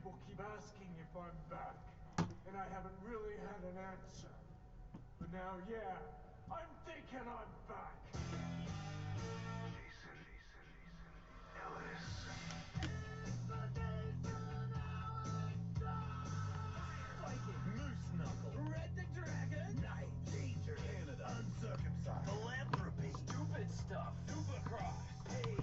people keep asking if I'm back, and I haven't really had an answer. But now, yeah, I'm thinking I'm back. Ellis. Moose Knuckle, Red the Dragon, Night, Danger, Canada, Uncircumcised, Philanthropy, Stupid Stuff, Supercross, Pain,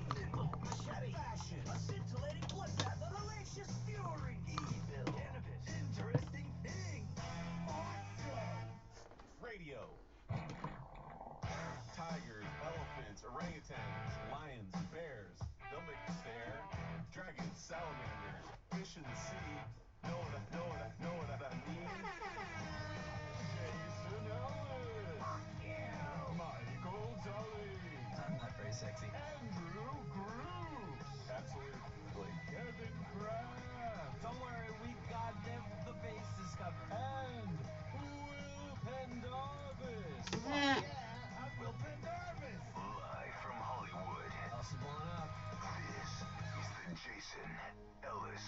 Machete, Fashion, a scintillating bloodbath, a hellacious fury, evil, cannabis, interesting thing, awesome, radio, tigers, elephants, orangutans, lions, bears, they'll make you stare, dragons, salamanders, fish in the sea, know what I mean? Jason Ellis! Fuck you! Michael Tully! I'm not very sexy. Andrew Groove! Absolutely. Kevin Kraft! Don't worry, we've got the bases covered. And Will Pendarvis! Yeah, I'm Will Pendarvis! Live from Hollywood. Osborne up. This is the Jason Ellis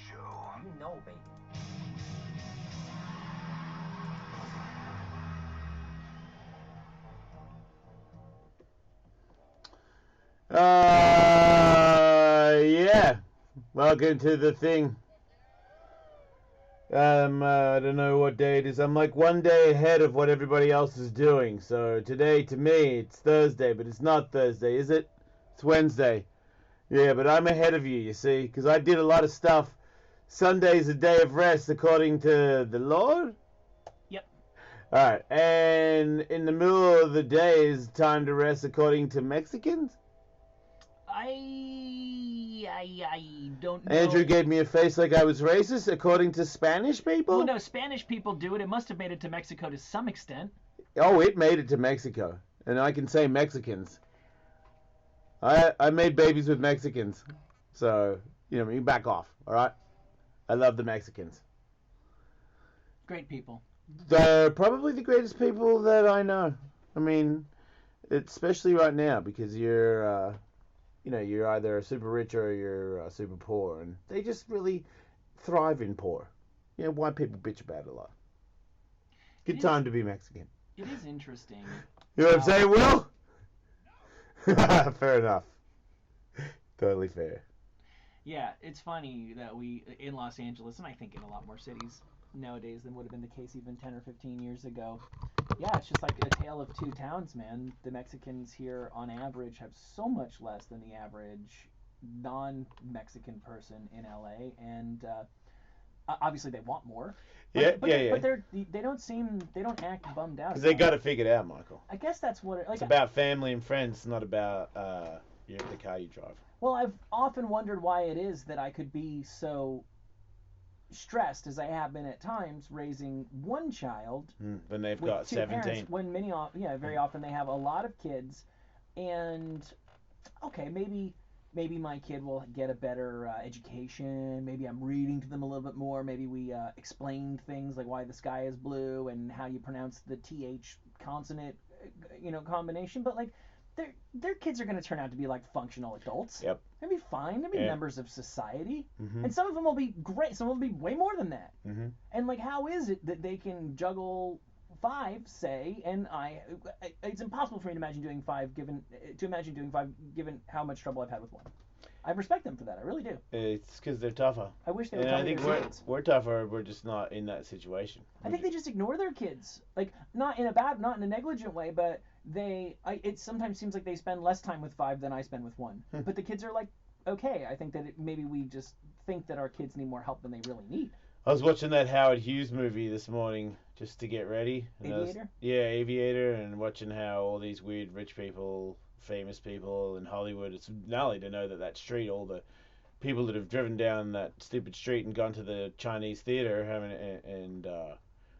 Show. You know, baby. Yeah. Welcome to the thing. I don't know what day it is. I'm like one day ahead of what everybody else is doing. So today, to me, it's Thursday, but it's not Thursday, is it? It's Wednesday. Yeah, but I'm ahead of you, you see, because I did a lot of stuff. Sunday's a day of rest, according to the Lord. Yep. All right, and in the middle of the day is time to rest, according to Mexicans. I don't know. Andrew gave me a face like I was racist, according to Spanish people. Well, no, Spanish people do it. It must have made it to Mexico to some extent. Oh, it made it to Mexico, and I can say Mexicans. I made babies with Mexicans, so you can back off. All right, I love the Mexicans. Great people. They're probably the greatest people that I know. I mean, especially right now because you're either super rich or you're super poor, and they just really thrive in poor. White people bitch about it a lot. Good time to be Mexican. It is interesting. You know what I'm saying, Will? Fair enough. Totally fair. Yeah, it's funny that we, in Los Angeles, and I think in a lot more cities nowadays than would have been the case even 10 or 15 years ago. Yeah, it's just like a tale of two towns, man. The Mexicans here, on average, have so much less than the average non-Mexican person in LA, and obviously they want more. But they don't act bummed out. Because they got it figured out, Michael. I guess that's what it's about family and friends, not about the car you drive. Well, I've often wondered why it is that I could be so stressed as I have been at times raising one child when they've with got two 17 parents, when very often they have a lot of kids, and okay, maybe my kid will get a better education, maybe I'm reading to them a little bit more, maybe we explain things like why the sky is blue and how you pronounce the TH consonant combination, but like their kids are going to turn out to be like functional adults. Yep. They'll be fine. They'll be members of society. Mm-hmm. And some of them will be great. Some will be way more than that. Mm-hmm. And like, how is it that they can juggle 5, say, and it's impossible for me to imagine doing 5 given how much trouble I've had with 1. I respect them for that. I really do. It's because they're tougher. I wish they were tougher. And I think we're tougher. We're just not in that situation. I think they just ignore their kids. Like, not in a negligent way, but it sometimes seems like they spend less time with 5 than I spend with 1. But the kids are like, okay. I think that maybe we just think that our kids need more help than they really need. I was watching that Howard Hughes movie this morning just to get ready. Aviator? Aviator, and watching how all these weird rich people, famous people in Hollywood, it's gnarly to know that street, all the people that have driven down that stupid street and gone to the Chinese theater,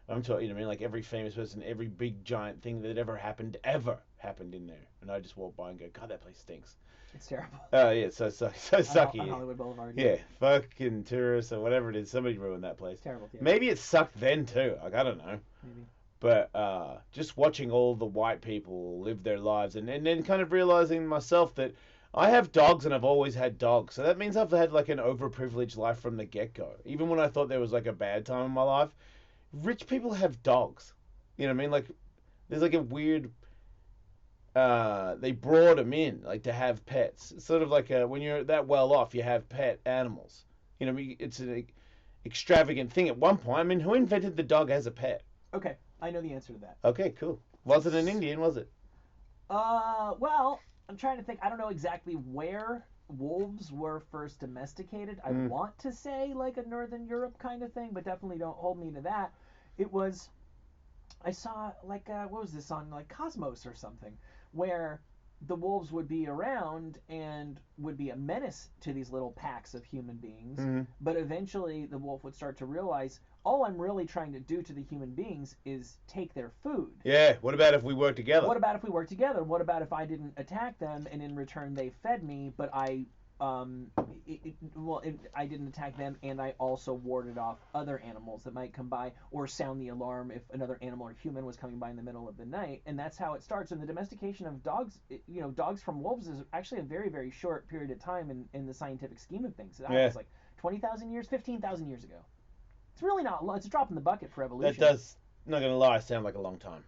I'm talking, like every famous person, every big giant thing that ever happened in there. And I just walk by and go, God, that place stinks. It's terrible. Oh, yeah, it's so sucky. On Hollywood Boulevard. Yeah, fucking tourists or whatever it is. Somebody ruined that place. Terrible. Yeah. Maybe it sucked then too. Like, I don't know. Maybe. But just watching all the white people live their lives and then kind of realizing myself that I have dogs and I've always had dogs. So that means I've had like an overprivileged life from the get-go. Even when I thought there was like a bad time in my life, rich people have dogs. You know what I mean? Like, there's like a weird... they brought them in, like, to have pets. It's sort of like when you're that well off, you have pet animals. You know what I mean? It's an extravagant thing at one point. I mean, who invented the dog as a pet? Okay, I know the answer to that. Okay, cool. Wasn't an Indian, was it? Well, I'm trying to think. I don't know exactly where wolves were first domesticated. I want to say like a Northern Europe kind of thing, but definitely don't hold me to that. It was, I saw like, what was this on like Cosmos or something, where the wolves would be around and would be a menace to these little packs of human beings. But eventually the wolf would start to realize, all I'm really trying to do to the human beings is take their food. Yeah, what about if we work together? What about if we work together? What about if I didn't attack them and in return they fed me, but I didn't attack them and I also warded off other animals that might come by or sound the alarm if another animal or human was coming by in the middle of the night. And that's how it starts. And the domestication of dogs, dogs from wolves is actually a very, very short period of time in the scientific scheme of things. That was like 20,000 years, 15,000 years ago. It's really not long. It's a drop in the bucket for evolution. That does, not going to lie, sound like a long time.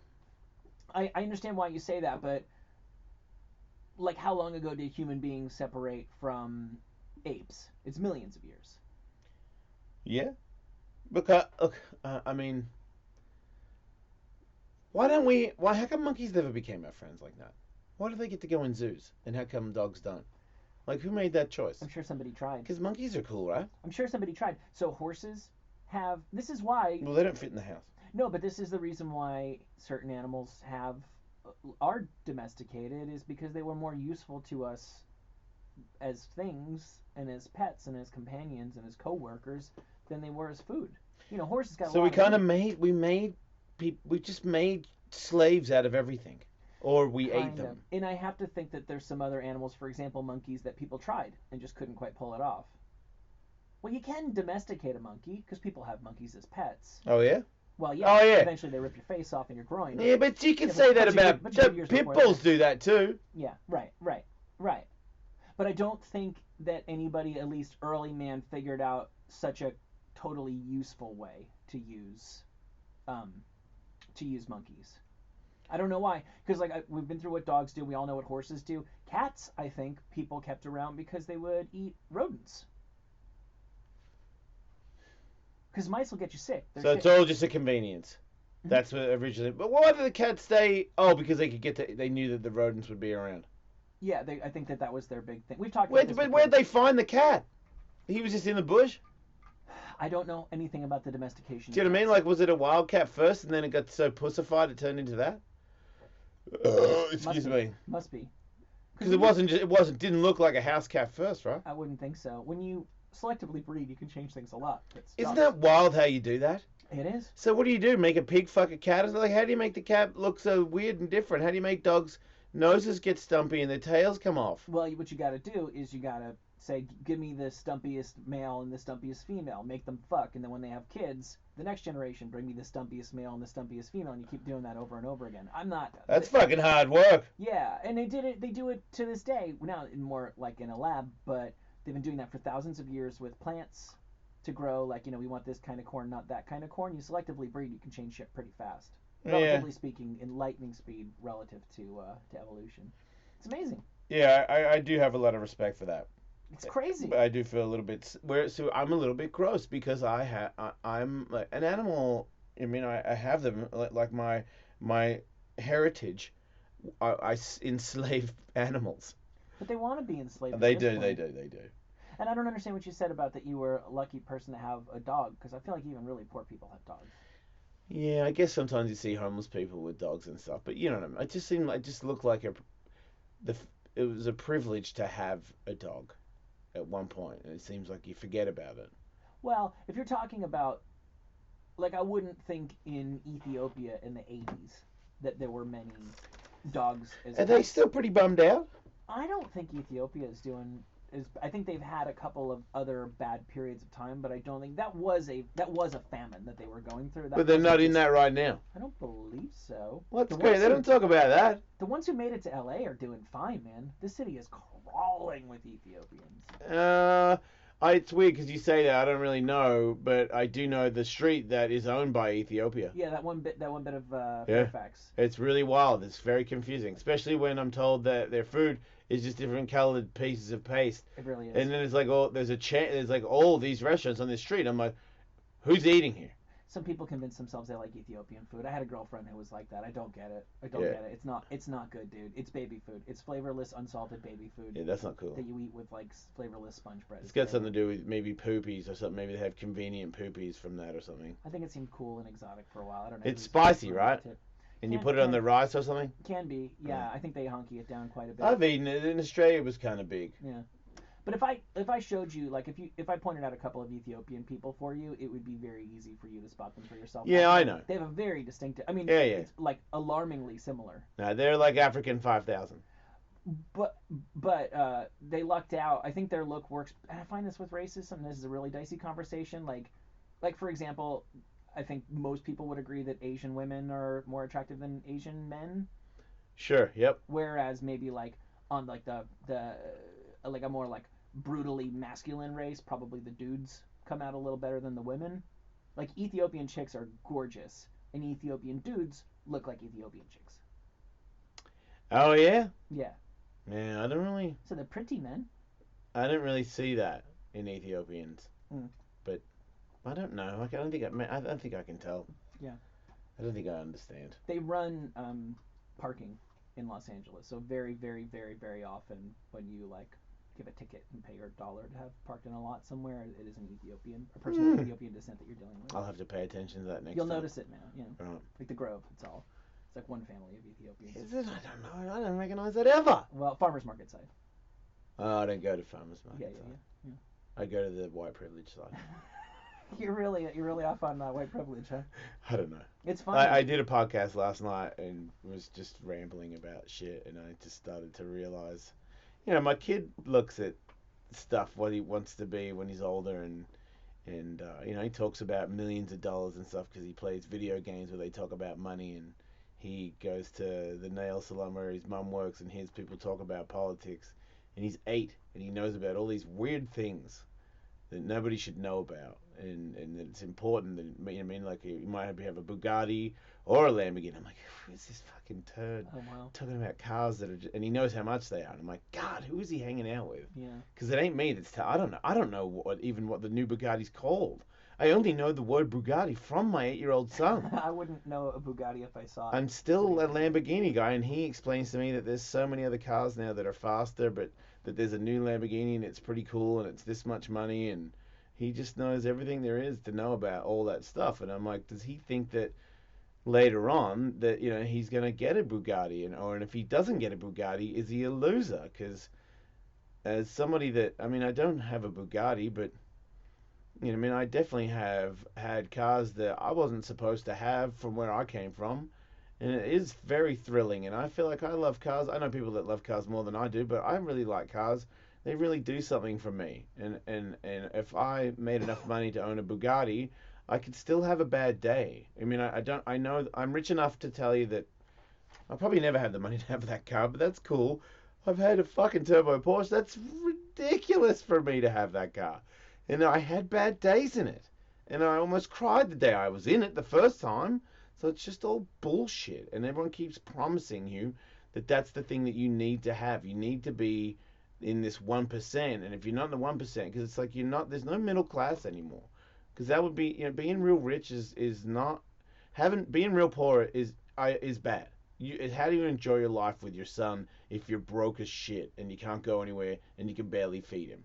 I understand why you say that, but like how long ago did human beings separate from apes? It's millions of years. Yeah. Because, I mean, how come monkeys never became our friends like that? Why do they get to go in zoos? And how come dogs don't? Like, who made that choice? I'm sure somebody tried. Because monkeys are cool, right? I'm sure somebody tried. So horses have, this is why... Well, they don't fit in the house. No, but this is the reason why certain animals are domesticated, is because they were more useful to us as things and as pets and as companions and as co-workers than they were as food. Horses got. So we kind of we just made slaves out of everything, or we ate them. And I have to think that there's some other animals, for example, monkeys, that people tried and just couldn't quite pull it off. Well, you can domesticate a monkey because people have monkeys as pets. Oh yeah. Well, yeah. Oh yeah. Eventually, they rip your face off and your groin. Yeah, but you can say that about pit bulls. Do that too. Yeah. Right. But I don't think that anybody, at least early man, figured out such a totally useful way to use monkeys. I don't know why, because we've been through what dogs do. We all know what horses do. Cats, I think, people kept around because they would eat rodents. Because mice will get you sick. So it's all just a convenience. That's what originally. But why did the cats stay? Oh, because they could they knew that the rodents would be around. Yeah, I think that was their big thing. We've talked about this But before. where'd they find the cat? He was just in the bush? I don't know anything about the domestication. Do you know what I mean? Like, was it a wild cat first, and then it got so pussified it turned into that? Excuse me. Must be. Because it didn't look like a house cat first, right? I wouldn't think so. When you selectively breed, you can change things a lot. Isn't that wild how you do that? It is. So what do? Make a pig fuck a cat? Like, how do you make the cat look so weird and different? How do you make dogs' noses get stumpy and their tails come off? Well, what you got to do is you got to say, give me the stumpiest male and the stumpiest female. Make them fuck, and then when they have kids, the next generation, bring me the stumpiest male and the stumpiest female, and you keep doing that over and over again. That's fucking hard work. Yeah, and they do it to this day. Now, more like in a lab, but they've been doing that for thousands of years with plants to grow. Like, we want this kind of corn, not that kind of corn. You selectively breed, you can change shit pretty fast. Relatively speaking, in lightning speed relative to evolution. It's amazing. Yeah, I do have a lot of respect for that. It's crazy. But I do feel a little bit so I'm a little bit gross because I'm like an animal. I mean, I have them like my heritage. I enslave animals. But they want to be enslaved. They do. And I don't understand what you said about that you were a lucky person to have a dog, because I feel like even really poor people have dogs. Yeah, I guess sometimes you see homeless people with dogs and stuff, but you know what I mean. I just looked like it was a privilege to have a dog at one point, and it seems like you forget about it. Well, if you're talking about, like, I wouldn't think in Ethiopia in the 80s that there were many dogs. Are they still pretty bummed out? I don't think Ethiopia is doing I think they've had a couple of other bad periods of time, but I don't think that was a famine that they were going through. But they're not in that right now. I don't believe so. Well, that's great. They don't talk about that. The ones who made it to LA are doing fine, man. This city is crawling with Ethiopians. It's weird because you say that. I don't really know, but I do know the street that is owned by Ethiopia. Yeah, that one bit of Fairfax. It's really wild. It's very confusing, especially when I'm told that their food is just different colored pieces of paste. It really is. And then it's like, there's like all these restaurants on this street. I'm like, who's eating here? Some people convince themselves they like Ethiopian food. I had a girlfriend who was like that. I don't get it. Get it. It's not good, dude. It's baby food. It's flavorless, unsalted baby food. Yeah, that's not cool. That you eat with like flavorless sponge bread. It's got something to do with maybe poopies or something. Maybe they have convenient poopies from that or something. I think it seemed cool and exotic for a while. I don't know. It's spicy, right? And you put it on the rice or something? Can be, yeah. I think they honky it down quite a bit. I've eaten it. In Australia, it was kind of big. Yeah. But if I showed you, like, if I pointed out a couple of Ethiopian people for you, it would be very ezy for you to spot them for yourself. Yeah, I know. They have a very distinctive. I mean, yeah. It's like alarmingly similar. No, they're like African 5,000. But they lucked out. I think their look works. And I find this with racism. This is a really dicey conversation. Like for example, I think most people would agree that Asian women are more attractive than Asian men. Sure. Yep. Whereas maybe like on like the like a more like brutally masculine race, probably the dudes come out a little better than the women. Like Ethiopian chicks are gorgeous, and Ethiopian dudes look like Ethiopian chicks. Oh yeah. Yeah. Man, I don't really. So they're pretty men. I don't really see that in Ethiopians. Mm. But I don't know. Like, I don't think I can tell. Yeah. I don't think I understand. They run parking in Los Angeles, so very, very, very, very often when you like give a ticket and pay your $1 to have parked in a lot somewhere, it is a person of Ethiopian descent that you're dealing with. I'll have to pay attention to that next You'll time. notice it, man. You know, Right. like the Grove. It's like one family of Ethiopians. Is it? I don't know. I don't recognize that ever. Well, farmers market side. Oh, I don't go to farmers market. Yeah. I go to the white privilege side. You're really off on white privilege, huh? I don't know. It's fun. I did a podcast last night and was just rambling about shit, and I just started to realize, my kid looks at stuff what he wants to be when he's older, and he talks about millions of dollars and stuff because he plays video games where they talk about money, and he goes to the nail salon where his mum works and hears people talk about politics, and he's 8 and he knows about all these weird things that nobody should know about, and that it's important that, like you might have a Bugatti or a Lamborghini. I'm like, who is this fucking turd talking about cars that are and he knows how much they are, and I'm like, God, who is he hanging out with? Yeah. Because it ain't me I don't know what the new Bugatti's called. I only know the word Bugatti from my 8-year-old son. I wouldn't know a Bugatti if I saw it. I'm still a Lamborghini guy, and he explains to me that there's so many other cars now that are faster, but that there's a new Lamborghini and it's pretty cool and it's this much money, and he just knows everything there is to know about all that stuff. And I'm like, does he think that later on that he's gonna get a Bugatti, and if he doesn't get a Bugatti, is he a loser? Because as somebody that I don't have a Bugatti, but I definitely have had cars that I wasn't supposed to have from where I came from, and it is very thrilling, and I feel like I love cars. I know people that love cars more than I do, but I really like cars. They really do something for me, and if I made enough money to own a Bugatti, I could still have a bad day. I know I'm rich enough to tell you that I'll probably never have the money to have that car, but that's cool. I've had a fucking turbo Porsche. That's ridiculous for me to have that car. And I had bad days in it. And I almost cried the day I was in it the first time. So it's just all bullshit. And everyone keeps promising you that that's the thing that you need to have. You need to be in this 1%. And if you're not in the 1%, because it's like there's no middle class anymore. Because that would be, being real rich is not, being real poor is bad. How do you enjoy your life with your son if you're broke as shit and you can't go anywhere and you can barely feed him?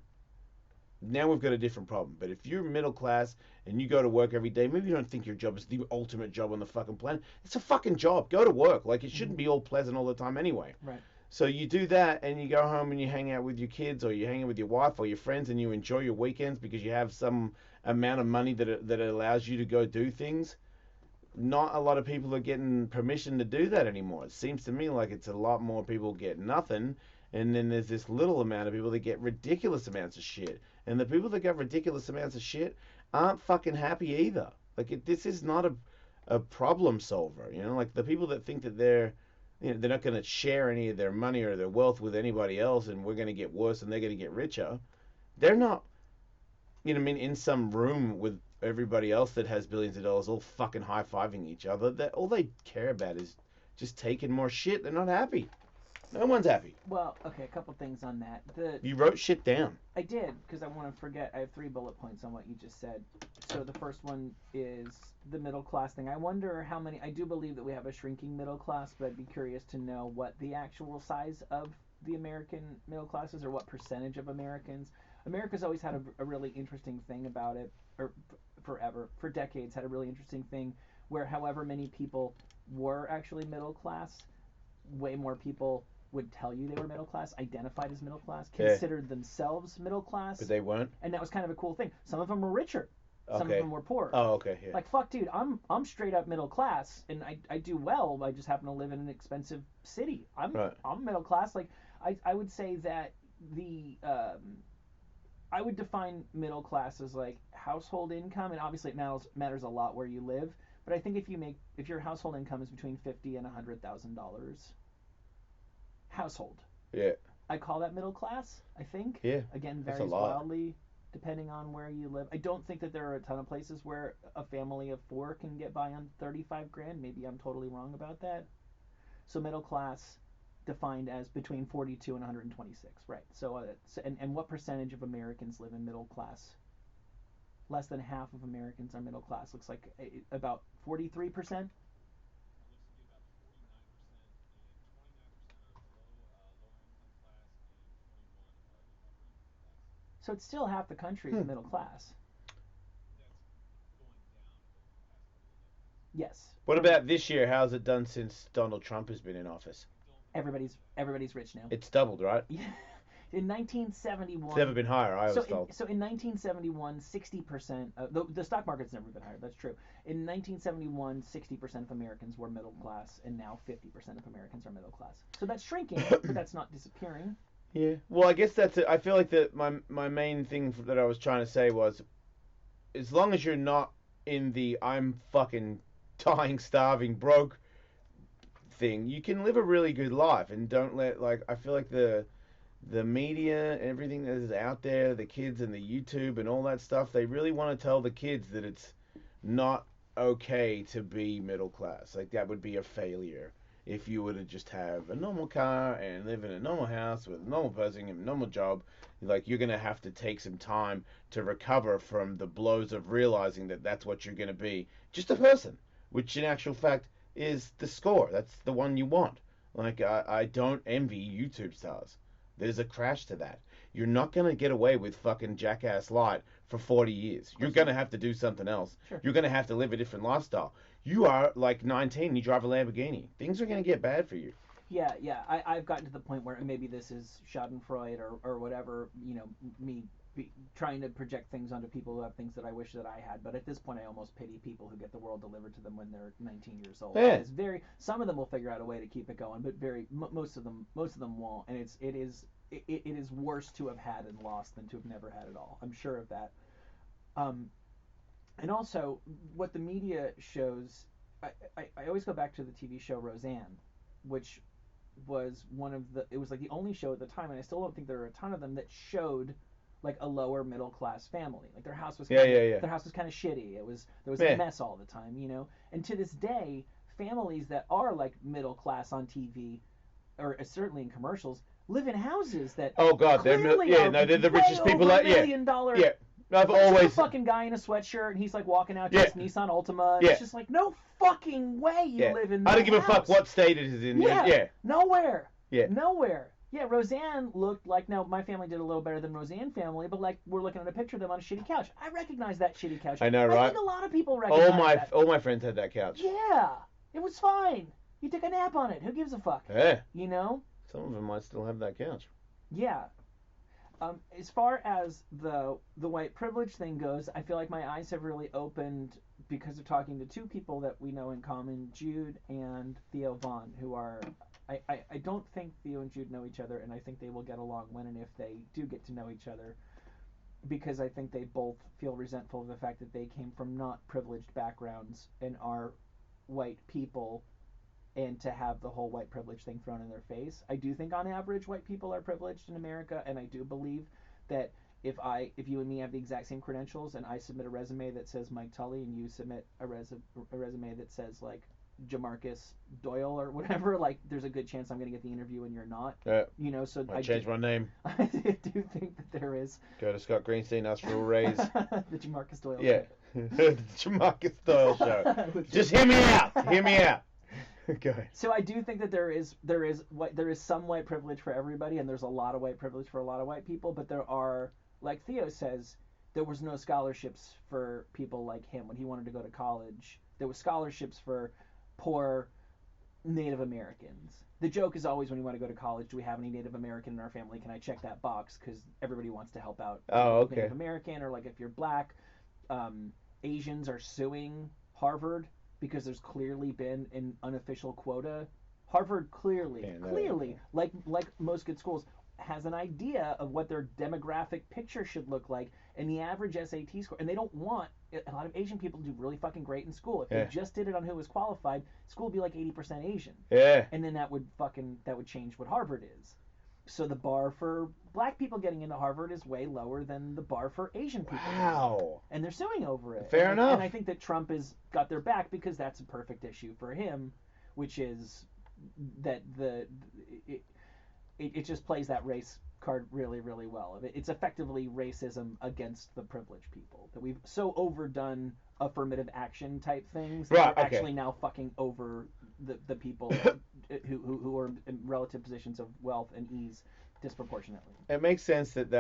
Now we've got a different problem. But if you're middle class and you go to work every day, maybe you don't think your job is the ultimate job on the fucking planet. It's a fucking job. Go to work. Like, it shouldn't be all pleasant all the time anyway. Right. So you do that, and you go home and you hang out with your kids, or you hang out with your wife or your friends, and you enjoy your weekends because you have some amount of money that allows you to go do things. Not a lot of people are getting permission to do that anymore. It seems to me like it's a lot more people get nothing, And then there's this little amount of people that get ridiculous amounts of shit. And the people that get ridiculous amounts of shit aren't fucking happy either. Like, this is not a problem solver, you know? Like, the people that think that they're not going to share any of their money or their wealth with anybody else, and we're going to get worse and they're going to get richer, they're not, in some room with everybody else that has billions of dollars all fucking high-fiving each other. That all they care about is just taking more shit. They're not happy. No one's happy. Well, okay, a couple things on that. You wrote shit down. I did, because I want to forget. I have 3 bullet points on what you just said. So the first one is the middle class thing. I wonder how many. I do believe that we have a shrinking middle class, but I'd be curious to know what the actual size of the American middle class is, or what percentage of Americans. America's always had a really interesting thing about it, or for decades, had a really interesting thing where however many people were actually middle class, way more people would tell you they were middle class, identified as middle class, considered themselves middle class. But they weren't? And that was kind of a cool thing. Some of them were richer. Some of them were poor. Oh, okay, yeah. Like, fuck, dude, I'm straight up middle class, and I do well. I just happen to live in an expensive city. I'm middle class. Like, I would say that I would define middle class as like household income, and obviously it matters a lot where you live. But I think if your household income is between $50,000 and $100,000 household, yeah, I call that middle class. I think. Yeah. Again, varies wildly depending on where you live. I don't think that there are a ton of places where a family of 4 can get by on 35 grand. Maybe I'm totally wrong about that. So middle class defined as between 42 and 126, right? So, and what percentage of Americans live in middle class? Less than half of Americans are middle class. Looks like about 43%. So it's still half the country is middle class. Yes. What about this year? How's it done since Donald Trump has been in office? Everybody's rich now. It's doubled, right? Yeah. In 1971. It's never been higher, I was told. So in 1971, 60%, the stock market's never been higher, that's true. In 1971, 60% of Americans were middle class, and now 50% of Americans are middle class. So that's shrinking, but that's not disappearing. Yeah. Well, I guess that's it. I feel like that my main thing that I was trying to say was, as long as you're not in the I'm fucking dying, starving, broke thing, you can live a really good life, and don't let, like, I feel like the media and everything that is out there, the kids and the YouTube and all that stuff, they really want to tell the kids that it's not okay to be middle class. Like, that would be a failure if you were to just have a normal car and live in a normal house with a normal person and a normal job. Like, you're going to have to take some time to recover from the blows of realizing that that's what you're going to be. Just a person, which in actual fact is the score. That's the one you want. Like, I don't envy YouTube stars. There's a crash to that. You're not going to get away with fucking Jackass Light for 40 years. You're going to have to do something else. Sure. You're going to have to live a different lifestyle. You are like 19 and you drive a Lamborghini. Things are going to get bad for you. Yeah. I've gotten to the point where maybe this is Schadenfreude or whatever, me trying to project things onto people who have things that I wish that I had. But at this point, I almost pity people who get the world delivered to them when they're 19 years old. Yeah. Some of them will figure out a way to keep it going, but most of them won't. And it is worse to have had and lost than to have never had it all. I'm sure of that. And also, what the media shows, I always go back to the TV show Roseanne, which was it was like the only show at the time, and I still don't think there are a ton of them that showed like a lower middle class family. Like their house was their house was kind of shitty. There was a mess all the time, And to this day, families that are like middle class on TV, or certainly in commercials, live in houses that they're the richest people. $1 million. Yeah. I've always a fucking guy in a sweatshirt and he's like walking out to his Nissan Altima. And it's just like, no fucking way you live in that I don't give a house. fuck what state it is in. Nowhere. Yeah. Nowhere. Yeah, Roseanne looked like, now my family did a little better than Roseanne family, but like we're looking at a picture of them on a shitty couch. I recognize that shitty couch. I know, right? I think a lot of people recognize that. All my friends had that couch. Yeah. It was fine. You took a nap on it. Who gives a fuck? Yeah. Some of them might still have that couch. Yeah. As far as the white privilege thing goes, I feel like my eyes have really opened because of talking to 2 people that we know in common, Jude and Theo Vaughn, who are I don't think Theo and Jude know each other, and I think they will get along when and if they do get to know each other, because I think they both feel resentful of the fact that they came from not privileged backgrounds and are white people, and to have the whole white privilege thing thrown in their face. I do think on average white people are privileged in America, and I do believe that if you and me have the exact same credentials and I submit a resume that says Mike Tully and you submit a resume that says like Jamarcus Doyle or whatever, like there's a good chance I'm going to get the interview and you're not. Yeah. You know, so I changed my name. I do think that there is. Go to Scott Greenstein, ask for a raise. The Jamarcus Doyle Yeah. show. The Jamarcus Doyle show. Just hear me out. Hear me out. Go ahead. So I do think that there is some white privilege for everybody, and there's a lot of white privilege for a lot of white people, but there are, like Theo says, there was no scholarships for people like him when he wanted to go to college. There was scholarships for poor Native Americans. The joke is always when you want to go to college, do we have any Native American in our family? Can I check that box? Because everybody wants to help out Native American, or like if you're black, Asians are suing Harvard because there's clearly been an unofficial quota. Harvard clearly, like most good schools, has an idea of what their demographic picture should look like, and the average SAT score, and they don't want a lot of Asian people to do really fucking great in school. If they just did it on who was qualified, school would be like 80% Asian. Yeah. And then that would change what Harvard is. So the bar for black people getting into Harvard is way lower than the bar for Asian people. Wow. And they're suing over it. Fair enough. And I think that Trump has got their back because that's a perfect issue for him, which is that it just plays that race card really, really well. It's effectively racism against the privileged people. That we've so overdone affirmative action type things that we're actually now fucking over the people who are in relative positions of wealth and ease disproportionately. It makes sense that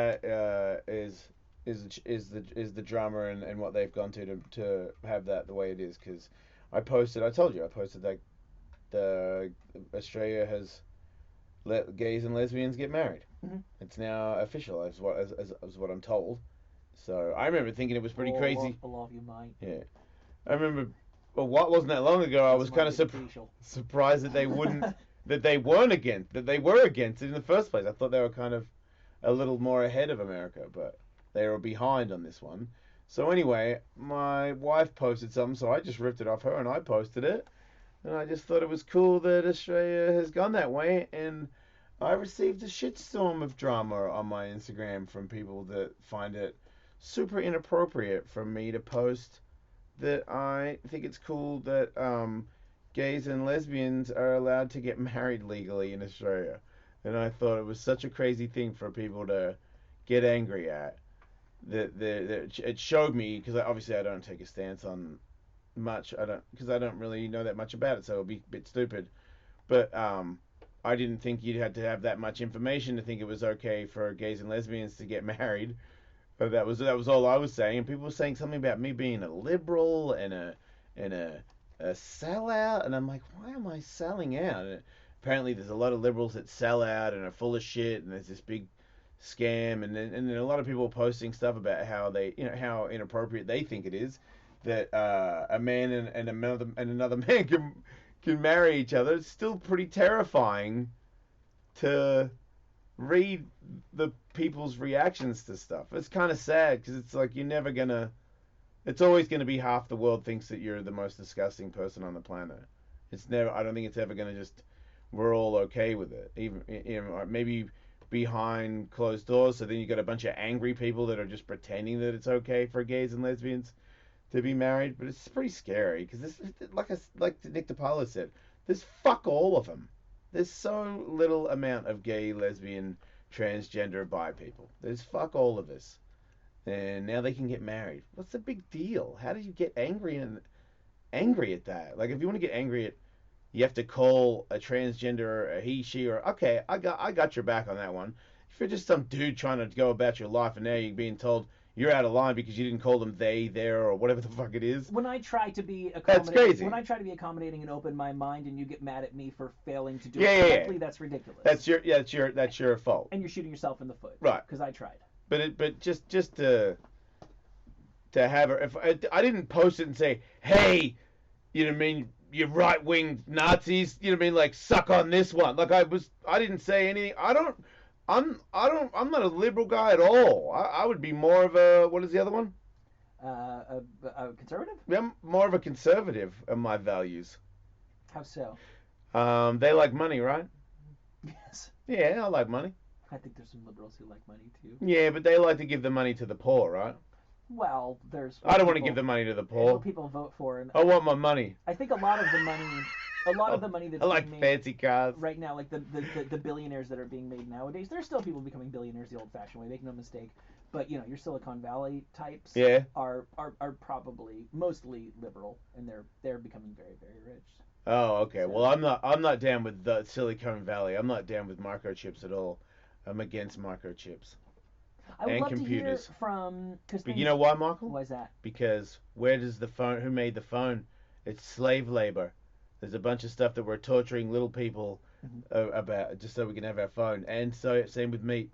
is the drama and what they've gone to have that the way it is, because I posted that the Australia has let gays and lesbians get married. Mm-hmm. It's now official, as what I'm told. So I remember thinking it was pretty crazy. A lot of you might. Yeah, I remember. Well, what wasn't that long ago? I was kind of surprised that they wouldn't, that they were against it in the first place. I thought they were kind of a little more ahead of America, but they were behind on this one. So anyway, my wife posted something, so I just ripped it off her and I posted it. And I just thought it was cool that Australia has gone that way, and I received a shitstorm of drama on my Instagram from people that find it super inappropriate for me to post that I think it's cool that gays and lesbians are allowed to get married legally in Australia. And I thought it was such a crazy thing for people to get angry at. That it showed me, because obviously I don't take a stance on much, because I don't really know that much about it, so it'll be a bit stupid. But I didn't think you'd had to have that much information to think it was okay for gays and lesbians to get married. But that was all I was saying. And people were saying something about me being a liberal and a sellout, and I'm like, why am I selling out? And apparently there's a lot of liberals that sell out and are full of shit, and there's this big scam, and then a lot of people posting stuff about how how inappropriate they think it is that a man and another man can marry each other. It's still pretty terrifying to read the people's reactions to stuff. It's kind of sad, because it's like it's always gonna be half the world thinks that you're the most disgusting person on the planet. I don't think it's ever gonna just, we're all okay with it. Even, maybe behind closed doors, so then you got a bunch of angry people that are just pretending that it's okay for gays and lesbians to be married. But it's pretty scary, because this, like Nick DiPaolo said, there's fuck all of them. There's so little amount of gay, lesbian, transgender, bi people. There's fuck all of this, and now they can get married. What's the big deal? How do you get angry at that? Like, if you want to get angry at, you have to call a transgender a he, she, or okay, I got your back on that one. If you're just some dude trying to go about your life and now you're being told you're out of line because you didn't call them they, their, or whatever the fuck it is. When I try to be that's crazy. When I try to be accommodating and open my mind, and you get mad at me for failing to do it correctly, that's ridiculous. That's your fault. And you're shooting yourself in the foot. Right. Because I tried. But just to have her, if I didn't post it and say, hey, you know what I mean, you right-wing Nazis, you know what I mean, like, suck on this one. Like, I didn't say anything. I'm not a liberal guy at all. I would be more of a, what is the other one? A conservative? I'm more of a conservative in my values. How so? They like money, right? Yes. Yeah, I like money. I think there's some liberals who like money too. Yeah, but they like to give the money to the poor, right? Well, there's. I don't want to give the money to the poor. What people vote for, and I want my money. I think a lot of the money that's I like being made fancy cars. right now, like the billionaires that are being made nowadays, there's still people becoming billionaires the old-fashioned way. Make no mistake. But you know, your Silicon Valley types Yeah. are probably mostly liberal, and they're becoming very, very rich. Oh, okay. So- Well, I'm not down with the Silicon Valley. I'm not down with microchips at all. I'm against microchips. I would And love computers. to hear from. But you know why, Michael? Why is that? Because where does the phone? Who made the phone? It's slave labor. There's a bunch of stuff that we're torturing little people about just so we can have our phone. And so same with meat.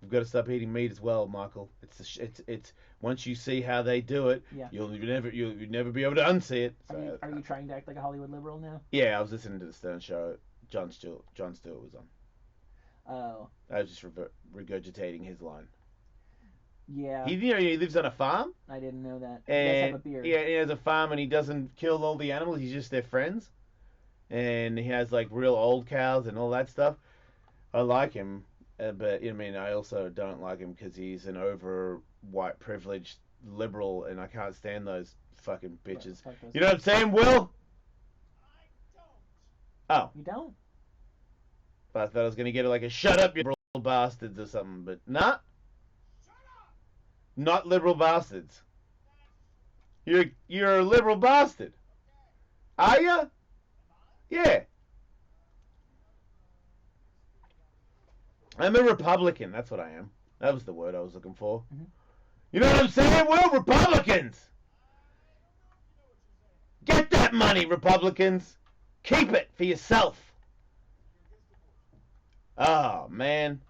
We've got to stop eating meat as well, Michael. It's once you see how they do it, Yeah. you'll never be able to unsee it. So, Are you trying to act like a Hollywood liberal now? yeah, I was listening to the Stern Show. Jon Stewart was on. Oh. I was just regurgitating his line. Yeah. He lives on a farm. I didn't know that. He does have a And beard. yeah, he has a farm and he doesn't kill all the animals. He's just their friends. And he has like real old cows and all that stuff. I like him, but I mean, I also don't like him because he's an over white privileged liberal, and I can't stand those fucking bitches. Fuck those You know what I'm saying, Will? Oh, You don't? I thought I was gonna get like a shut up, you liberal bastards or something, but nah. Not liberal bastards. You're a liberal bastard. Are ya? Yeah. I'm a Republican. That's what I am. That was the word I was looking for. Mhm. You know what I'm saying? Well, Republicans. Get that money, Republicans. Keep it for yourself. Oh, man.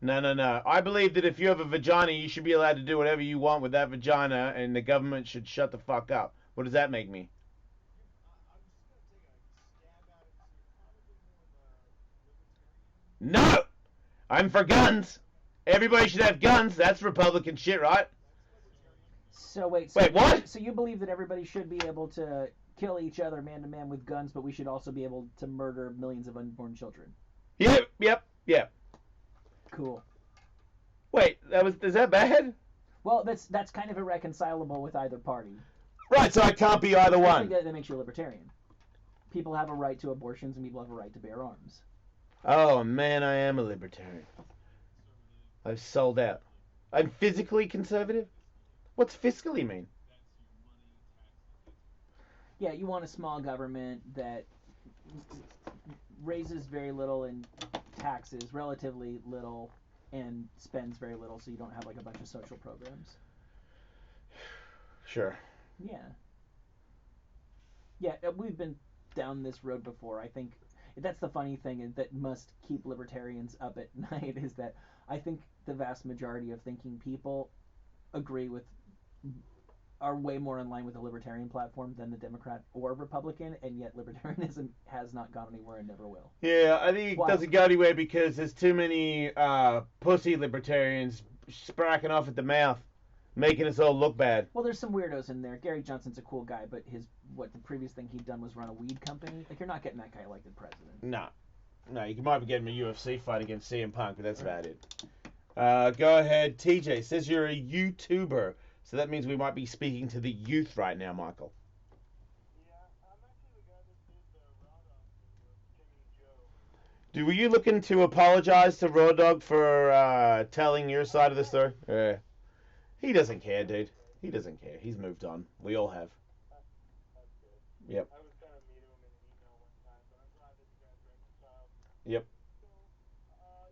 No. I believe that if you have a vagina, you should be allowed to do whatever you want with that vagina, and the government should shut the fuck up. What does that make me? No! I'm for guns. Everybody should have guns. That's Republican shit, right? So wait, what? So you believe that everybody should be able to kill each other man to man with guns, but we should also be able to murder millions of unborn children? Yep. Cool. Wait, is that bad? Well, that's kind of irreconcilable with either party. Right, so I can't be either I one. think that makes you a libertarian. People have a right to abortions, and people have a right to bear arms. Oh man, I am a libertarian. I've sold out. I'm physically conservative? What's fiscally mean? Yeah, you want a small government that raises very little in taxes, relatively little, and spends very little, so you don't have like a bunch of social programs. Sure. Yeah, we've been down this road before. I think that's the funny thing that must keep libertarians up at night is that I think the vast majority of thinking people are way more in line with the libertarian platform than the Democrat or Republican, and yet libertarianism has not gone anywhere and never will. Yeah, I think it doesn't go anywhere because there's too many pussy libertarians spracking off at the mouth, making us all look bad. Well, there's some weirdos in there. Gary Johnson's a cool guy, but the previous thing he'd done was run a weed company. Like, you're not getting that guy elected president. No, you might be getting a UFC fight against CM Punk, but that's about it. Go ahead, TJ. Says you're a YouTuber, so that means we might be speaking to the youth right now, Michael. Yeah, I'm actually the guy that did the Raw Dog video with Timmy Joe. Were you looking to apologize to Raw Dog for telling your side of the story? Yeah. He doesn't care, dude. He doesn't care. He's moved on. We all have. That's good. Yep. I was kind of mean to him in an email one time, but I'm glad that you guys reconciled. Yep. So,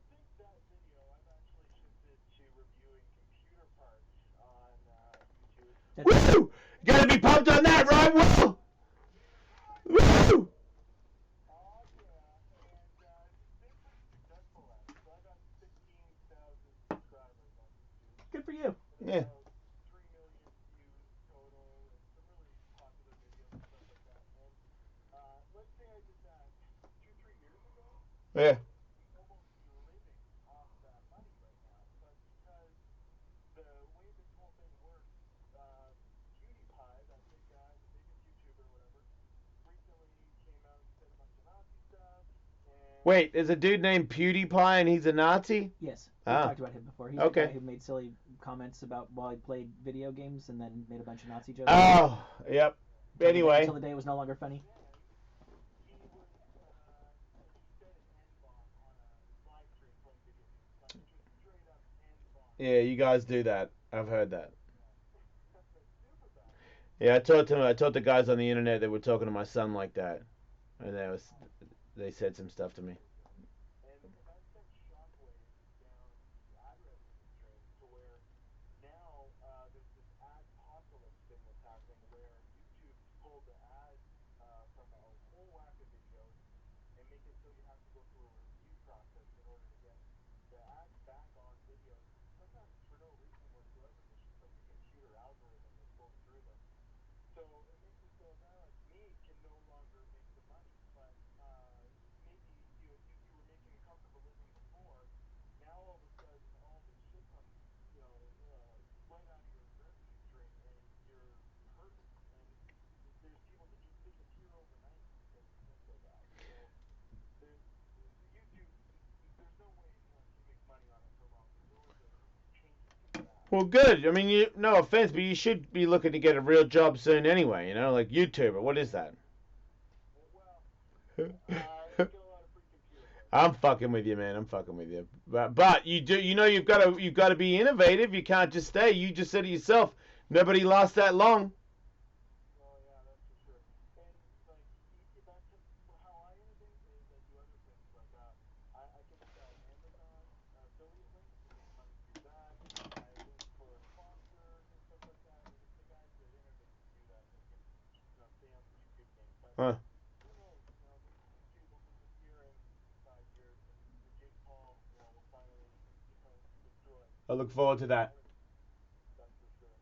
since that video, I've actually shifted to reviewing computer parts on YouTube. Woo! You gotta be pumped on that, right, Will? Woo! Oh, yeah, and it's been pretty successful at it. So I got 16,000 subscribers on YouTube. Good for you. Yeah. About 3 million views total, and some really popular videos and stuff like that. And Yeah. almost be living off that money right now. But because the way this whole thing works, PewDiePie, that big guy, the biggest YouTuber or whatever, recently came out and said a bunch of Nazi stuff. And Wait, there's a dude named PewDiePie and he's a Nazi? Yes, we Ah. talked about him before. He's Okay. the guy who made silly comments about while he played video games and then made a bunch of Nazi jokes. Oh, yep. Anyway. Until the day it was no longer funny. he was, he said an N-bomb on a live stream playing video games. Like, just straight up N-bomb. Yeah, you guys do that. I've heard that. Super bad. Yeah, I taught the guys on the internet that were talking to my son like that. And they said some stuff to me. And that sent shockwaves down the ad revenue stream to where now there's this ad-pocalypse thing that's happening where YouTube pulled the ads from a whole whack of videos and make it so you have to go through a review process in order to get the ads back on videos. Sometimes for no reason whatsoever. There's just like a computer algorithm that's going through them. So it makes it so now like me can no longer make the money, but maybe you were making a comfortable living before. Now all of a sudden all this shit comes, right out of your revenue stream and you're hurting. And there's people that just disappear overnight because it's so bad. So there's YouTube. There's no way anyone can make money on it for long. There's always changes to that. Well, good. I mean, no offense, but you should be looking to get a real job soon anyway, like YouTuber. What is that? Well, I get a lot of free computer work. I'm fucking with you, man. I'm fucking with you. But you do, you've got to be innovative. You can't just stay. You just said it yourself. Nobody lasts that long. Oh yeah, that's for sure. And like, that's just how I innovate is I do other things. Like, I can sell Amazon affiliate links and make money through that. I link for sponsors and stuff like that. And it's the guys that innovate to do that that can, stay on the YouTube game. But Huh. who knows? Maybe YouTube will disappear in 5 years, and the Jake Paul, will finally, destroy. I look forward to that. That's for sure.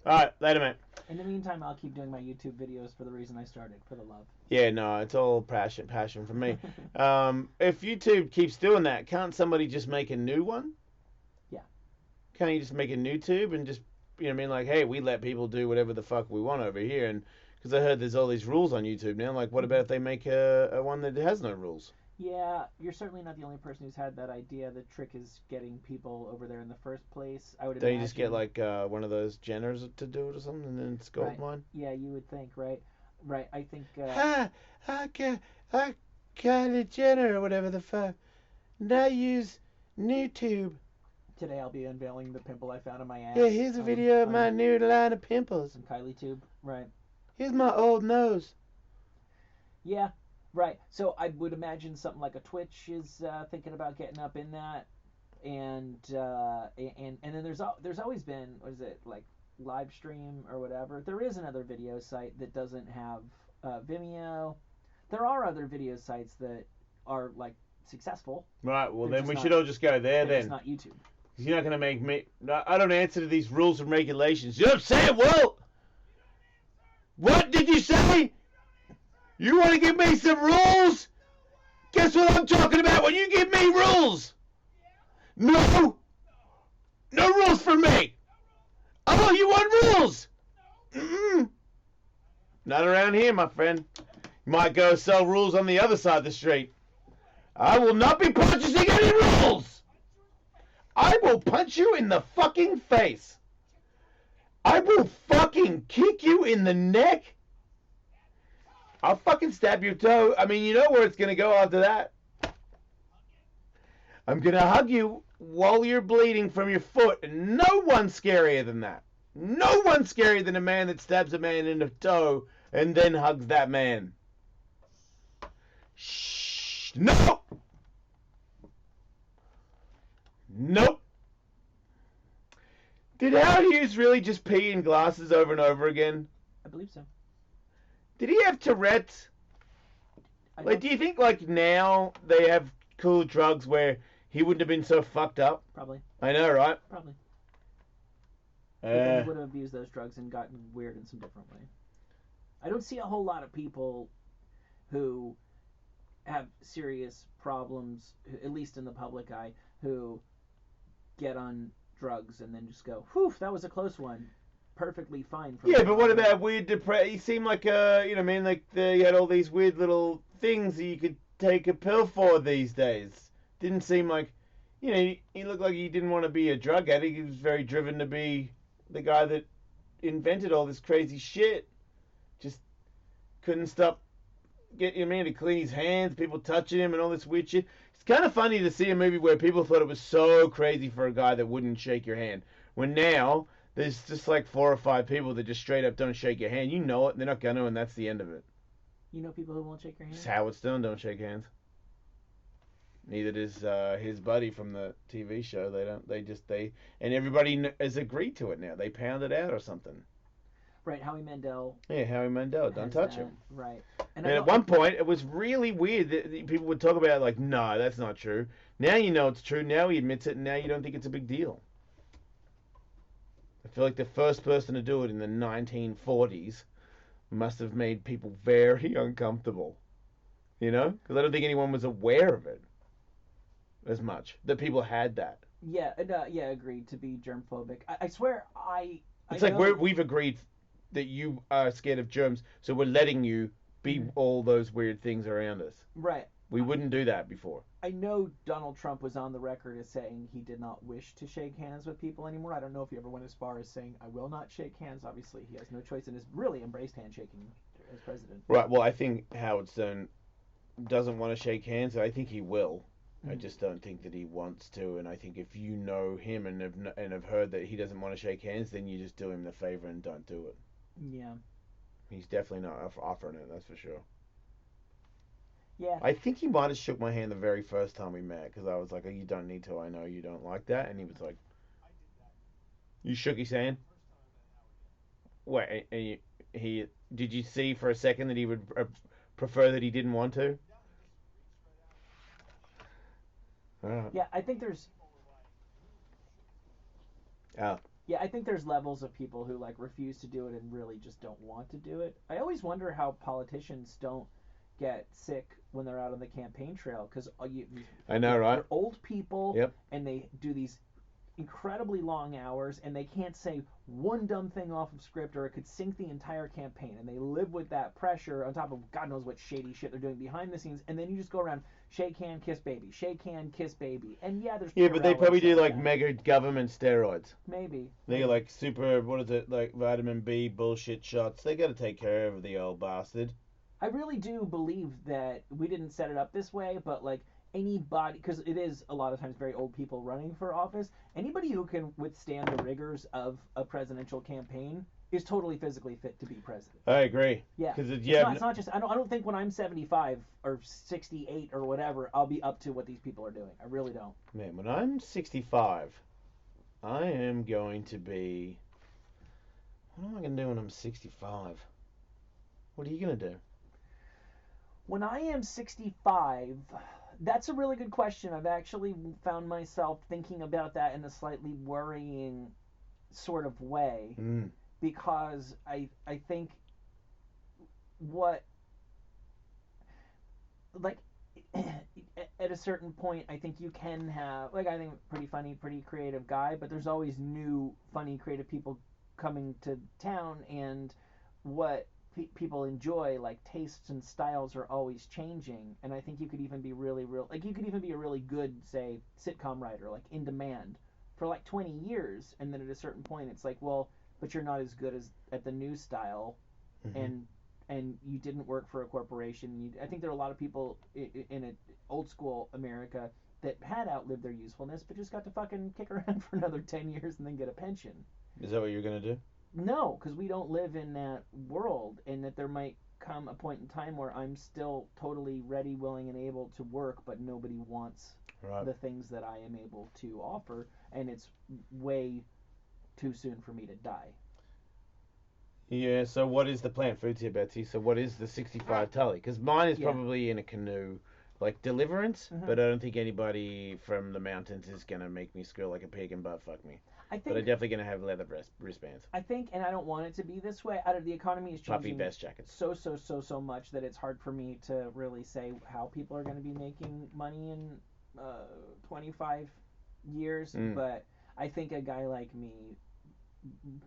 All right, later, mate. In the meantime, I'll keep doing my YouTube videos for the reason I started, for the love. Yeah, no, it's all passion for me. If YouTube keeps doing that, can't somebody just make a new one? Yeah. Can't you just make a new tube and just, like, hey, we let people do whatever the fuck we want over here? And because I heard there's all these rules on YouTube now. Like, what about if they make a one that has no rules? Yeah, you're certainly not the only person who's had that idea. The trick is getting people over there in the first place. I would Don't imagine. you just get like one of those Jenners to do it or something, and then it's gold Right. mine? Yeah, you would think, right? Right. I think. I Kylie Jenner or whatever the fuck. Now use NewTube. Today I'll be unveiling the pimple I found on my ass. Yeah, here's a video of my new line of pimples. Some Kylie tube. Right. Here's my old nose. Yeah. Right. So I would imagine something like a Twitch is thinking about getting up in that, and then there's always been, what is it, like live stream or whatever. There is another video site that doesn't have Vimeo. There are other video sites that are like successful. Right. Well, They're then we just should not- all just go there It's then. not YouTube. You're not gonna make me. I don't answer to these rules and regulations. You know what I'm saying? Well, what did you say? You want to give me some rules? Guess what I'm talking about when you give me rules? No! No rules for me! Oh, you want rules? Mm-mm. Not around here, my friend. You might go sell rules on the other side of the street. I will not be purchasing any rules! I will punch you in the fucking face. I will fucking kick you in the neck. I'll fucking stab your toe. I mean, you know where it's going to go after that. I'm going to hug you while you're bleeding from your foot. And no one's scarier than that. No one's scarier than a man that stabs a man in the toe and then hugs that man. Shh. No! Nope. Did Howard Hughes really just pee in glasses over and over again? I believe so. Did he have Tourette's? Like, do you think, like, now they have cool drugs where he wouldn't have been so fucked up? Probably. I know, right? Probably. But then he would have abused those drugs and gotten weird in some different way. I don't see a whole lot of people who have serious problems, at least in the public eye, who get on drugs and then just go, whew, that was a close one. Perfectly fine. Yeah, but what about weird depression? He seemed like you know what I mean, like he had all these weird little things that you could take a pill for these days. Didn't seem like, you know, he looked like he didn't want to be a drug addict. He was very driven to be the guy that invented all this crazy shit. Just couldn't stop getting him to clean his hands, people touching him and all this weird shit. It's kind of funny to see a movie where people thought it was so crazy for a guy that wouldn't shake your hand. When now there's just like 4 or 5 people that just straight up don't shake your hand. You know it, and they're not gonna, and that's the end of it. You know people who won't shake your hand? Just Howard Stern don't shake hands. Neither does his buddy from the TV show. They don't. They and everybody has agreed to it now. They pound it out or something. Right, Howie Mandel. Yeah, Howie Mandel. Don't touch him. Right. And at one point, it was really weird that people would talk about it like, no, that's not true. Now you know it's true. Now he admits it, and now you don't think it's a big deal. I feel like the first person to do it in the 1940s must have made people very uncomfortable. You know? Because I don't think anyone was aware of it as much. That people had that. Yeah, agreed to be germphobic. I swear It's like we've agreed that you are scared of germs, so we're letting you be all those weird things around us. Right. We wouldn't do that before. I know Donald Trump was on the record as saying he did not wish to shake hands with people anymore. I don't know if he ever went as far as saying, I will not shake hands. Obviously, he has no choice and has really embraced handshaking as president. Right, well, I think Howard Stern doesn't want to shake hands. I think he will. I just don't think that he wants to, and I think if you know him and have heard that he doesn't want to shake hands, then you just do him the favor and don't do it. Yeah. He's definitely not offering it, that's for sure. Yeah. I think he might have shook my hand the very first time we met, because I was like, oh, you don't need to, I know you don't like that, and he was like, you shook his hand? Wait, he did you see for a second that he would prefer that he didn't want to? Yeah, I think there's... Yeah, I think there's levels of people who like refuse to do it and really just don't want to do it. I always wonder how politicians don't get sick when they're out on the campaign trail, because I know, right? They're old people, yep. And they do these incredibly long hours, and they can't say one dumb thing off of script, or it could sink the entire campaign. And they live with that pressure on top of God knows what shady shit they're doing behind the scenes. And then you just go around, shake hand, kiss baby, shake hand, kiss baby. And yeah, there's but they probably do like that. mega government steroids. Maybe they like super, what is it, like vitamin B bullshit shots. They got to take care of the old bastard. I really do believe that we didn't set it up this way, but like anybody, because it is a lot of times very old people running for office, anybody who can withstand the rigors of a presidential campaign is totally physically fit to be president. I agree. Yeah. Because it's not just, I don't think when I'm 75 or 68 or whatever, I'll be up to what these people are doing. I really don't. Man, when I'm 65, I am going to be, what am I going to do when I'm 65? What are you going to do? When I am 65, that's a really good question. I've actually found myself thinking about that in a slightly worrying sort of way, because I think what, like, at a certain point, I think you can have, like, I think pretty funny, pretty creative guy, but there's always new, funny, creative people coming to town, and what people enjoy, like tastes and styles, are always changing. And I think you could even be you could even be a really good, say, sitcom writer, like in demand for like 20 years, and then at a certain point it's like, well, but you're not as good as at the new style, and you didn't work for a corporation. I think there are a lot of people in an old school America that had outlived their usefulness, but just got to fucking kick around for another 10 years and then get a pension. Is that what you're gonna do? No, because we don't live in that world, and that there might come a point in time where I'm still totally ready, willing, and able to work, but nobody wants the things that I am able to offer, and it's way too soon for me to die. Yeah, so what is the plan? Food's here, Betsy. So what is the 65 Tully? Because mine is probably in a canoe like deliverance, Mhm. but I don't think anybody from the mountains is gonna make me squeal like a pig and butt fuck me. I But I'm think definitely gonna have leather wristbands, I think, and I don't want it to be this way. Out of the economy is puffy changing vest jackets. so much that it's hard for me to really say how people are going to be making money in 25 years. Mm. But I think a guy like me,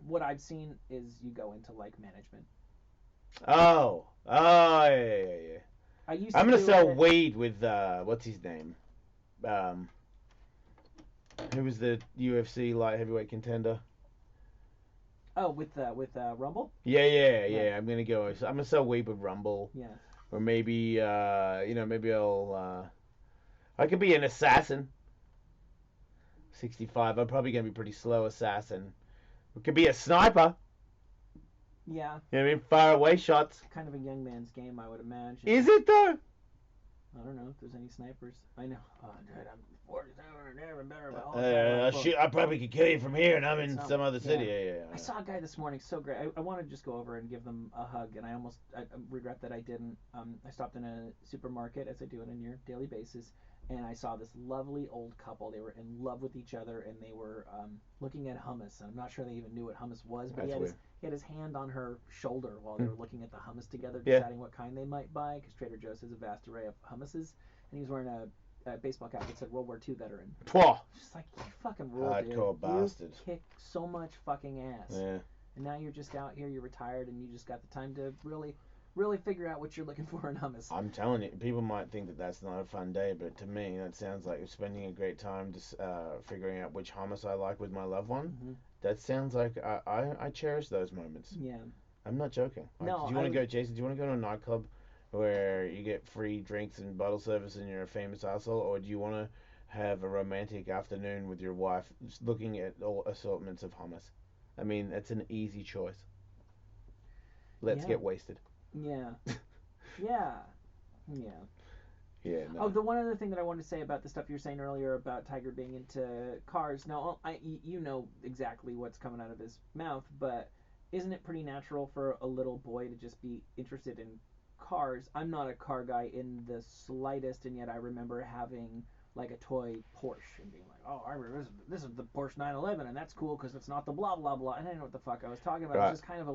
what I've seen is you go into like management. Oh, yeah. I used I'm to gonna do sell it- weed with what's his name? Who was the UFC light heavyweight contender? Oh, with Rumble. Yeah. I'm gonna sell weed with Rumble, Yeah. or maybe maybe I could be an assassin. 65. I'm probably gonna be pretty slow assassin. It could be a sniper. Yeah. You know what I mean? Far away shots. Kind of a young man's game, I would imagine. Is it though? I don't know if there's any snipers. I know. Oh, dude, I'm 47 and never better. I probably could kill you from here, and I'm in Some- some other city. yeah. Yeah. I saw a guy this morning, so great. I want to just go over and give them a hug, and I regret that I didn't. I stopped in a supermarket, as I do on a near daily basis, and I saw this lovely old couple. They were in love with each other, and they were looking at hummus. And I'm not sure they even knew what hummus was, but That's weird. he had his hand on her shoulder while they were looking at the hummus together, Yeah. deciding what kind they might buy, because Trader Joe's has a vast array of hummuses. And he was wearing a baseball cap that said World War II veteran. Pwah! Just like, you fucking rule, Hardcore dude. bastard. You kick so much fucking ass. Yeah. And now you're just out here, you're retired, and you just got the time to really figure out what you're looking for in hummus. I'm telling you, people might think that that's not a fun day, but to me, that sounds like spending a great time just figuring out which hummus I like with my loved one. Mhm. That sounds like I cherish those moments. Yeah. I'm not joking. No, do you want to go, Jason? Do you want to go to a nightclub where you get free drinks and bottle service and you're a famous asshole, or do you want to have a romantic afternoon with your wife just looking at all assortments of hummus? I mean, that's an easy choice. Let's Yeah. get wasted. Yeah. Yeah. Yeah. Yeah. No. Oh, the one other thing that I wanted to say about the stuff you were saying earlier about Tiger being into cars. Now, you know exactly what's coming out of his mouth, but isn't it pretty natural for a little boy to just be interested in cars? I'm not a car guy in the slightest, and yet I remember having like a toy Porsche and being like, oh, I remember this is the Porsche 911, and that's cool because it's not the blah blah blah. And I didn't know what the fuck I was talking about. Right. It was just kind of a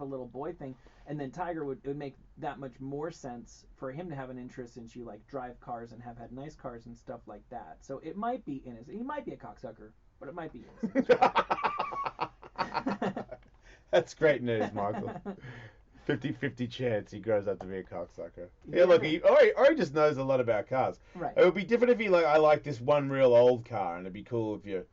little boy thing. And then Tiger it would make that much more sense for him to have an interest since you like drive cars and have had nice cars and stuff like that. So it might be innocent. He might be a cocksucker, but it might be innocent. That's great news, Michael. 50-50 chance he grows up to be a cocksucker. Yeah, Yeah. look, he just knows a lot about cars. Right. It would be different if he I like this one real old car, and it'd be cool if you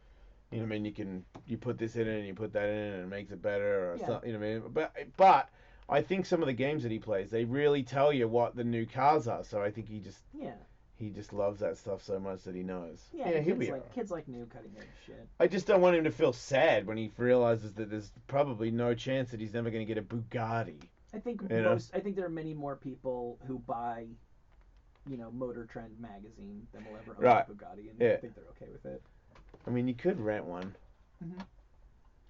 know what I mean, you put this in it and you put that in it and it makes it better or Yeah. something, you know what I mean? But I think some of the games that he plays, they really tell you what the new cars are. So I think he just loves that stuff so much that he knows. Yeah, he'll be kids like new cutting edge shit. I just don't want him to feel sad when he realizes that there's probably no chance that he's never going to get a Bugatti. I think You know? I think there are many more people who buy, Motor Trend magazine than will ever own Right. a Bugatti, and Yeah. I think they're okay with it. I mean, you could rent one. Mhm.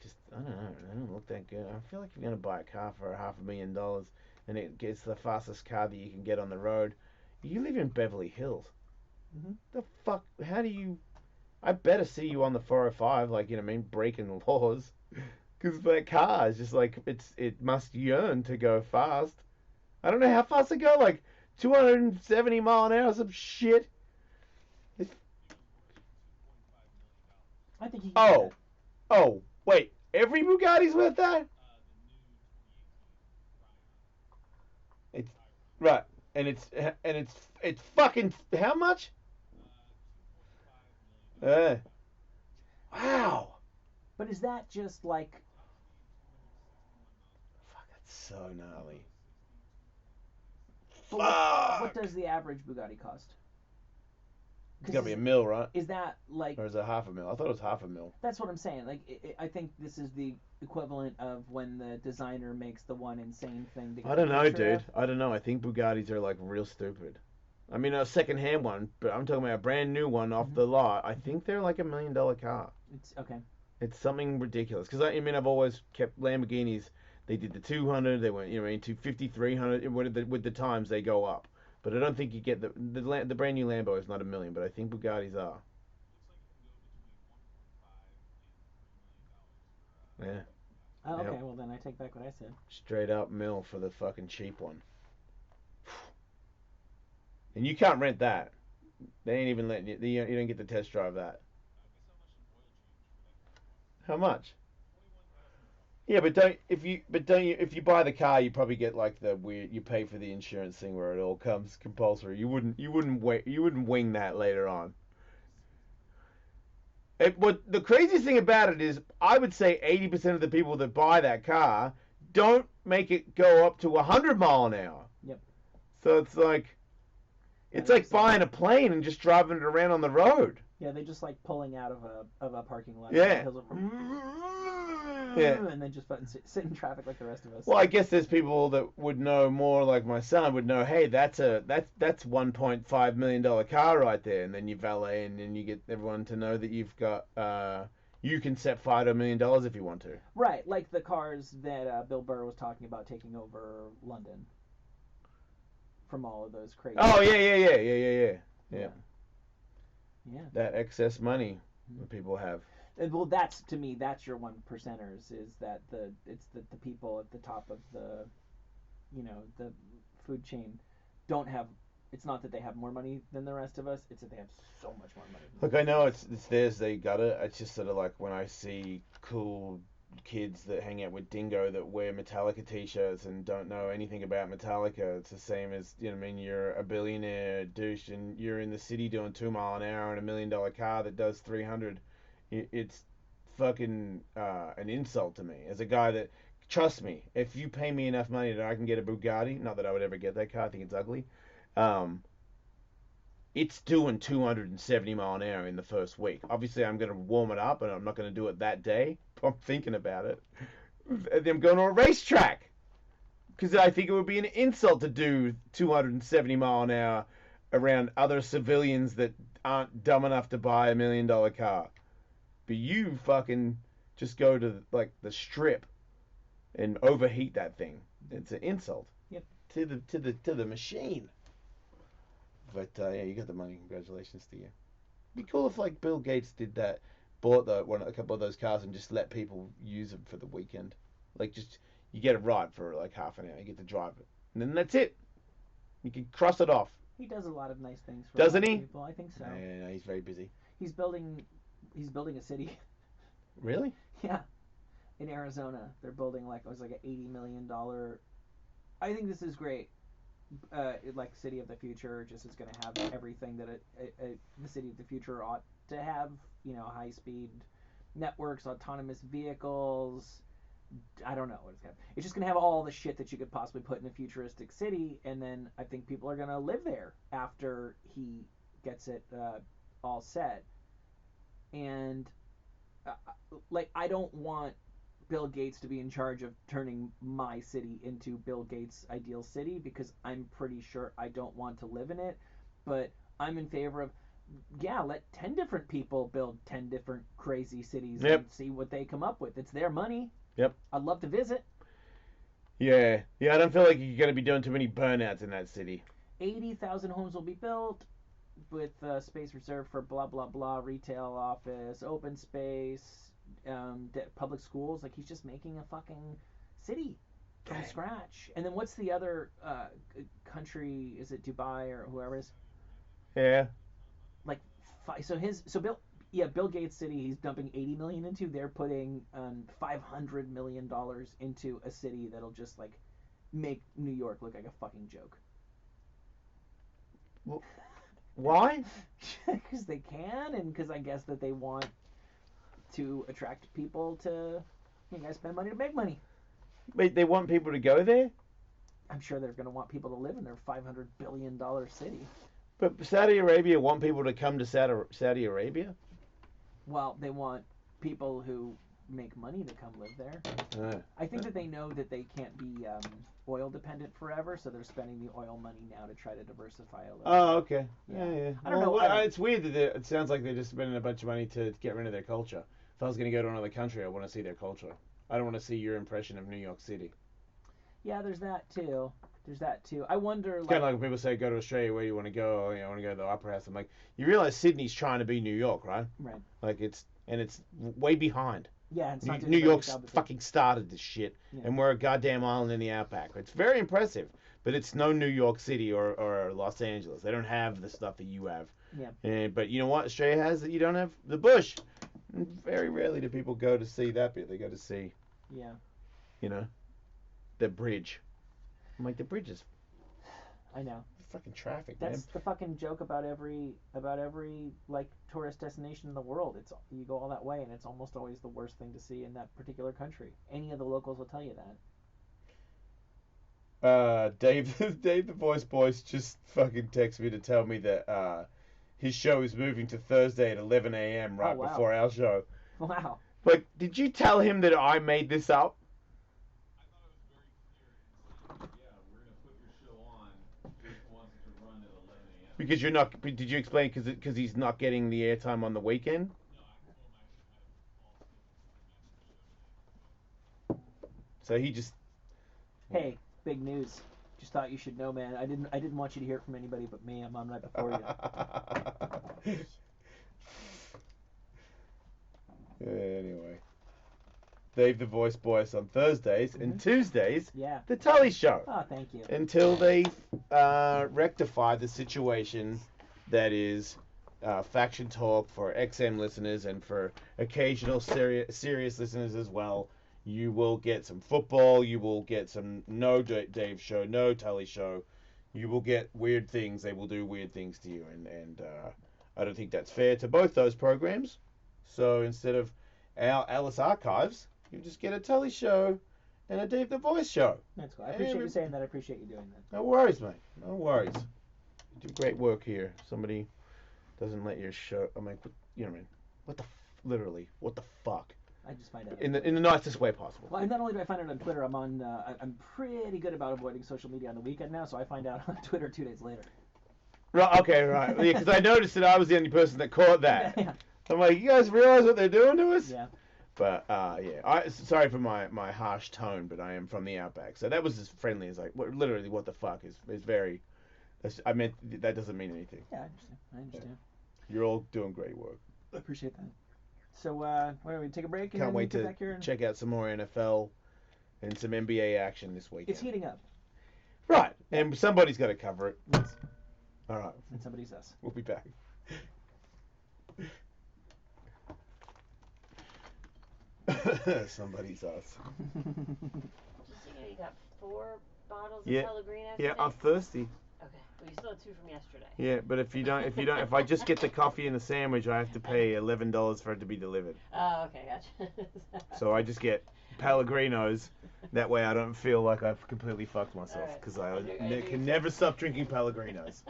Just, I don't know. It doesn't look that good. I feel like if you're going to buy a car for $500,000 and it's the fastest car that you can get on the road, you live in Beverly Hills. Mhm. The fuck? How do you... I better see you on the 405, like, you know what I mean, breaking the laws. Because that car is just like, it must yearn to go fast. I don't know how fast it go, like 270 mile an hour, some shit. I think he can do Oh, wait, every Bugatti's worth that? It's, right, and it's fucking, how much? Wow. that. But is that just like... Fuck, that's so gnarly. But what does the average Bugatti cost? It's gotta be $1 million, right? Is that like... Or is it $500,000? I thought it was $500,000. That's what I'm saying. Like, I think this is the equivalent of when the designer makes the one insane thing. To get I don't a know, picture dude. of. I don't know. I think Bugattis are like real stupid. I mean, a second-hand one, but I'm talking about a brand new one off the lot. I think they're like $1 million car. It's okay. It's something ridiculous. Because I mean, I've always kept Lamborghinis. They did the 200. They went, you know, into 50, 300. With the times, they go up. But I don't think you get the brand new Lambo is not $1 million, but I think Bugattis are. Yeah. Oh, okay, Yep. well then I take back what I said. Straight up mill for the fucking cheap one. And you can't rent that. They ain't even letting you. You don't get to test drive that. How much? Yeah, but don't if you buy the car, you probably get like the weird. You pay for the insurance thing where it all comes compulsory. You wouldn't wing that later on. What the craziest thing about it is, I would say 80% of the people that buy that car don't make it go up to 100 mile an hour. Yep. So it's like buying a plane and just driving it around on the road. Yeah, they just like pulling out of a parking lot. Yeah. Yeah. And then just fucking sit in traffic like the rest of us. Well, I guess there's people that would know more, like my son would know. Hey, that's $1.5 million car right there, and then you valet, and then you get everyone to know that you've got you can set $5 million if you want to. Right, like the cars that Bill Burr was talking about taking over London from all of those crazy. Oh yeah. Yeah. That excess money that people have. And, well, that's to me, that's your one percenters. Is that it's the people at the top of the food chain don't have. It's not that they have more money than the rest of us. It's that they have so much more money. Look, I know it's theirs. They got it. It's just sort of like when I see cool kids that hang out with Dingo that wear Metallica t-shirts and don't know anything about Metallica. It's the same as, you know what I mean, you're a billionaire douche and you're in the city doing 2 mile an hour in $1 million car that does 300. It's fucking an insult to me as a guy that, trust me, if you pay me enough money that I can get a Bugatti, not that I would ever get that car, I think it's ugly, it's doing 270 mile an hour in the first week. Obviously, I'm going to warm it up, and I'm not going to do it that day. I'm thinking about it. I'm going to a racetrack because I think it would be an insult to do 270 mile an hour around other civilians that aren't dumb enough to buy $1 million car. But you fucking just go to like the strip and overheat that thing. It's an insult. Yep. To the machine. But yeah, you got the money. Congratulations to you. It'd be cool if like Bill Gates did that, bought a couple of those cars and just let people use them for the weekend. Like just you get it right for like half an hour. You get to drive it, and then that's it. You can cross it off. He does a lot of nice things for Doesn't he? people. I think so. Yeah, no, he's very busy. He's building a city. Really? Yeah. In Arizona, they're building like an $80 million. I think this is great. Like City of the Future, just is going to have everything that the City of the Future ought to have. High speed networks, autonomous vehicles. I don't know what it's going to. It's just going to have all the shit that you could possibly put in a futuristic city, and then I think people are going to live there after he gets it all set. And I don't want Bill Gates to be in charge of turning my city into Bill Gates' ideal city, because I'm pretty sure I don't want to live in it. But I'm in favor of, let 10 different people build 10 different crazy cities and see what they come up with. It's their money. Yep. I'd love to visit. Yeah, I don't feel like you're going to be doing too many burnouts in that city. 80,000 homes will be built with space reserved for blah, blah, blah, retail, office, open space, public schools. Like, he's just making a fucking city from scratch. And then what's the other country? Is it Dubai or whoever it is? Yeah. Like, Bill Gates' city he's dumping $80 million into. They're putting $500 million into a city that'll just, like, make New York look like a fucking joke. Well, why? Because they can, and because I guess that they want to attract people to, spend money to make money. Wait, they want people to go there? I'm sure they're going to want people to live in their $500 billion city. But Saudi Arabia want people to come to Saudi Arabia? Well, they want people who make money to come live there. I think that they know that they can't be oil dependent forever, so they're spending the oil money now to try to diversify a little. Oh, okay. Yeah. I don't know. It's weird that it sounds like they're just spending a bunch of money to get rid of their culture. If I was going to go to another country, I want to see their culture. I don't want to see your impression of New York City. Yeah, there's that too. There's that too. I wonder, Kind of like when people say, go to Australia, where do you want to go? I want to go to the Opera House. I'm like, you realize Sydney's trying to be New York, right? Right. Like, it's way behind. Yeah, it's not doing New a very York's good job of it. fucking started this shit, Yeah. and we're a goddamn island in the outback. It's very impressive, but it's no New York City or Los Angeles. They don't have the stuff that you have. Yeah. But you know what Australia has that you don't have? The bush. And very rarely do people go to see that bit. They go to see, Yeah. you know, the bridge. I'm like, the bridge is I know. fucking traffic, That's man. the fucking joke about every like tourist destination in the world. It's you go all that way and it's almost always the worst thing to see in that particular country. Any of the locals will tell you that. Dave the voice just fucking texted me to tell me that his show is moving to Thursday at 11 a.m. right wow. before our show. Wow. Like, did you tell him that I made this up? I thought it was very clear in saying, yeah, we're going to put your show on. Just wants it to run at 11 a.m. Because you're not. Did you explain? Because he's not getting the airtime on the weekend. No, I told him I had a fall schedule for a massive show So today. he just. Hey, big news. Just thought you should know, man. I didn't want you to hear it from anybody but me. I'm on right before you. Anyway, Dave the Voice on Thursdays and Tuesdays. Yeah. The Tully Show. Oh, thank you. Until they rectify the situation that is faction talk for XM listeners and for occasional serious listeners as well. You will get some football. You will get some no Dave show, no Tully show. You will get weird things. They will do weird things to you, and I don't think that's fair to both those programs. So instead of our Ellis archives, you just get a Tully show and a Dave the Voice show. That's cool. I appreciate you saying that. I appreciate you doing that. No worries, mate. No worries. You do great work here. Somebody doesn't let your show. I'm like, you know what I mean? What the literally? What the fuck? I just find out. In the nicest way possible. Well, not only do I find it on Twitter, I'm pretty good about avoiding social media on the weekend now, so I find out on Twitter 2 days later. Right. Okay. Right. Because I noticed that I was the only person that caught that. Yeah. I'm like, you guys realize what they're doing to us? Yeah. But yeah. Sorry for my harsh tone, but I am from the outback, so that was as friendly as literally what the fuck is very. I meant that doesn't mean anything. Yeah, I understand. You're all doing great work. I appreciate that. So, why don't we take a break? And Can't then wait get to back here and... check out some more NFL and some NBA action this weekend. It's heating up. Right, and somebody's got to cover it. Yes. All right. And somebody's us. We'll be back. Somebody's us. You got 4 bottles Yeah. of Pellegrino Yeah, today? I'm thirsty. Okay. Well, you still have 2 from yesterday. Yeah, but if I just get the coffee and the sandwich, I have to pay $11 for it to be delivered. Oh, okay, gotcha. So I just get Pellegrinos. That way I don't feel like I've completely fucked myself because I can never stop drinking Pellegrinos.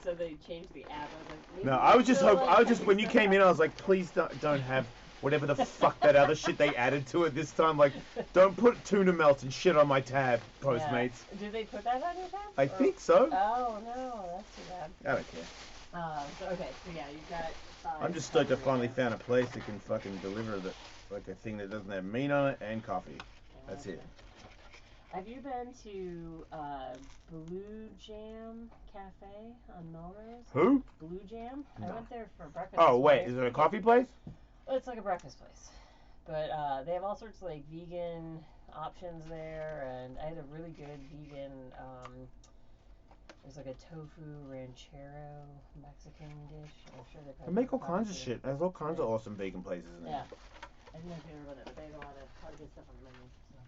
So they changed the app. I was like, maybe No, I was just still hope. like When you came in, I was like, please don't have whatever the fuck that other shit they added to it this time. Like, don't put tuna melt and shit on my tab, Postmates. Yeah. Did they put that on your tab? I think so. Oh no, that's too bad. I don't care. So yeah, you've got 5. I'm just stoked I finally found a place that can fucking deliver a thing that doesn't have meat on it and coffee. That's it. Have you been to Blue Jam Cafe on Melrose? Who? Blue Jam? No. I went there for breakfast. Oh this wait, morning. is it a coffee place? Well, it's like a breakfast place. But they have all sorts of like vegan options there, and I had a really good vegan, there's like a tofu ranchero Mexican dish. I'm sure They make all kinds of shit. There's all kinds of awesome vegan places in there. Yeah. I didn't know if you ever went there, but they have a lot of good stuff on the menu. So.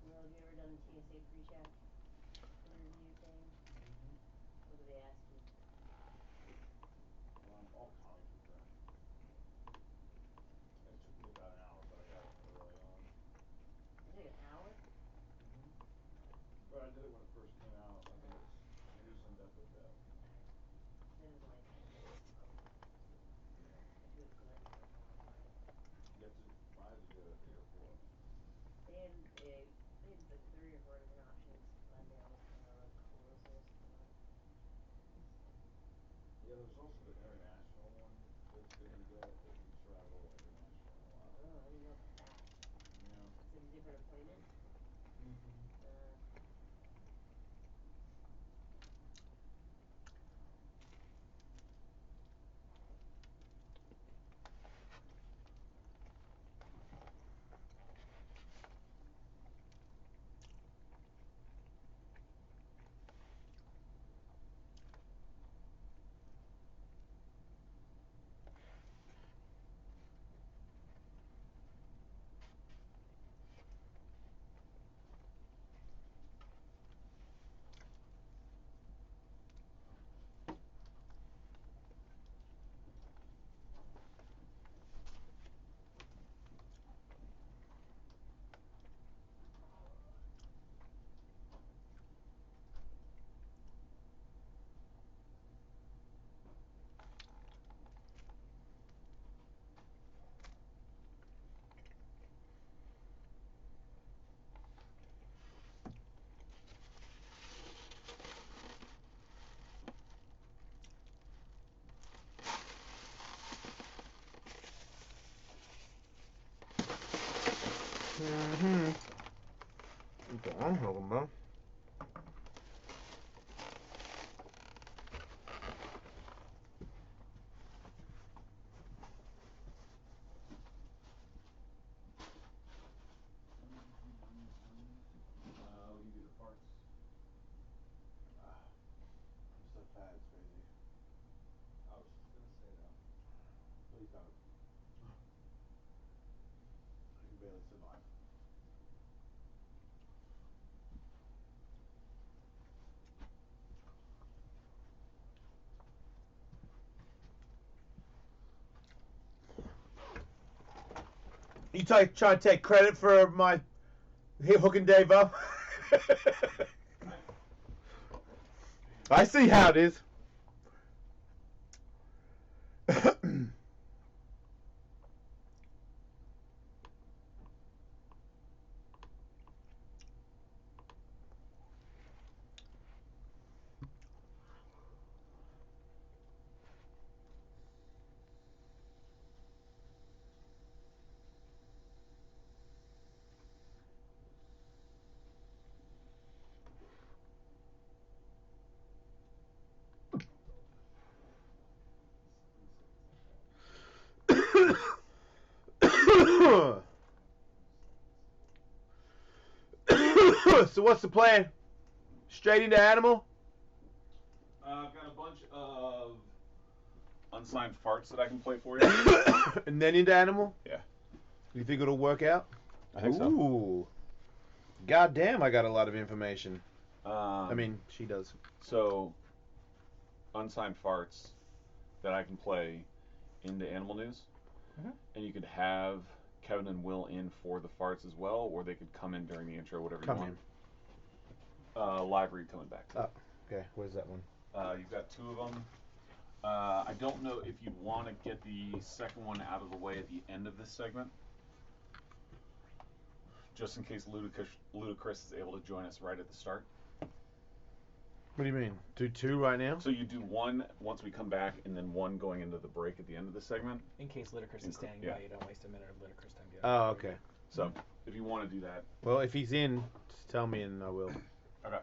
Well, have you ever done the TSA pre-check interview thing? What do they ask you? All kinds of things. It took me about an hour, but I got it early on. It took an hour? But I did it when it first came out. I think it's loosened up a bit. Then it was only 10 minutes. If you would collect your phone, right? I had to do it at the airport. They had the There's also the international one that's good to get if you travel international a lot. Oh, I didn't know about that. Yeah. Is it a different appointment? Mm-hmm. Mm-hmm. Okay, I'm talking about. We can do the farts. I'm so fat, it's crazy. I was just gonna say that. Please don't. I can barely survive. You try to take credit for my hooking Dave up? I see how it is. So what's the plan? Straight into animal? I've got a bunch of unsigned farts that I can play for you. And then into animal? Yeah. You think it'll work out? I think so. Ooh. God damn, I got a lot of information. I I mean, she does. So, unsigned farts that I can play into Animal News, and you could have Kevin and Will in for the farts as well, or they could come in during the intro, whatever Come you want. Live read coming back. Oh, okay. Where's that one? You've got two of them. I don't know if you'd want to get the second one out of the way at the end of this segment, just in case Ludacris is able to join us right at the start. What do you mean? Do two right now? So you do one once we come back, and then one going into the break at the end of the segment. In case Ludacris is standing by, you don't waste a minute of Ludacris time. Oh, okay. So if you want to do that. Well, if he's in, just tell me and I will. Okay.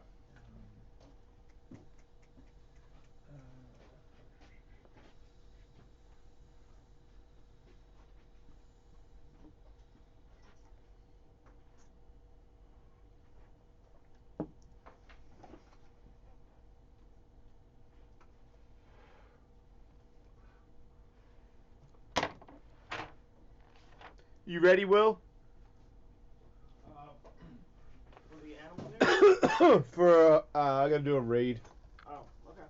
You ready, Will? For the animal news? For I gotta do a raid. Oh, okay.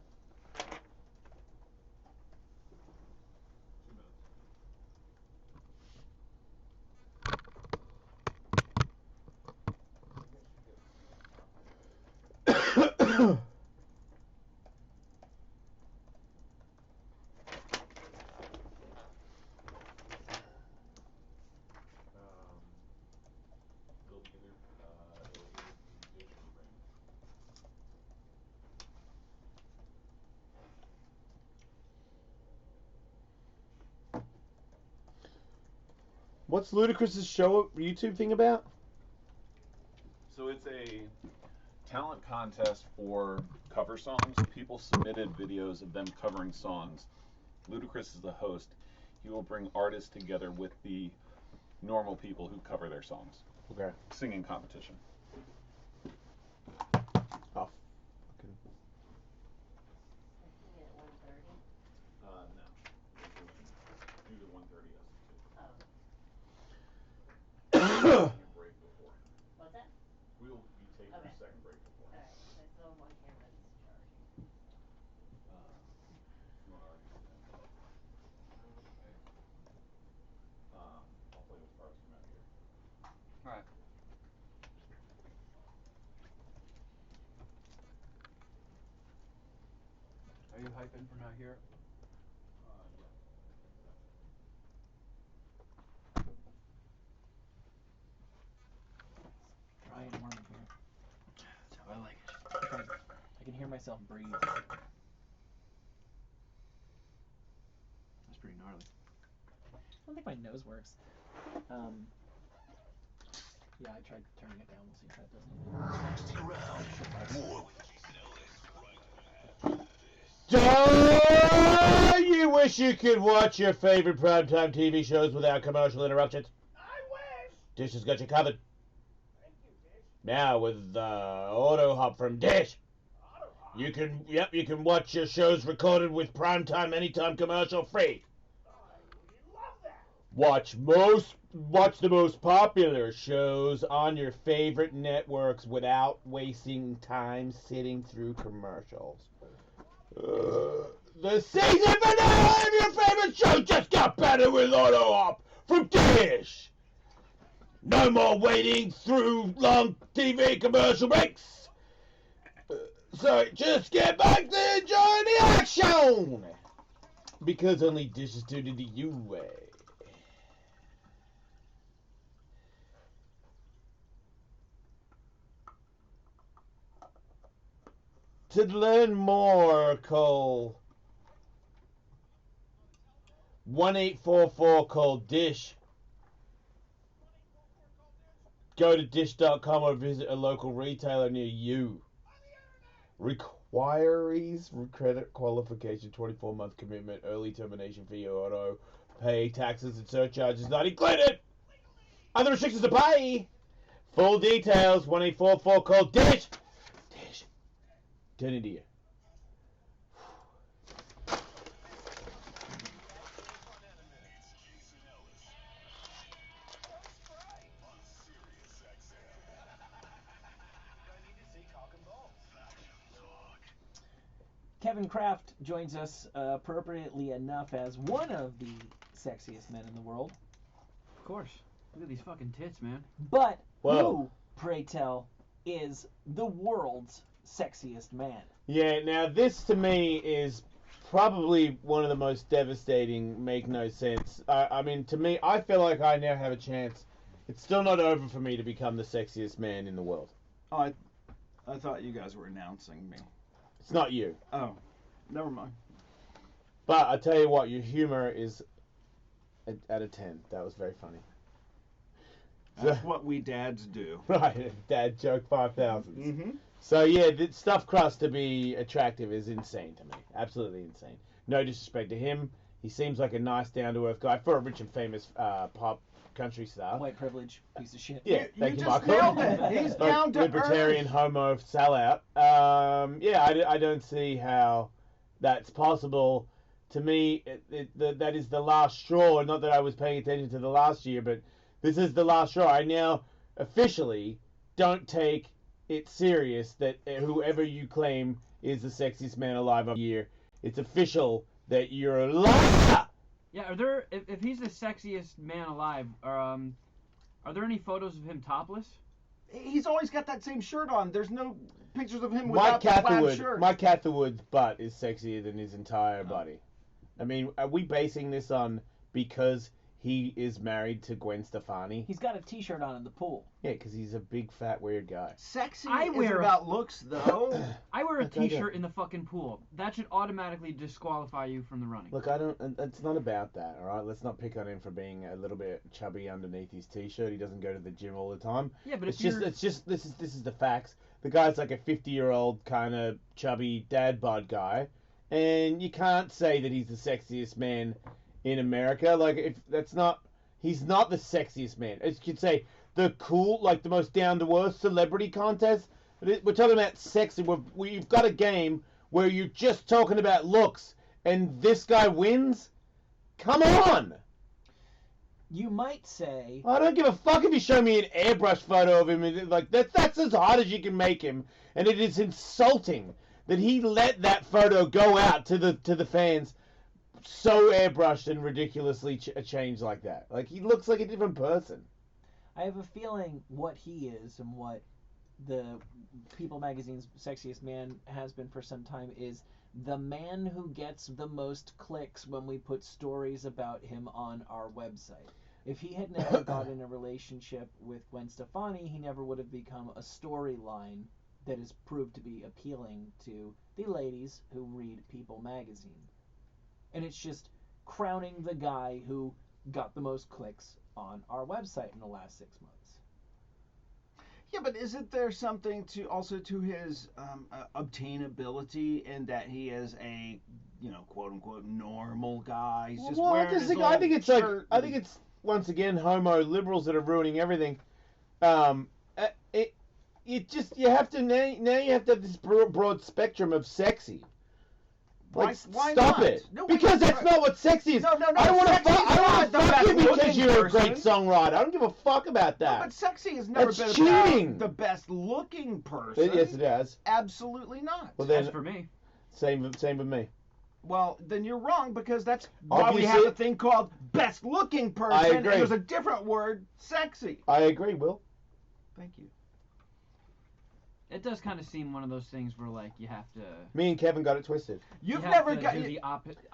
2 minutes. It'll either be dish or ring. What's Ludacris's show YouTube thing about? So it's a talent contest for cover songs. People submitted videos of them covering songs. Ludacris is the host. He will bring artists together with the normal people who cover their songs. Okay. Singing competition. Oh. No. Do the 1:30 break before. What's that? We'll be taking Okay. a second break before. Alright, I still have one camera that's charging. You want to already do that? I'll play with cards from out here. Alright. Are you hyping from out here? Yeah. Dry and warm in here. That's how I like it. I can hear myself breathe. That's pretty gnarly. I don't think my nose works. Yeah, I tried turning it down. We'll see if that doesn't. Stick around. More with You wish you could watch your favorite primetime TV shows without commercial interruptions? I wish. Dish has got you covered. Thank you, Dish. Now with Auto Hop from Dish, you can watch your shows recorded with primetime anytime commercial free. I love that. Watch the most popular shows on your favorite networks without wasting time sitting through commercials. The season finale of your favorite show just got better with Auto Hop from Dish. No more waiting through long TV commercial breaks. So just get back to enjoying the action. Because only Dish is doing it the you way. To learn more, call 1-844-CALL-DISH. Go to dish.com or visit a local retailer near you. Requires credit qualification, 24-month commitment, early termination fee, auto pay, taxes and surcharges not included. Other restrictions apply. Full details, 1-844-CALL-DISH. Dish. Turn it here. Kevin Kraft joins us appropriately enough as one of the sexiest men in the world. Of course. Look at these fucking tits, man. But Whoa. who, pray tell, is the world's sexiest man? Yeah, now this to me is probably one of the most devastating, make no sense. I mean, to me, I feel like I now have a chance. It's still not over for me to become the sexiest man in the world. Oh, I thought you guys were announcing me. It's not you. Oh, never mind. But I tell you what, your humor is out of 10. That was very funny. That's what we dads do. Right, dad joke 5,000. Mm-hmm. So yeah, the stuffed crust to be attractive is insane to me. Absolutely insane. No disrespect to him. He seems like a nice, down-to-earth guy for a rich and famous pop country star. White privilege, piece of shit. Yeah, thank you, just Michael. nailed it. He's Like, down to libertarian, earth. homo, sellout. Yeah, I don't see how that's possible. To me, that is the last straw. Not that I was paying attention to the last year, but this is the last straw. I now officially don't take it serious that whoever you claim is the sexiest man alive of the year, it's official that you're a liar. Yeah, are there, if he's the sexiest man alive, are there any photos of him topless? He's always got that same shirt on. There's no pictures of him Mike without the plaid Catherwood, shirt. Mike Catherwood's butt is sexier than his entire body. I mean, are we basing this on because he is married to Gwen Stefani. He's got a T-shirt on in the pool. Yeah, because he's a big, fat, weird guy. Sexy I isn't wear- about looks, though. I wear a Look, I T-shirt in the fucking pool. That should automatically disqualify you from the running. Look, it's not about that, all right? Let's not pick on him for being a little bit chubby underneath his T-shirt. He doesn't go to the gym all the time. Yeah, but It's if just this is the facts. The guy's like a 50-year-old kind of chubby dad bod guy, and you can't say that he's the sexiest man in America. Like, if that's not, he's not the sexiest man. As you could say, the cool, like the most down-to-earth celebrity contest. We're talking about sexy. We've got a game where you're just talking about looks, and this guy wins. Come on! You might say, I don't give a fuck if you show me an airbrush photo of him. Like that's as hard as you can make him, and it is insulting that he let that photo go out to the fans so airbrushed and ridiculously changed like that. Like, he looks like a different person. I have a feeling what he is and what the People magazine's sexiest man has been for some time is the man who gets the most clicks when we put stories about him on our website. If he had never got in a relationship with Gwen Stefani, he never would have become a storyline that has proved to be appealing to the ladies who read People magazine. And it's just crowning the guy who got the most clicks on our website in the last 6 months. Yeah, but isn't there something to his obtainability in that he is a, quote unquote normal guy? He's just Well, wearing his I old think it's shirt I think it's once again homo liberals that are ruining everything. You have to now you have to have this broad spectrum of sexy. Like, why stop not? it. No, because wait, that's not what sexy is. No. I don't want to Sexy is not the fuck you best because looking you're a great person. songwriter. I don't give a fuck about that. No, but sexy has never That's been cheating. about the best looking person. Yes, it has. Absolutely not. Well, then, As for me. same with me. Well, then you're wrong, because that's why we have Obviously- a thing called best looking person. I And agree. there's a different word, sexy. I agree, Will. Thank you. It does kind of seem one of those things where, like, you have to... Me and Kevin got it twisted. You've you have never to got do the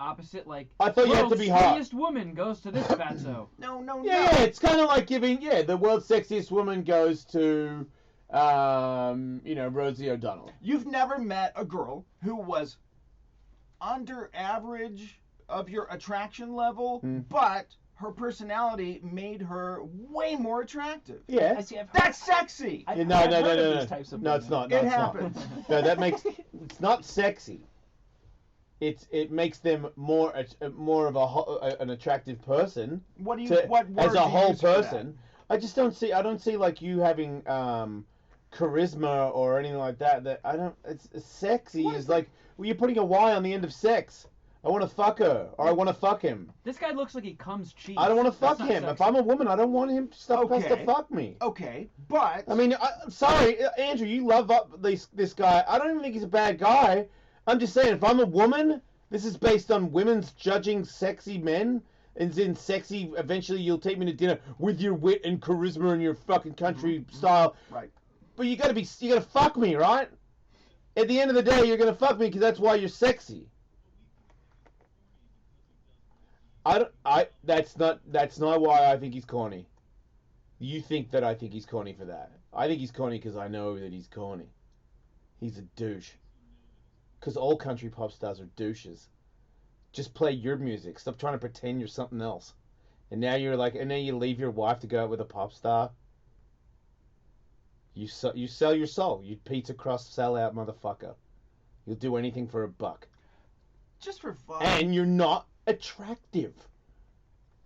opposite, like... I thought you had to world's be hot. prettiest woman goes to this fatso. No. Yeah, it's kind of like giving, the world's sexiest woman goes to, Rosie O'Donnell. You've never met a girl who was under average of your attraction level, but her personality made her way more attractive. Yeah. I see, I've heard, That's sexy. I've, Yeah, no, I've no, heard no, of no, these no. types of No, it's women. not. No, It it's happens. not. No, that makes it's not sexy. It makes them more of an attractive person. What do you? to, What word as do a you whole use for that? person? I just don't see. I don't see like you having charisma or anything like that. That I don't. It's sexy What is is like you're putting a Y on the end of sex. I want to fuck her or I want to fuck him. This guy looks like he comes cheap. I don't want to fuck That's not him. If sexy. I'm a woman, I don't want him stuff to Okay. fuck me. Okay, but I mean, sorry, Andrew, you love this guy. I don't even think he's a bad guy. I'm just saying, if I'm a woman, this is based on women's judging sexy men. And in sexy, eventually you'll take me to dinner with your wit and charisma and your fucking country style. right. But you gotta fuck me, right? At the end of the day, you're gonna fuck me because that's why you're sexy. That's not why I think he's corny. You think that I think he's corny for that. I think he's corny because I know that he's corny. He's a douche. Because all country pop stars are douches. Just play your music. Stop trying to pretend you're something else. And now you leave your wife to go out with a pop star. You sell your soul. You pizza crust sellout motherfucker. You'll do anything for a buck. Just for fun. And you're not attractive.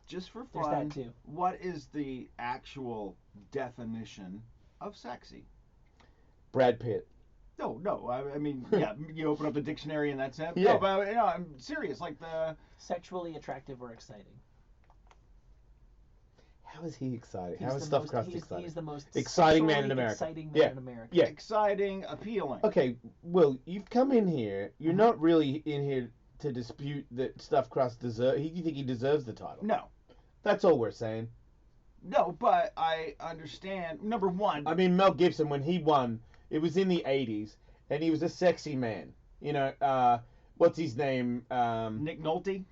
Just for There's fun. that too. What is the actual definition of sexy? Brad Pitt. No. I mean, yeah, you open up the dictionary and that's it. Yeah. No, but I'm serious. Like Sexually attractive or exciting. How is he exciting? He's How is the Stuffed most- Crust he's- exciting? He's the most Exciting man in sexually America. Exciting man Yeah. in America. Yeah. exciting, appealing. Okay, Will, you've come in here. You're not really in here to dispute that Stuffed Crust you think he deserves the title. No, That's all we're saying. but I understand. Number one, I mean, Mel Gibson, when he won, it was in the 80s, and he was a sexy man. What's his name? Nick Nolte.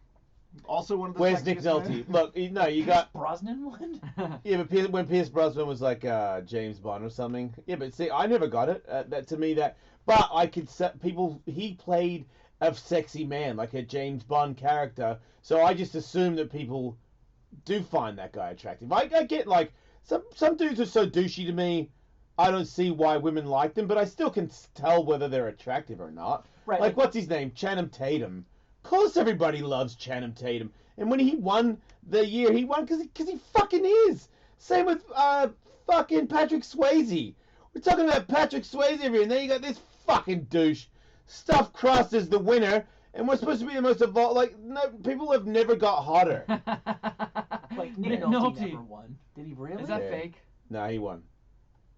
Also one of the Where's Nick sexiest Nolte? men. Look, no, you got Brosnan one? yeah, but when Pierce Brosnan was like James Bond or something. Yeah, but see, I never got it. That to me but I could set people. He played a sexy man, like a James Bond character. So I just assume that people do find that guy attractive. I get like some dudes are so douchey to me. I don't see why women like them, but I still can tell whether they're attractive or not. Right. Like what's his name? Channing Tatum. Of course everybody loves Channing Tatum. And when he won the year, he won because he fucking is. Same with fucking Patrick Swayze. We're talking about Patrick Swayze here, and then you got this fucking douche. Stuffed Crust is the winner, and we're supposed to be the most evolved. Like, no, people have never got hotter. Like, Nick Nolte never won. Did he really? Is that Yeah. fake? No, he won.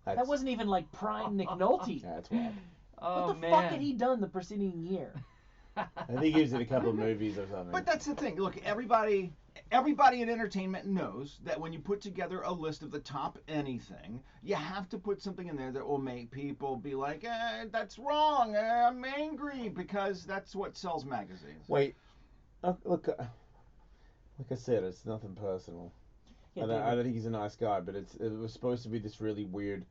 That wasn't even like prime Nick Nolte. That's wild. Oh, What the man. fuck had he done the preceding year? I think he was in a couple of movies or something. But that's the thing. Look, everybody in entertainment knows that when you put together a list of the top anything, you have to put something in there that will make people be like, that's wrong. I'm angry, because that's what sells magazines. Wait, look, like I said, it's nothing personal. Yeah, I don't think he's a nice guy, but it was supposed to be this really weird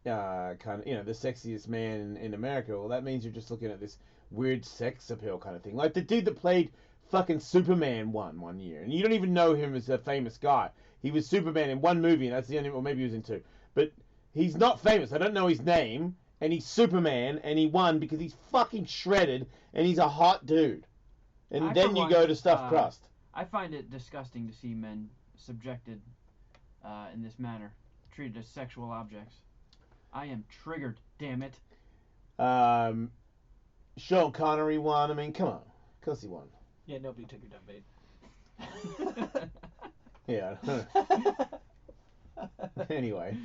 kind of, the sexiest man in America. Well, that means you're just looking at this weird sex appeal kind of thing. Like the dude that played fucking Superman one year, and you don't even know him as a famous guy. He was Superman in one movie, and that's the only, or maybe he was in two. But he's not famous. I don't know his name, and he's Superman, and he won because he's fucking shredded, and he's a hot dude. And then you go to Stuffed Crust. I find it disgusting to see men subjected in this manner, treated as sexual objects. I am triggered, damn it. Sean Connery won. I mean, come on. Of course he won. Yeah, nobody took your dumb bait. Yeah. Anyway.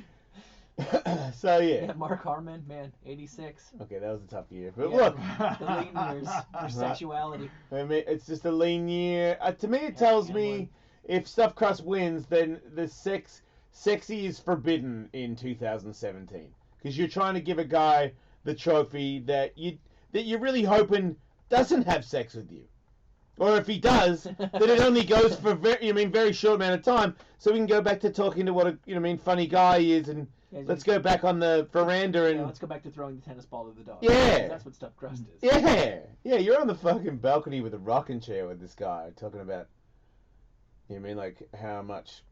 So, yeah. Mark Harmon, man, 86. Okay, that was a tough year. But Yeah, look. the lean years for sexuality. I mean, it's just a lean year. To me, it tells me if Stuffed Crust wins, then the sexy is forbidden in 2017. Because you're trying to give a guy the trophy that you're really hoping doesn't have sex with you. Or if he does, then it only goes for very short amount of time, so we can go back to talking to what a funny guy he is, and let's go back on the veranda and let's go back to throwing the tennis ball to the dog. Yeah, that's what Stuffed Crust is. Yeah, you're on the fucking balcony with a rocking chair with this guy talking about, like how much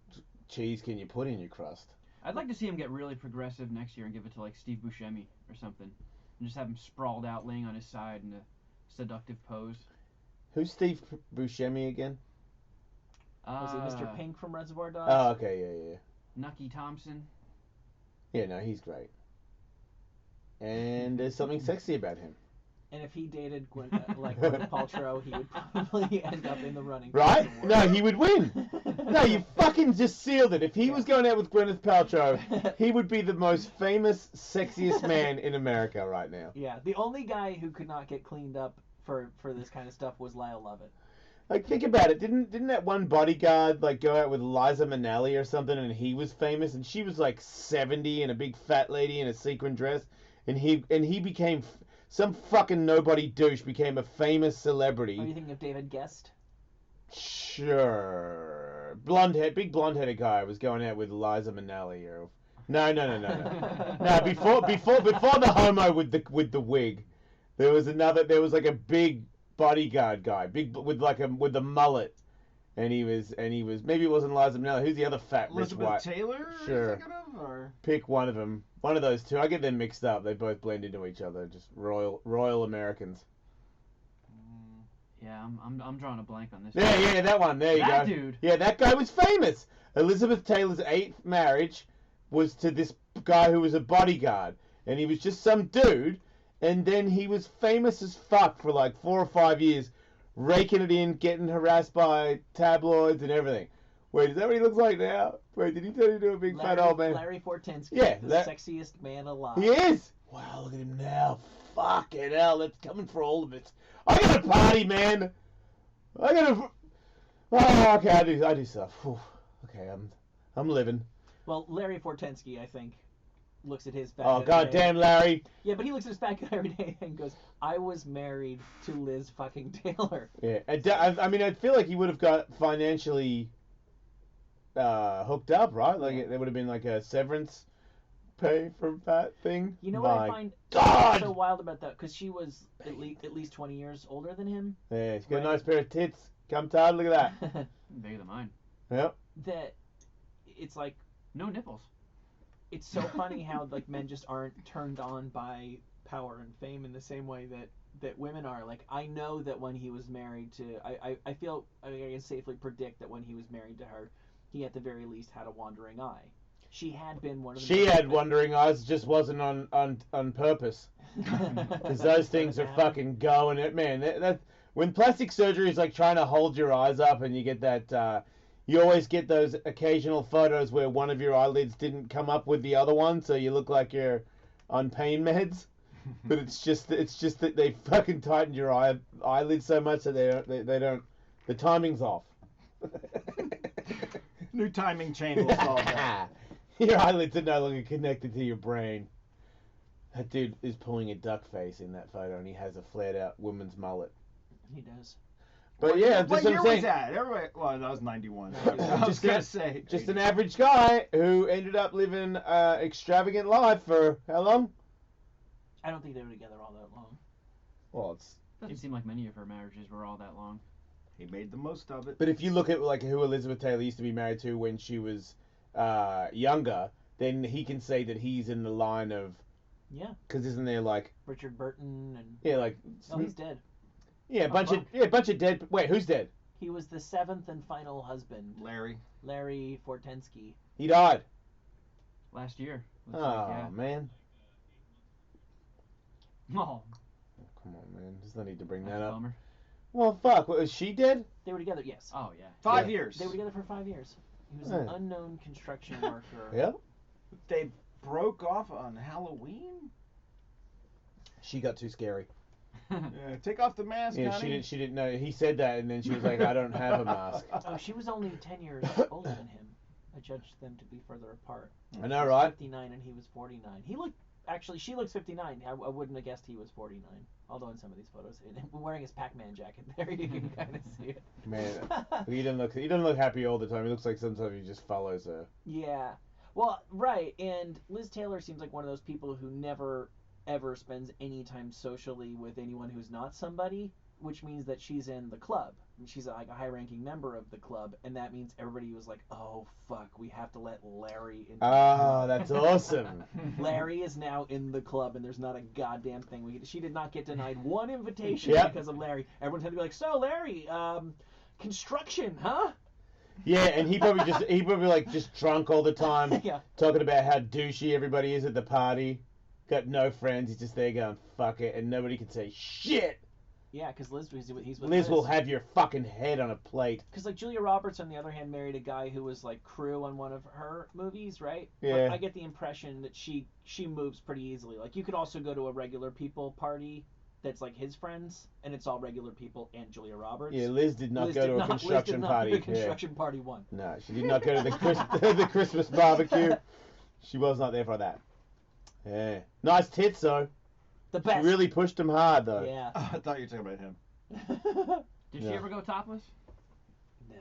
cheese can you put in your crust? I'd like to see him get really progressive next year and give it to like Steve Buscemi or something, and just have him sprawled out, laying on his side in a seductive pose. Who's Steve Buscemi again? Was it Mr. Pink from Reservoir Dogs? Oh, okay, yeah. Nucky Thompson. Yeah, no, he's great. And there's something sexy about him. And if he dated Gwyneth Paltrow, he would probably end up in the running. Right? No, he would win. No, you fucking just sealed it. If he was going out with Gwyneth Paltrow, he would be the most famous, sexiest man in America right now. Yeah, the only guy who could not get cleaned up for this kind of stuff was Lyle Lovett. Like, think about it. Didn't that one bodyguard go out with Liza Minnelli or something, and he was famous, and she was like 70 and a big fat lady in a sequin dress, and he became some fucking nobody douche became a famous celebrity. Are you thinking of David Guest? Sure. Big blonde-headed guy was going out with Liza Minnelli or no. No, before the homo with the wig, there was like a big bodyguard guy, with the mullet, and he was maybe it wasn't Liza Minnelli. Who's the other fat rich Elizabeth white? Taylor? Sure. Or? Pick one of them. One of those two. I get them mixed up. They both blend into each other. Just royal Americans. Yeah, I'm drawing a blank on this. Yeah, that one. There you go. That dude. Yeah, that guy was famous. Elizabeth Taylor's 8th marriage was to this guy who was a bodyguard, and he was just some dude, and then he was famous as fuck for like 4 or 5 years, raking it in, getting harassed by tabloids and everything. Wait, is that what he looks like now? Wait, did he turn into a big fat old man? Larry Fortensky, yeah, the sexiest man alive. He is. Wow, look at him now. Fucking hell, that's coming for all of it. I got a party, man. Oh, okay, I do stuff. Whew. Okay, I'm living. Well, Larry Fortensky, I think, looks at his fat Oh, guy goddamn, Larry. Yeah, but he looks at his fat guy every day and goes, I was married to Liz fucking Taylor. Yeah, I mean, I feel like he would have got financially hooked up, right? Like, there would have been like a severance pay from that thing. You know what I My find God! so wild about that? Because she was at least 20 years older than him. Yeah, she's got Right. a nice pair of tits. Come Todd, look at that. Bigger than mine. Yep. That it's like, No nipples. it's so funny how like men just aren't turned on by power and fame in the same way that women are. Like, I know that when he was married to, I feel I can safely predict that when he was married to her, he at the very least had a wandering eye. She had been one of the. She had wandering eyes, just wasn't on purpose. Because those things are fucking going. Man, that when plastic surgery is like trying to hold your eyes up, and you get that. You always get those occasional photos where one of your eyelids didn't come up with the other one, so you look like you're on pain meds. But it's just that they fucking tightened your eyelids so much that they don't. The timing's off. New timing chain will solve that. Your eyelids are no longer connected to your brain. That dude is pulling a duck face in that photo, and he has a flared out woman's mullet. He does. But yeah, What that's what year I'm was saying. that? Everybody, well, that was 91. I was gonna say Just an average guy who ended up living extravagant life for how long? I don't think they were together all that long. Well, it's. Doesn't seem like many of her marriages were all that long. He made the most of it. But if you look at like who Elizabeth Taylor used to be married to when she was younger, then he can say that he's in the line of. Yeah. Because isn't there like. Richard Burton and. Yeah, like. Oh, he's dead. Yeah, a bunch of dead. Wait, who's dead? He was the seventh and final husband. Larry Fortensky. He died. Last year. Oh Looks like, yeah. man. Oh. Come on, man. There's no need to bring That's that a up. bummer. Well, fuck. Was she dead? They were together, yes. Oh, yeah. 5 years. They were together for 5 years. He was an Yeah. unknown construction worker. Yep. They broke off on Halloween. She got too scary. Yeah, take off the mask, Yeah, honey. she didn't know. He said that, and then she was like, "I don't have a mask." Oh, she was only 10 years older than him. I judged them to be further apart. I know, She was right? 59 and he was 49. She looks 59. I wouldn't have guessed he was 49. Although in some of these photos, wearing his Pac-Man jacket there, you can kind of see it. Man, he doesn't look happy all the time. He looks like sometimes he just follows her. Yeah. Well, right. And Liz Taylor seems like one of those people who never ever spends any time socially with anyone who's not somebody, which means that she's in the club. And she's like a high-ranking member of the club, and that means everybody was like, "Oh fuck, we have to let Larry in." Oh, that's awesome. Larry is now in the club, and there's not a goddamn thing. She did not get denied one invitation Yep. because of Larry. Everyone's had to be like, "So Larry, construction, huh?" Yeah, and he probably like just drunk all the time, Yeah. talking about how douchey everybody is at the party. Got no friends. He's just there going fuck it, and nobody can say shit. Yeah, because he's with Liz will have your fucking head on a plate. Because like Julia Roberts, on the other hand, married a guy who was like crew on one of her movies, right? Yeah. But I get the impression that she moves pretty easily. Like you could also go to a regular people party that's like his friends, and it's all regular people and Julia Roberts. Yeah, Liz did not go to a construction party. Liz did not go to construction party one. No, she did not go to the Christmas barbecue. She was not there for that. Yeah. Nice tits, though. The best. She really pushed him hard, though. Yeah. I thought you were talking about him. Did she ever go topless? No.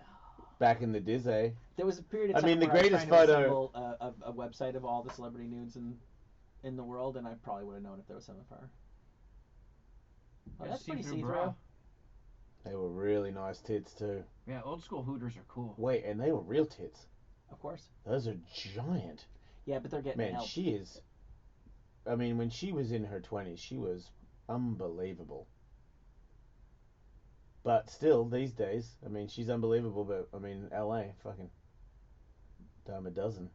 Back in the Disney. There was a period of time I mean, the where greatest I was trying to photo. assemble a website of all the celebrity nudes in the world, and I probably would have known if there was some of her. Oh, that's pretty See-through see-through. bra. They were really nice tits, too. Yeah, old school Hooters are cool. Wait, and they were real tits. Of course. Those are giant. Yeah, but they're getting Man, help. she is. I mean, when she was in her 20s, she was unbelievable. But still, these days, I mean, she's unbelievable, but, I mean, LA, fucking dime a dozen.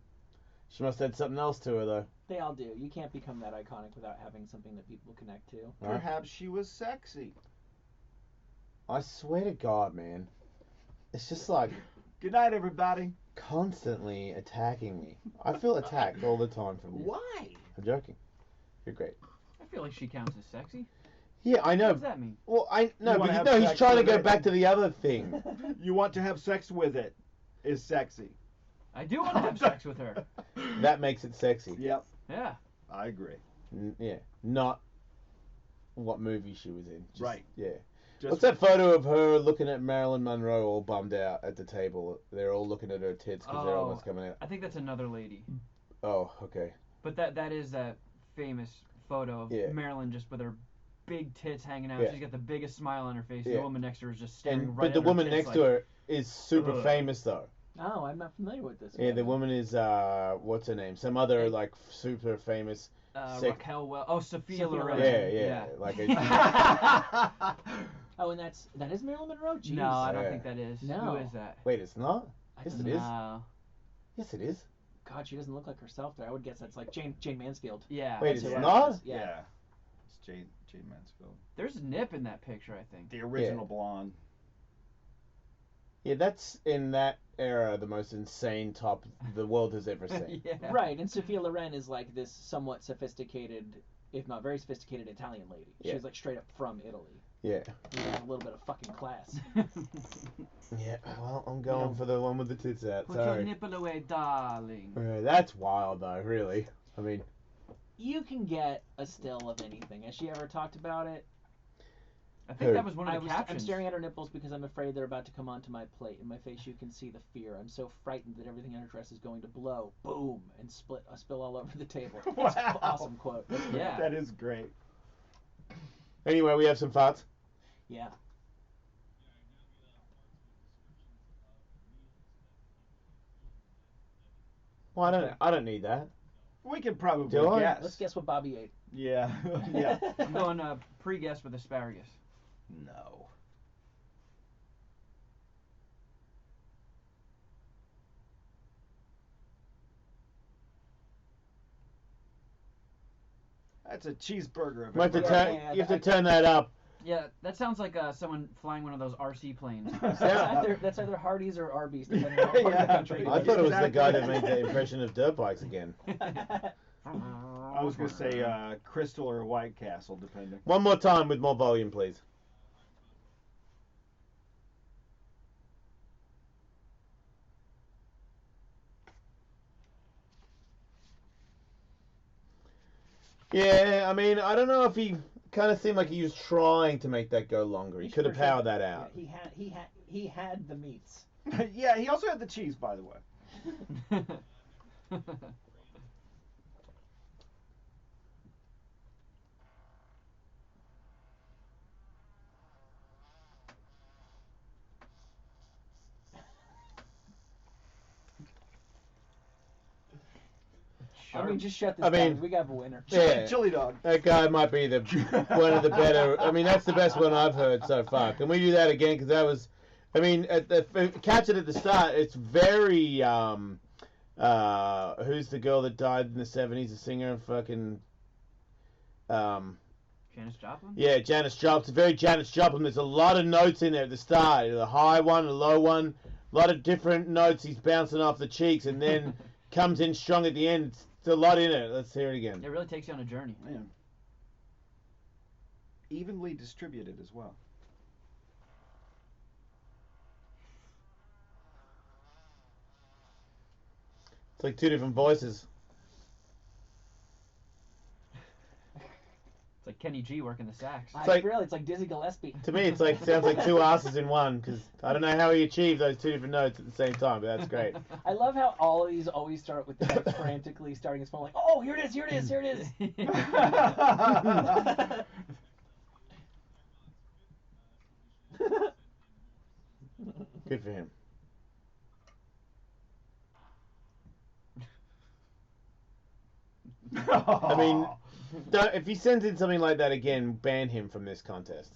She must have had something else to her, though. They all do. You can't become that iconic without having something that people connect to. Right? Perhaps she was sexy. I swear to God, man. It's just like Good night, everybody. constantly attacking me. I feel attacked all the time from you. Why? I'm joking. You're great. I feel like she counts as sexy. Yeah, I know. What does that mean? Well, I no, You wanna because have no, he's sex trying to with go it? back to the other thing. You want to have sex with it is sexy. I do want to have sex with her. That makes it sexy. Yep. Yeah. I agree. Yeah, not what movie she was in. Just, Right. Yeah. Just What's that photo of her looking at Marilyn Monroe all bummed out at the table? They're all looking at her tits because they're almost coming out. I think that's another lady. Oh, okay. But that is that famous photo of Marilyn just with her big tits hanging out. Yeah. She's got the biggest smile on her face. Yeah. The woman next to her is just staring And, right but at the her woman tits next like, to her is super Ugh. famous though. Oh, I'm not familiar with this. Yeah, the woman is what's her name? Some other like super famous. Raquel Sophia Loren. Yeah. Like a, Oh, and that is Marilyn Monroe? Jeez. No, I don't think that is. No. Who is that? Wait, it's not? Yes, it is. No. Yes, it is. God, she doesn't look like herself there. I would guess that's like Jane Mansfield. Yeah. Wait, That's it's who I not? was. Yeah. It's Jane Mansfield. There's a nip in that picture, I think. The original blonde. Yeah, that's in that era the most insane top the world has ever seen. Yeah. Right, and Sophia Loren is like this somewhat sophisticated, if not very sophisticated, Italian lady. Yeah. She's like straight up from Italy. Yeah. We have a little bit of fucking class. Yeah, well, I'm going for the one with the tits out. Put Sorry. your nipple away, darling. That's wild, though, really. I mean... You can get a still of anything. Has she ever talked about it? I think that was one of the I'm captions. staring at her nipples because I'm afraid they're about to come onto my plate. In my face, you can see the fear. I'm so frightened that everything on her dress is going to blow, boom, and spill all over the table. That's an awesome quote. Yeah. That is great. Anyway, we have some farts. Yeah. Well, I don't need that. We can probably Do I? guess. Let's guess what Bobby ate. Yeah. Yeah. I'm going pre-guess with asparagus. No. That's a cheeseburger. You have to turn that up. Yeah, that sounds like someone flying one of those RC planes. That's either Hardee's or Arby's, depending on what part of the country. I thought it was the guy that made the impression of dirt bikes again. I was going to say Crystal or White Castle, depending. One more time with more volume, please. Yeah, I mean, I don't know if he kind of seemed like he was trying to make that go longer. He could have powered that out. Yeah, he had the meats. Yeah, he also had the cheese, by the way. I mean, just shut this down. We got a winner. Chili dog. That guy might be one of the better. I mean, that's the best one I've heard so far. Can we do that again? Because that was, I mean, catch it at the start. It's very. Who's the girl that died in the '70s? The singer, fucking. Janis Joplin? Yeah, Janis Joplin. It's very Janis Joplin. There's a lot of notes in there at the start. A high one, a low one, a lot of different notes. He's bouncing off the cheeks, and then comes in strong at the end. It's a lot in it. Let's hear it again. It really takes you on a journey. Yeah. Evenly distributed as well. It's like two different voices. It's like Kenny G working the sax. It's like Dizzy Gillespie. To me, it's like sounds like two asses in one. Because I don't know how he achieved those two different notes at the same time, but that's great. I love how all of these always start with the guy frantically starting his phone like, oh, here it is, here it is, here it is. Good for him. I mean, if he sends in something like that again, ban him from this contest.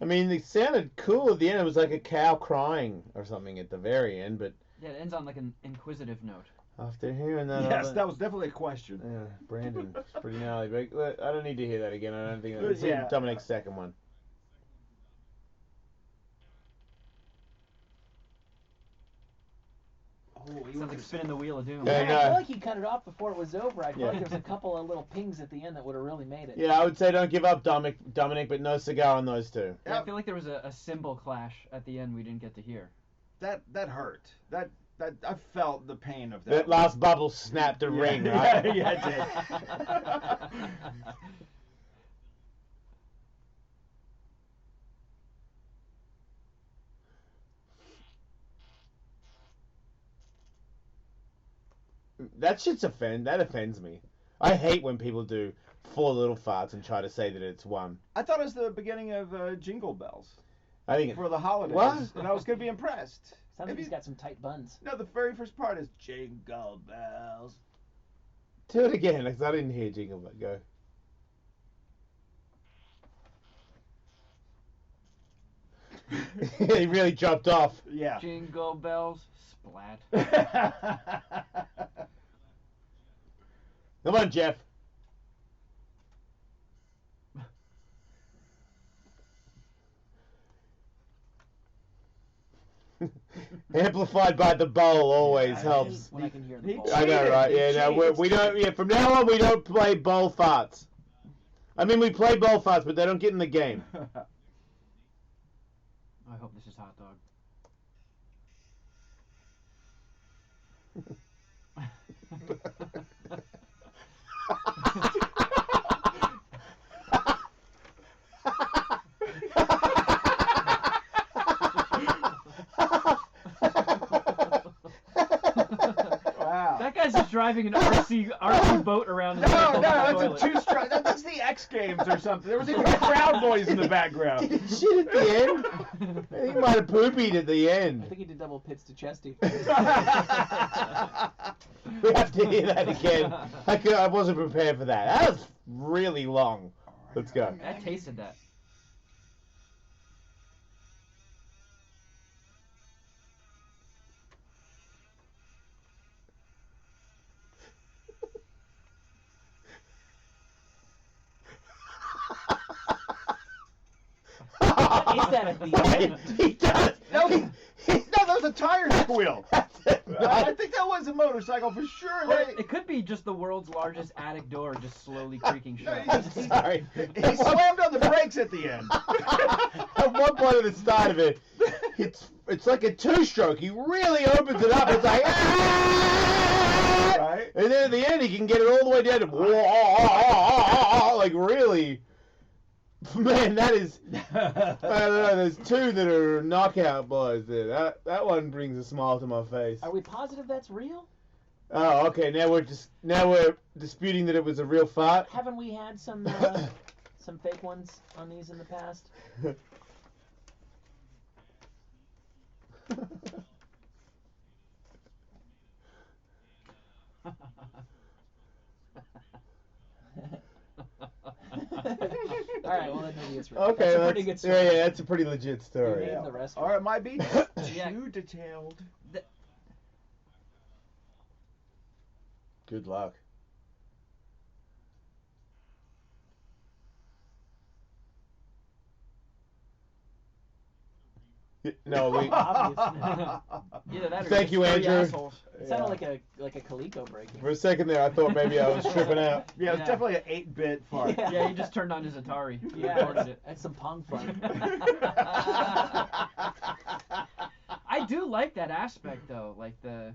I mean, it sounded cool at the end. It was like a cow crying or something at the very end, but... Yeah, it ends on like an inquisitive note. After hearing that... Yes, that was definitely a question. Yeah, Brandon, it's pretty gnarly. But I don't need to hear that again. I don't think... Let's see Dominic's second one. Oh, he Sounds like spinning the wheel of doom. Yeah. I feel like he cut it off before it was over. I feel Yeah. like there was a couple of little pings at the end that would have really made it. Yeah, I would say don't give up, Dominic, but no cigar on those two. Yeah, I feel like there was a cymbal clash at the end we didn't get to hear. That hurt. That I felt the pain of that. That last bubble snapped a ring, right? Yeah, it did. That offends me. I hate when people do 4 little farts and try to say that it's one. I thought it was the beginning of Jingle Bells I think for the holidays. What? And I was going to be impressed. Sounds like he's got some tight buns. No, the very first part is Jingle Bells. Do it again, because I didn't hear Jingle Bell. Go. He really dropped off. Yeah. Jingle bells, splat. Come on, Jeff. Amplified by the bowl always helps. When I can hear the He bowl. I know, right? They Yeah, no, cheated. we don't. Yeah, from now on, we don't play bowl farts. I mean, we play bowl farts, but they don't get in the game. I hope this is hot dog. Wow. That guy's just driving an RC boat around the No, that's toilet. a two-stroke. That's the X Games or something. There was even Proud Boys in the background. Did he shit at the end? I think he might have poopied at the I end. think he did double pits to Chesty. We have to hear that again. I wasn't prepared for that. That was really long. Let's go. I tasted that. What is that at the end? He does. No, that was a tire squeal. I Right. think that was a motorcycle for sure. Or it could be just the world's largest attic door just slowly creaking shut. Sorry. He slammed on the brakes at the end. At one point at the start of it, it's like a two-stroke. He really opens it up. It's like, ah! Right. And then at the end, he can get it all the way down to like really. Man, that is. I don't know. There's two that are knockout boys there. That one brings a smile to my face. Are we positive that's real? Oh, okay. Now we're disputing that it was a real fart. Haven't we had some fake ones on these in the past? All right, well then maybe it's real. Okay, that's a pretty good story. yeah, that's a pretty legit We story. named the rest. Or it might be Yeah. too detailed. Good luck. No, we. Either that or Thank just you, three Andrew. assholes. It sounded like a Coleco breaking. For a second there, I thought maybe I was tripping out. Yeah, it's Yeah. definitely an 8-bit fart. Yeah. Yeah, he just turned on his Atari. Yeah, Recorded it. that's some pong fun. I do like that aspect though, like I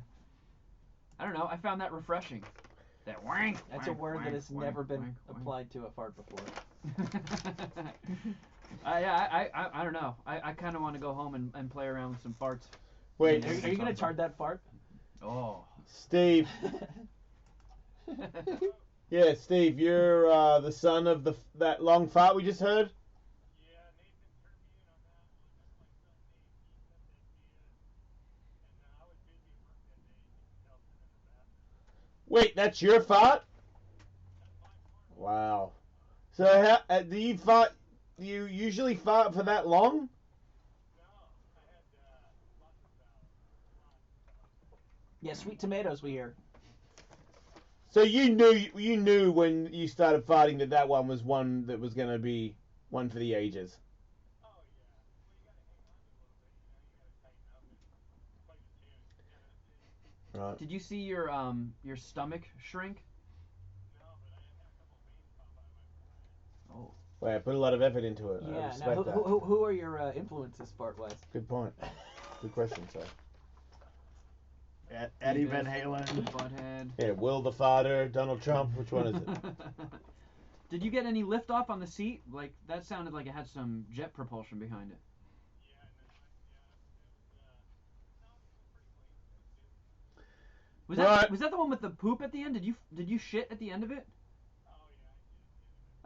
don't know, I found that refreshing. That wank. That's a wank, word that wank, has wank, never been wank, wank. applied to a fart before. I don't know. I kind of want to go home and play around with some farts. Wait, Are you gonna chart that fart? Oh. Steve. Yeah, Steve, you're the son of that long fart we just heard? Wait, that's your fart? Wow. So how do you fart? Do you usually fart for that long? Yeah, sweet tomatoes we hear. So you knew when you started farting that one was one that was going to be one for the ages. Right. Did you see your stomach shrink? Oh. Well, I put a lot of effort into it. I Yeah. Now, respect that. who are your influences fart-wise? Good point. Good question, sir. Eddie Van Halen. Butthead. Yeah, Will the Farter, Donald Trump. Which one is it? Did you get any lift off on the seat? Like, that sounded like it had some jet propulsion behind it. Was that the one with the poop at the end? Did you shit at the end of it?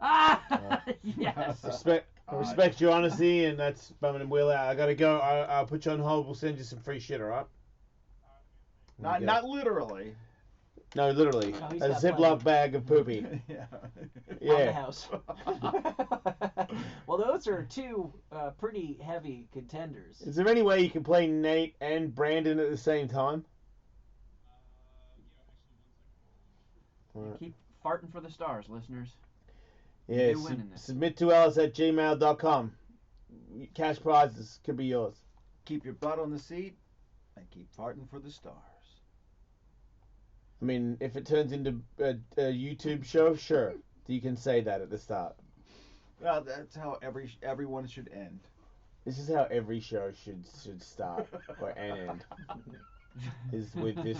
Ah, yes. I respect your honesty, and that's bumming and wheel out. I gotta go. I'll put you on hold. We'll send you some free shit, all right? Not literally. No, literally. No, he's A got Ziploc bag of poopy. Yeah. On the Yeah. house. Well, those are two pretty heavy contenders. Is there any way you can play Nate and Brandon at the same time? Right. Keep farting for the stars, listeners. Yeah, You do win in this. submit to ellis@gmail.com. Cash prizes could be yours. Keep your butt on the seat and keep farting for the stars. I mean, if it turns into a YouTube show, sure. You can say that at the start. Well, that's how everyone should end. This is how every show should start or end. Is with this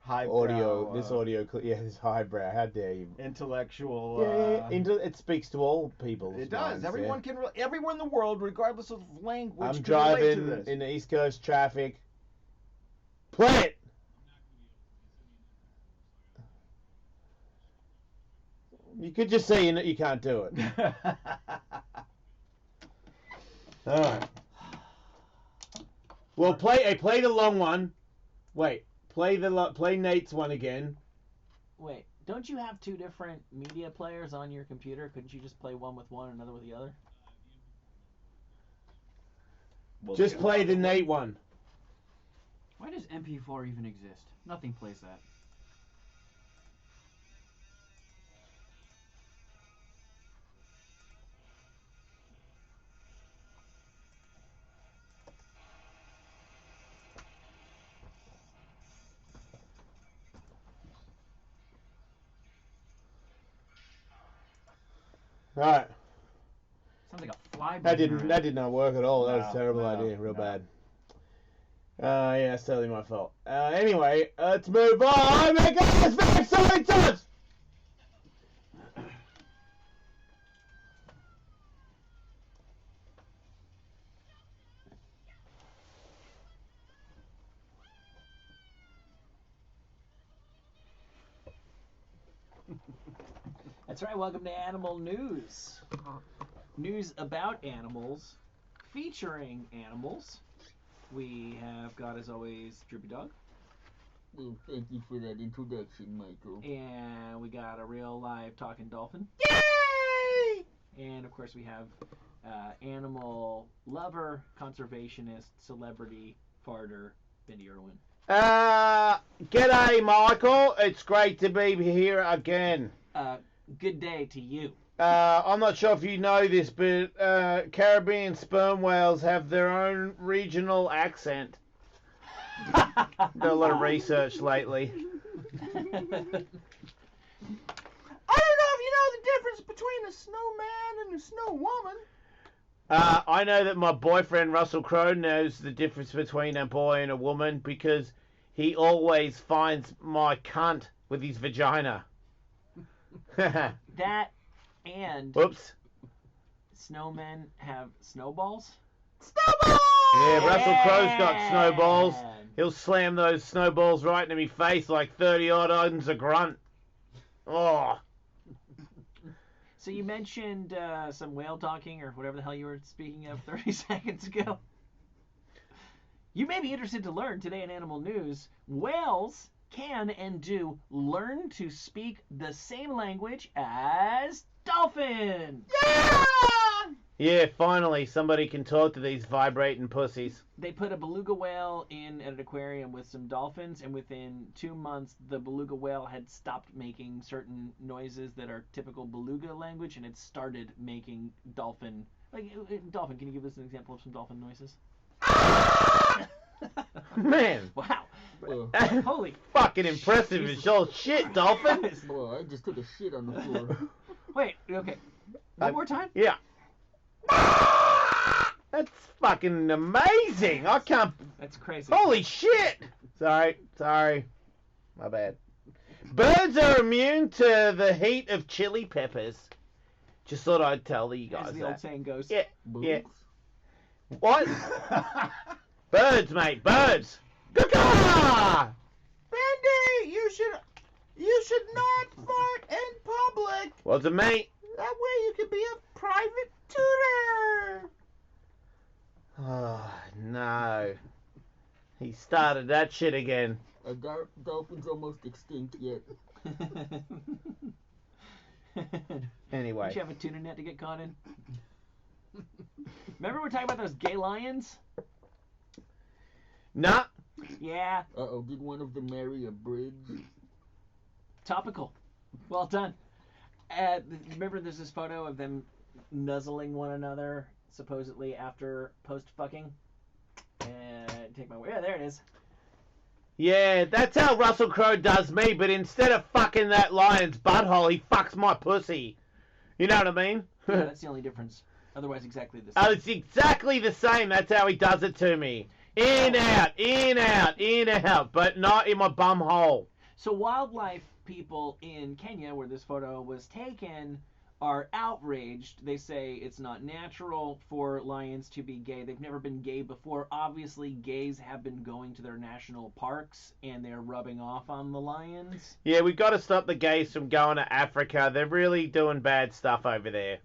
Highbrow, audio, this highbrow. How dare you? Intellectual. It speaks to all people. It does. Everyone can. Everyone in the world, regardless of language, I'm can relate to driving this. in the East Coast traffic. Play it. You could just say you can't do it. All right. Well, play the long one. Wait, play Nate's one again. Wait, don't you have two different media players on your computer? Couldn't you just play one with one and another with the other? Just play the Nate one. Why does MP4 even exist? Nothing plays that. All right. Sounds like a fly. That did not work at all. That was a terrible No, idea. Real no. bad. Yeah, it's totally my fault. Anyway, let's move on. Oh my God, it's back so many times. That's right. Welcome to Animal News. News about animals, featuring animals. We have got, as always, Droopy Dog. Well, thank you for that introduction, Michael. And we got a real live talking dolphin. Yay! And of course we have animal lover, conservationist, celebrity, farter, Bendy Irwin. G'day, Michael. It's great to be here again. Good day to you. I'm not sure if you know this, but Caribbean sperm whales have their own regional accent. Done a lot of research lately. I don't know if you know the difference between a snowman and a snow woman. I know that my boyfriend Russell Crowe knows the difference between a boy and a woman because he always finds my cunt with his vagina. That and Whoops. snowmen have snowballs. Snowball! Yeah, Russell Crowe's got snowballs. He'll slam those snowballs right into me face like 30-odd items of grunt. Oh. So you mentioned some whale talking or whatever the hell you were speaking of 30 seconds ago. You may be interested to learn today in Animal News, whales can and do learn to speak the same language as dolphins. Yeah! Yeah, finally somebody can talk to these vibrating pussies. They put a beluga whale in at an aquarium with some dolphins, and within 2 months, the beluga whale had stopped making certain noises that are typical beluga language, and it started making dolphin. Dolphin, can you give us an example of some dolphin noises? Man. Wow. Holy fucking impressive Jesus as all shit, Dolphin. Christ. Boy, I just took a shit on the floor. Wait, okay. One more time? Yeah. That's fucking amazing. I can't. That's crazy. Holy shit. Sorry. My bad. Birds are immune to the heat of chili peppers. Just thought I'd tell you guys As the that. old saying goes. Yeah. Boots? Yeah. What? Birds, mate. Birds. Caw-caw! Bendy, you should not fart in public. Wasn't me. That way you can be a private tutor. Oh, no. He started that shit again. A dolphin's almost extinct yet. Anyway. Don't you have a tuna net to get caught in? Remember we were talking about those gay lions? Nah. Yeah. Uh-oh, did one of them marry a bridge? Topical. Well done. Remember there's this photo of them nuzzling one another, supposedly after post-fucking? Take my word. Yeah, there it is. Yeah, that's how Russell Crowe does me, but instead of fucking that lion's butthole, he fucks my pussy. You know what I mean? Yeah, that's the only difference. Otherwise, exactly the Oh, same. it's exactly the same. That's how he does it to me. In, out, in, out, in, out, but not in my bum hole. So wildlife people in Kenya, where this photo was taken, are outraged. They say it's not natural for lions to be gay. They've never been gay before. Obviously, gays have been going to their national parks and they're rubbing off on the lions. Yeah, we've got to stop the gays from going to Africa. They're really doing bad stuff over there.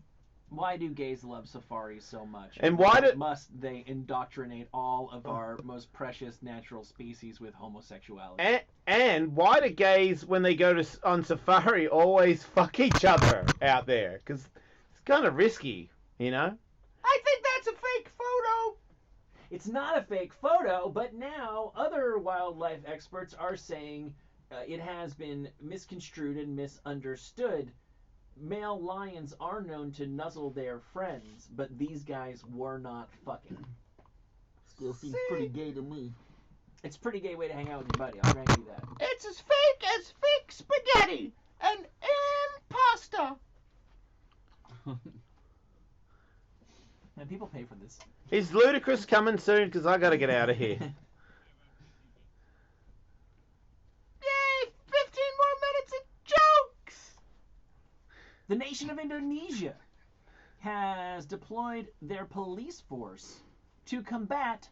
Why do gays love safaris so much? And why must they indoctrinate all of our most precious natural species with homosexuality? And why do gays, when they go on safari, always fuck each other out there? Because it's kind of risky, you know? I think that's a fake photo. It's not a fake photo, but now other wildlife experts are saying it has been misconstrued and misunderstood. Male lions are known to nuzzle their friends, but these guys were not fucking. Still seems pretty gay to me. It's a pretty gay way to hang out with your buddy, I'll grant you that. It's as fake spaghetti and pasta. And people pay for this. Is Ludacris coming soon? Because I got to get out of here. Yay, 15 more minutes of jokes. The nation of Indonesia has deployed their police force to combat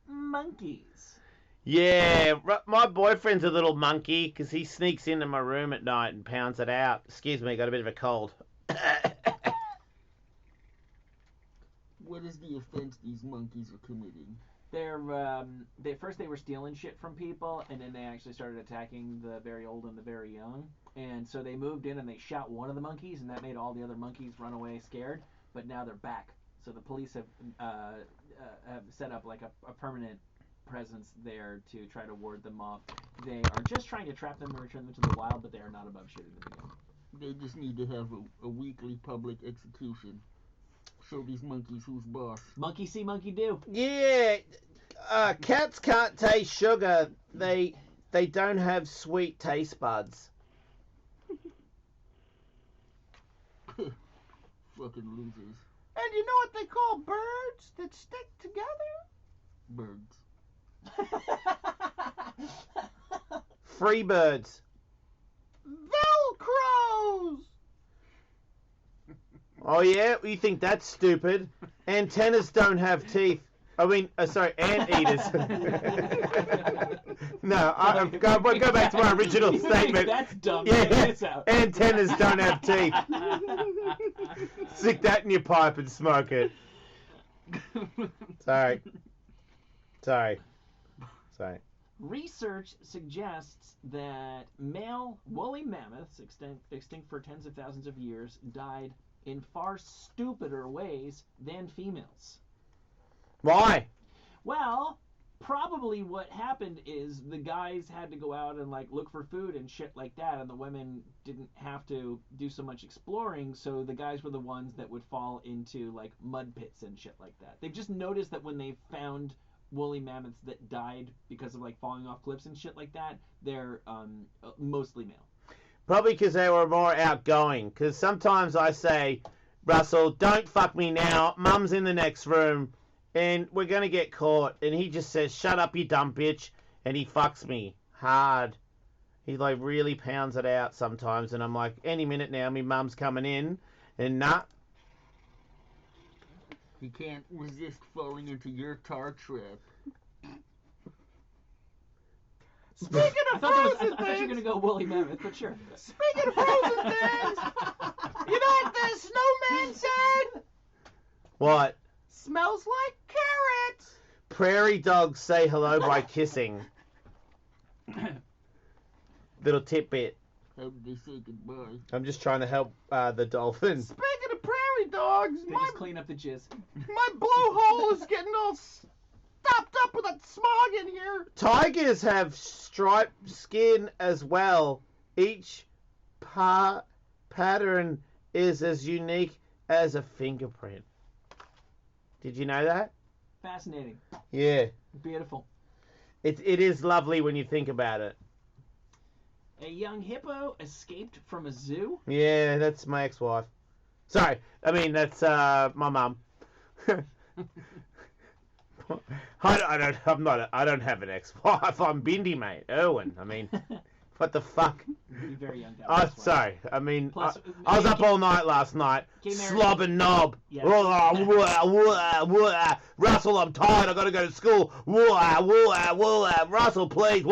monkeys. Yeah, my boyfriend's a little monkey because he sneaks into my room at night and pounds it out. Excuse me, got a bit of a cold. What is the offense these monkeys are committing? First they were stealing shit from people, and then they actually started attacking the very old and the very young. And so they moved in and they shot one of the monkeys, and that made all the other monkeys run away scared. But now they're back. So the police have set up like a permanent presence there to try to ward them off. They are just trying to trap them and return them to the wild, but they are not above shooting them again. They just need to have a weekly public execution. Show these monkeys who's boss. Monkey see, monkey do. Yeah, cats can't taste sugar. They don't have sweet taste buds. Fucking losers. And you know what they call birds that stick together? Birds. Free birds. Velcros. Oh yeah, you think that's stupid? Antennas don't have teeth. I mean, sorry, anteaters. No, go back to my original statement. That's dumb. Yeah, This out. antennas don't have teeth. Stick that in your pipe and smoke it. Sorry. Research suggests that male woolly mammoths, extinct for tens of thousands of years, died in far stupider ways than females. Why? Well, probably what happened is the guys had to go out and like look for food and shit like that, and the women didn't have to do so much exploring, so the guys were the ones that would fall into like mud pits and shit like that. They've just noticed that when they found woolly mammoths that died because of like falling off cliffs and shit like that, they're mostly male. Probably because they were more outgoing. Because sometimes I say, Russell, don't fuck me now. Mum's in the next room, and we're gonna get caught. And he just says, shut up, you dumb bitch, and he fucks me hard. He like really pounds it out sometimes, and I'm like, any minute now, me mum's coming in, and nah. He can't resist falling into your tar trap. Speaking of frozen I thought you were gonna go woolly mammoth, but sure. Speaking of frozen things, you know what the snowman said? What? Smells like carrots. Prairie dogs say hello by kissing. Little tidbit. How did they say goodbye? I'm just trying to help the dolphin. Speaking of prairie dogs, They just clean up the jizz. my blowhole is getting all stopped up with that smog in here. Tigers have striped skin as well. Each pattern is as unique as a fingerprint. Did you know that? Fascinating. Yeah. Beautiful. It is lovely when you think about it. A young hippo escaped from a zoo. Yeah, that's my ex-wife. Sorry, I mean that's my mum. I don't have an ex-wife. I'm Bindi, mate. Erwin. I mean, what the fuck? You're very young. Oh, sorry. I mean, Plus, I was up all night last night. Slob and knob. Yeah. Russell, I'm tired. I gotta go to school. Russell, please.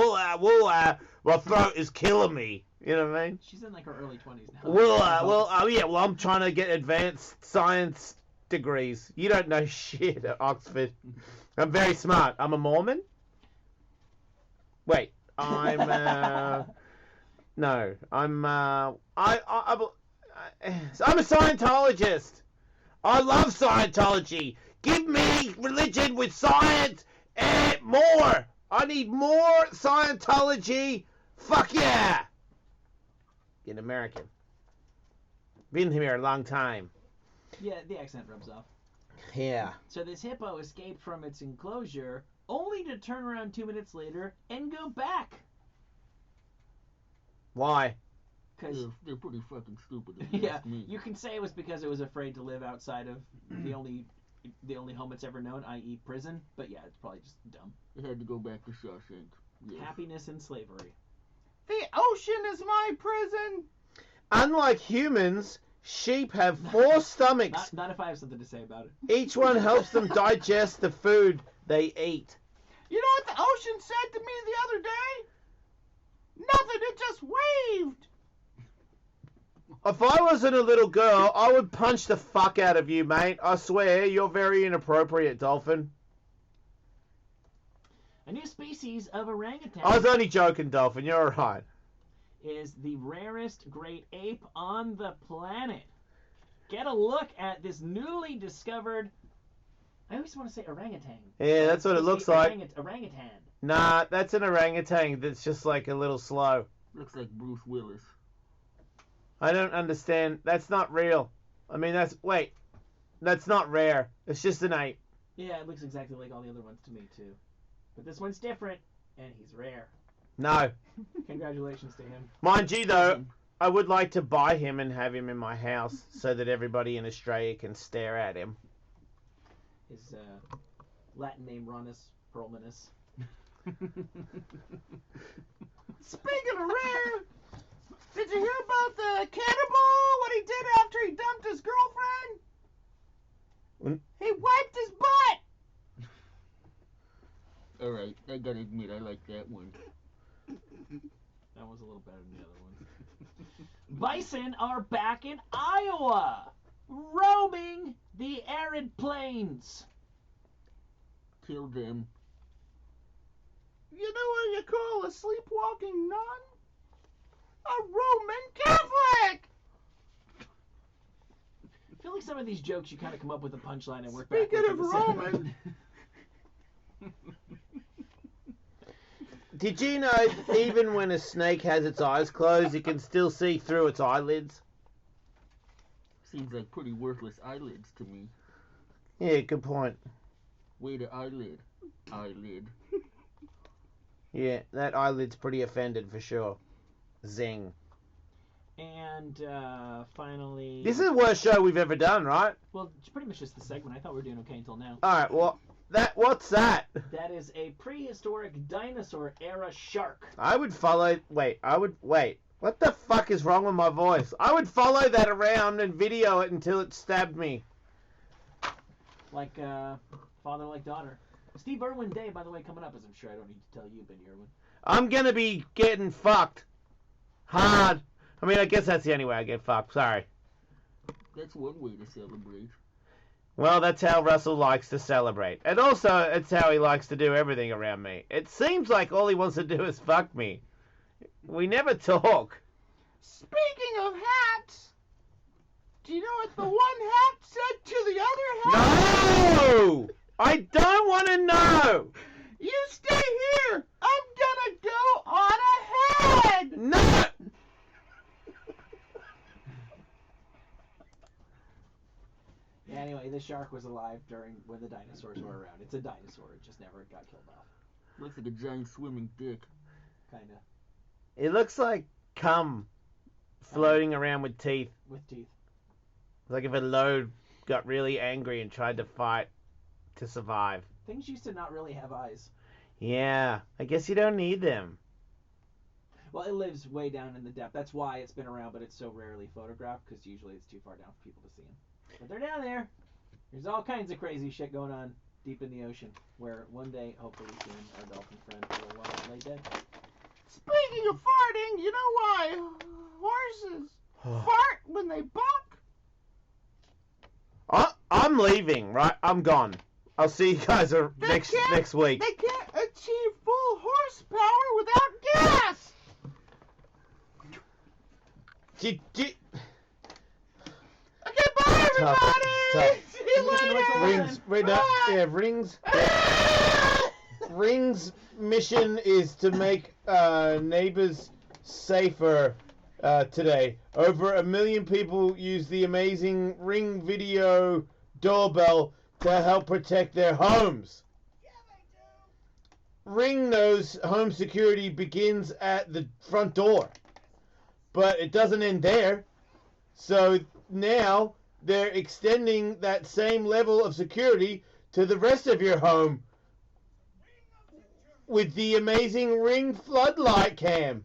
My throat is killing me. You know what I mean? She's in like her early 20s now. Well, I'm trying to get advanced science degrees. You don't know shit at Oxford. I'm very smart. I'm a Mormon. Wait, I'm no, I'm I'm a Scientologist. I love Scientology. Give me religion with science and more. I need more Scientology. Fuck yeah. Get American. Been here a long time. Yeah, the accent rubs off. Yeah. So this hippo escaped from its enclosure only to turn around 2 minutes later and go back. Why? Because They're pretty fucking stupid. If you yeah, ask me. you can say it was because it was afraid to live outside of the only home it's ever known, i.e. prison. But yeah, it's probably just dumb. They had to go back to Shawshank. Yeah. Happiness and slavery. The ocean is my prison. Unlike humans, sheep have 4 stomachs. Not if I have something to say about it. Each one helps them digest the food they eat. You know what the ocean said to me the other day? Nothing, it just waved. If I wasn't a little girl, I would punch the fuck out of you, mate. I swear, you're very inappropriate, dolphin. A new species of orangutan I was only joking, dolphin. You're alright. is the rarest great ape on the planet. Get a look at this newly discovered... I always want to say orangutan. Yeah, that's what it looks like. Orangutan. Nah, that's an orangutan that's just like a little slow. Looks like Bruce Willis. I don't understand. That's not real. I mean, that's not rare. It's just an ape. Yeah, it looks exactly like all the other ones to me, too. But this one's different, and he's rare. No. Congratulations to him. Mind you, though, I would like to buy him and have him in my house so that everybody in Australia can stare at him. His Latin name, Ronus Perlmanus. Speaking of rare, did you hear about the cannibal? What he did after he dumped his girlfriend? He wiped his butt. Alright, I gotta admit, I like that one. That was a little better than the other ones. Bison are back in Iowa, roaming the arid plains. Kill them. You know what you call a sleepwalking nun? A Roman Catholic! I feel like some of these jokes you kind of come up with a punchline and work Speaking backwards of at the same Roman, Did you know even when a snake has its eyes closed, you can still see through its eyelids? Seems like pretty worthless eyelids to me. Yeah, good point. Wait, an eyelid. eyelid. Yeah, that eyelid's pretty offended for sure. Zing. And finally... This is the worst show we've ever done, right? Well, it's pretty much just the segment. I thought we were doing okay until now. Alright, well, what's that? That is a prehistoric dinosaur era shark. I would follow... Wait. What the fuck is wrong with my voice? I would follow that around and video it until it stabbed me. Like father, like daughter. Steve Irwin Day, by the way, coming up, as I'm sure I don't need to tell you, Benny Irwin. I'm gonna be getting fucked. Hard. I mean, I guess that's the only way I get fucked. Sorry. That's one way to celebrate. Well, that's how Russell likes to celebrate. And also, it's how he likes to do everything around me. It seems like all he wants to do is fuck me. We never talk. Speaking of hats, do you know what the one hat said to the other hat? No! I don't want to know! You stay here! I'm gonna go on ahead! No! Yeah, anyway, the shark was alive when the dinosaurs were around. It's a dinosaur. It just never got killed off. Looks like a giant swimming dick. Kinda. It looks like cum floating around with teeth. With teeth. Like if a load got really angry and tried to fight to survive. Things used to not really have eyes. Yeah, I guess you don't need them. Well, it lives way down in the depth. That's why it's been around, but it's so rarely photographed, because usually it's too far down for people to see them. But they're down there. There's all kinds of crazy shit going on deep in the ocean, where one day, hopefully soon, our dolphin friend will lay dead. Speaking of farting, you know why horses fart when they buck? I'm leaving, right? I'm gone. I'll see you guys next week. They can't achieve full horsepower without gas! Okay, bye everybody! See you later! Rings. Ring's mission is to make neighbors safer today. Over 1 million people use the amazing Ring video doorbell to help protect their homes. Yeah, they do. Ring knows home security begins at the front door, but it doesn't end there. So now they're extending that same level of security to the rest of your home with the amazing Ring floodlight cam.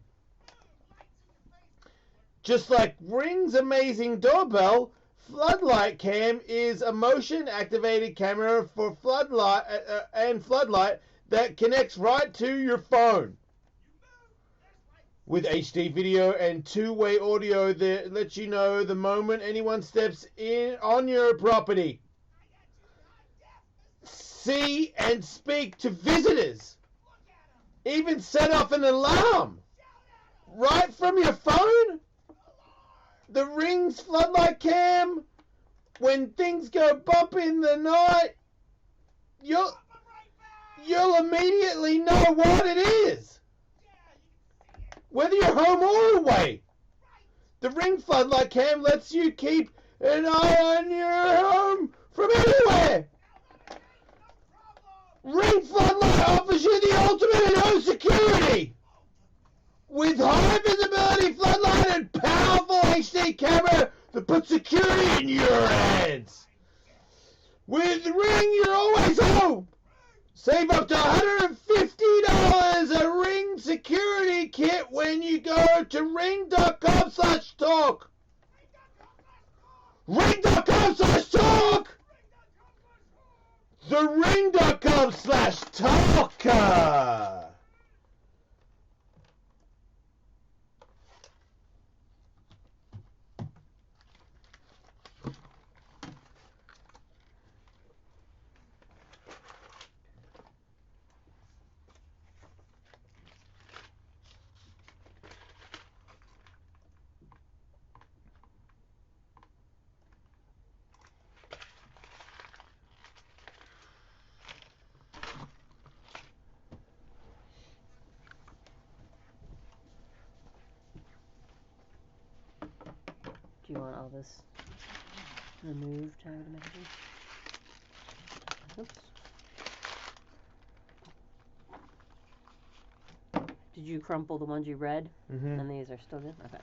Just like Ring's amazing doorbell, floodlight cam is a motion-activated camera for floodlight that connects right to your phone. With HD video and two-way audio that lets you know the moment anyone steps in on your property. See and speak to visitors. Even set off an alarm. Right from your phone? The Ring's floodlight cam, when things go bump in the night, you'll immediately know what it is. Whether you're home or away. The Ring floodlight cam lets you keep an eye on your home from anywhere. Ring floodlight offers you the ultimate in home security. With high visibility floodlight and powerful HD camera that puts security in your hands. With Ring, you're always home. Save up to $150 a Ring security kit when you go to ring.com/talk. Ring.com/talk. The ring.com/talk. Do you want all this removed, I would imagine? Oops. Did you crumple the ones you read? Mm-hmm. And these are still good? Okay.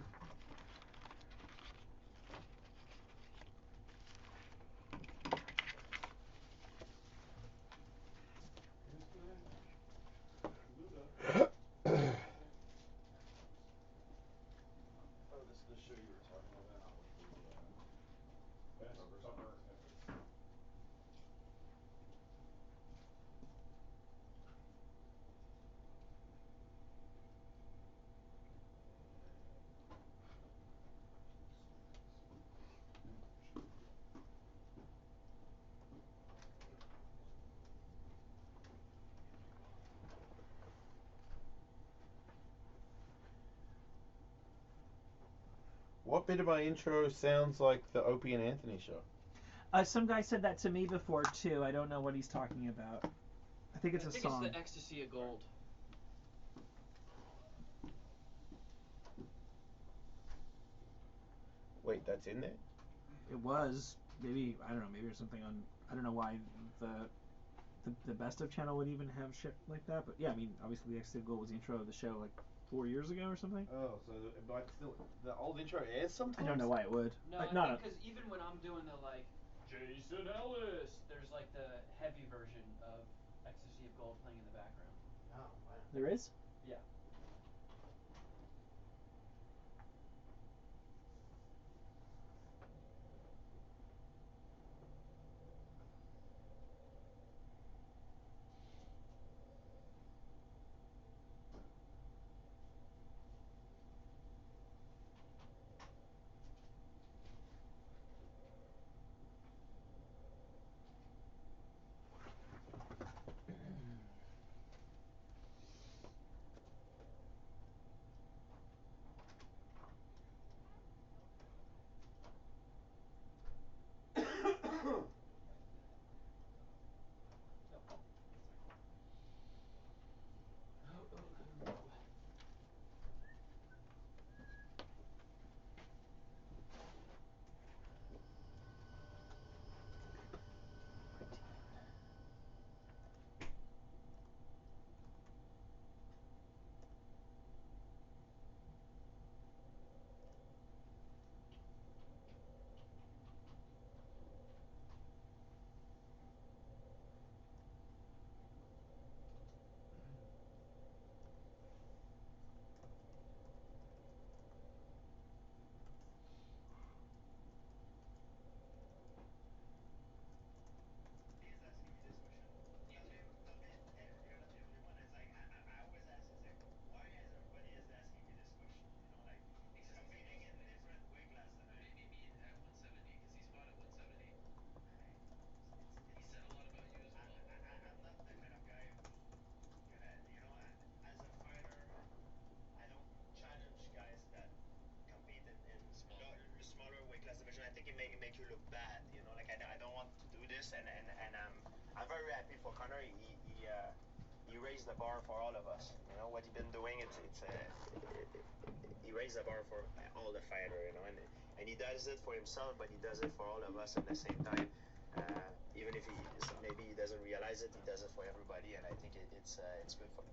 Oh, this is the show you were talking about with the best summer ever. What bit of my intro sounds like the Opie and Anthony show? Some guy said that to me before too. I don't know what he's talking about. I think it's a song. It's the Ecstasy of Gold. Wait, that's in there? It was maybe I don't know. Maybe there's something on. I don't know why the best of channel would even have shit like that. But yeah, I mean, obviously the Ecstasy of Gold was the intro of the show like 4 years ago or something. Oh, so but still the old intro airs sometimes? I don't know why it would. No, like, I think because even when I'm doing the like Jason Ellis, there's like the heavy version of Ecstasy of Gold playing in the background. Oh, wow. There is? Yeah. He raised the bar for all of us. You know what he been doing? He raised the bar for all the fighter. You know, and he does it for himself, but he does it for all of us at the same time. Even if maybe he doesn't realize it, he does it for everybody, and I think it's good for.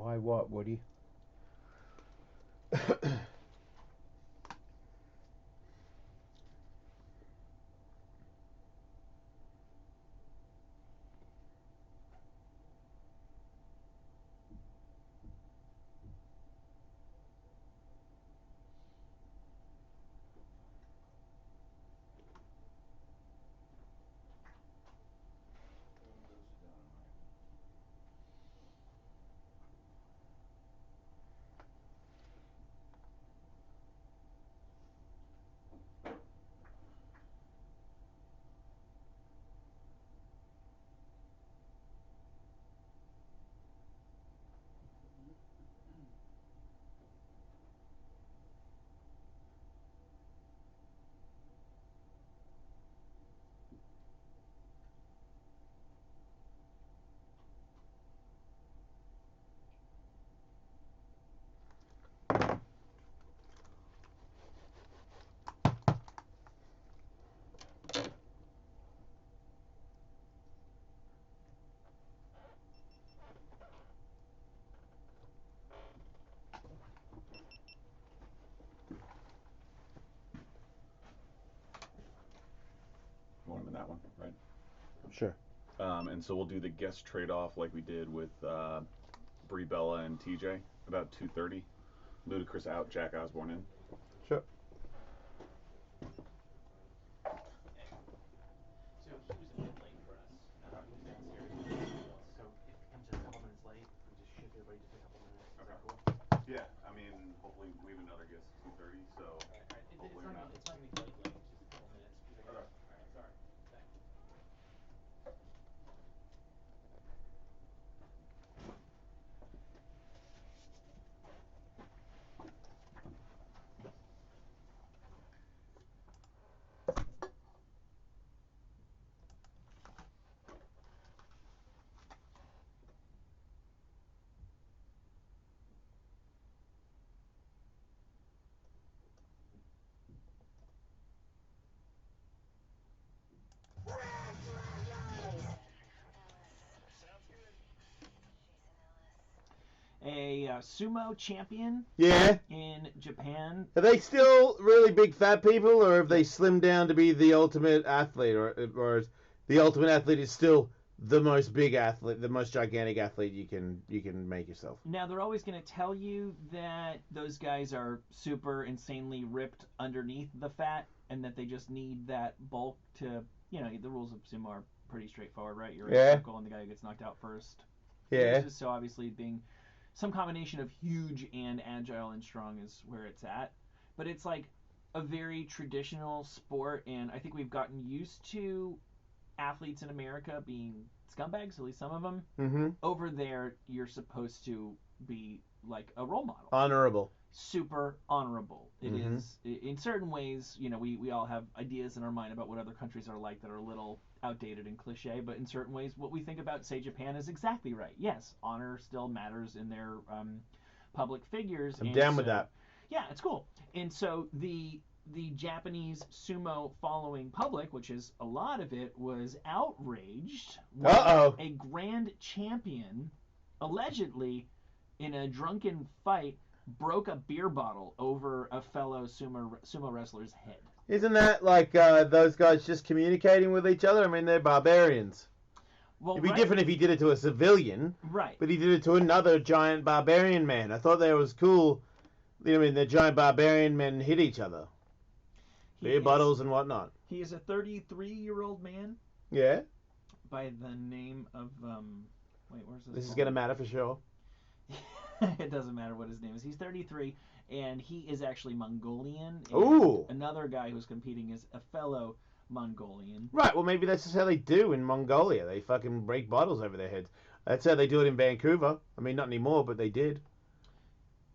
Why what, Woody? You want them in that one, right? Sure. And so we'll do the guest trade-off like we did with Brie Bella and TJ, about 2:30. Ludacris out, JAck Osbourne in. Sure. So he was a bit late for us. He was downstairs. So if he comes in a couple minutes late, we just shift everybody just a couple minutes. Is that cool? Yeah, I mean, hopefully we have another guest at 2:30, so hopefully we're not. It's not gonna be late. It's just a couple minutes. Okay. All right, sorry. Thanks. A sumo champion Yeah. in Japan. Are they still really big fat people, or have they slimmed down to be the ultimate athlete, or is the ultimate athlete is still the most big athlete, the most gigantic athlete you can make yourself? Now, they're always going to tell you that those guys are super insanely ripped underneath the fat, and that they just need that bulk to, the rules of sumo are pretty straightforward, right? You're in a circle, and the guy who gets knocked out first. Yeah. So obviously being some combination of huge and agile and strong is where it's at. But it's like a very traditional sport, and I think we've gotten used to athletes in America being scumbags, at least some of them. Mm-hmm. Over there, you're supposed to be like a role model. Honorable. Super honorable. It Mhm. is, in certain ways, we all have ideas in our mind about what other countries are like that are a little outdated and cliche, but in certain ways, what we think about, say, Japan is exactly right. Yes, honor still matters in their public figures. I'm down with that. Yeah, it's cool. And so the Japanese sumo following public, which is a lot of it, was outraged when a grand champion allegedly in a drunken fight broke a beer bottle over a fellow sumo wrestler's head. Isn't that like those guys just communicating with each other? I mean, they're barbarians. Well, It'd be different if he did it to a civilian. Right. But he did it to another giant barbarian man. I thought that was cool. I mean, the giant barbarian men hit each other. Beer bottles and whatnot. He is a 33-year-old man. Yeah. By the name of wait, where's this? This is gonna matter for sure. It doesn't matter what his name is. He's 33, and he is actually Mongolian. And Ooh. Another guy who's competing is a fellow Mongolian. Right. Well, maybe that's just how they do in Mongolia. They fucking break bottles over their heads. That's how they do it in Vancouver. I mean, not anymore, but they did.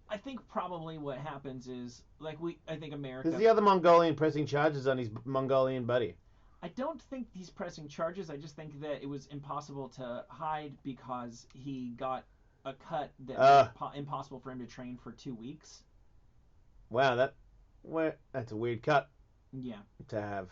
I think probably what happens is, I think America... There's the other Mongolian pressing charges on his Mongolian buddy. I don't think he's pressing charges. I just think that it was impossible to hide because he got a cut that was impossible for him to train for 2 weeks. Wow, that's a weird cut. Yeah. To have.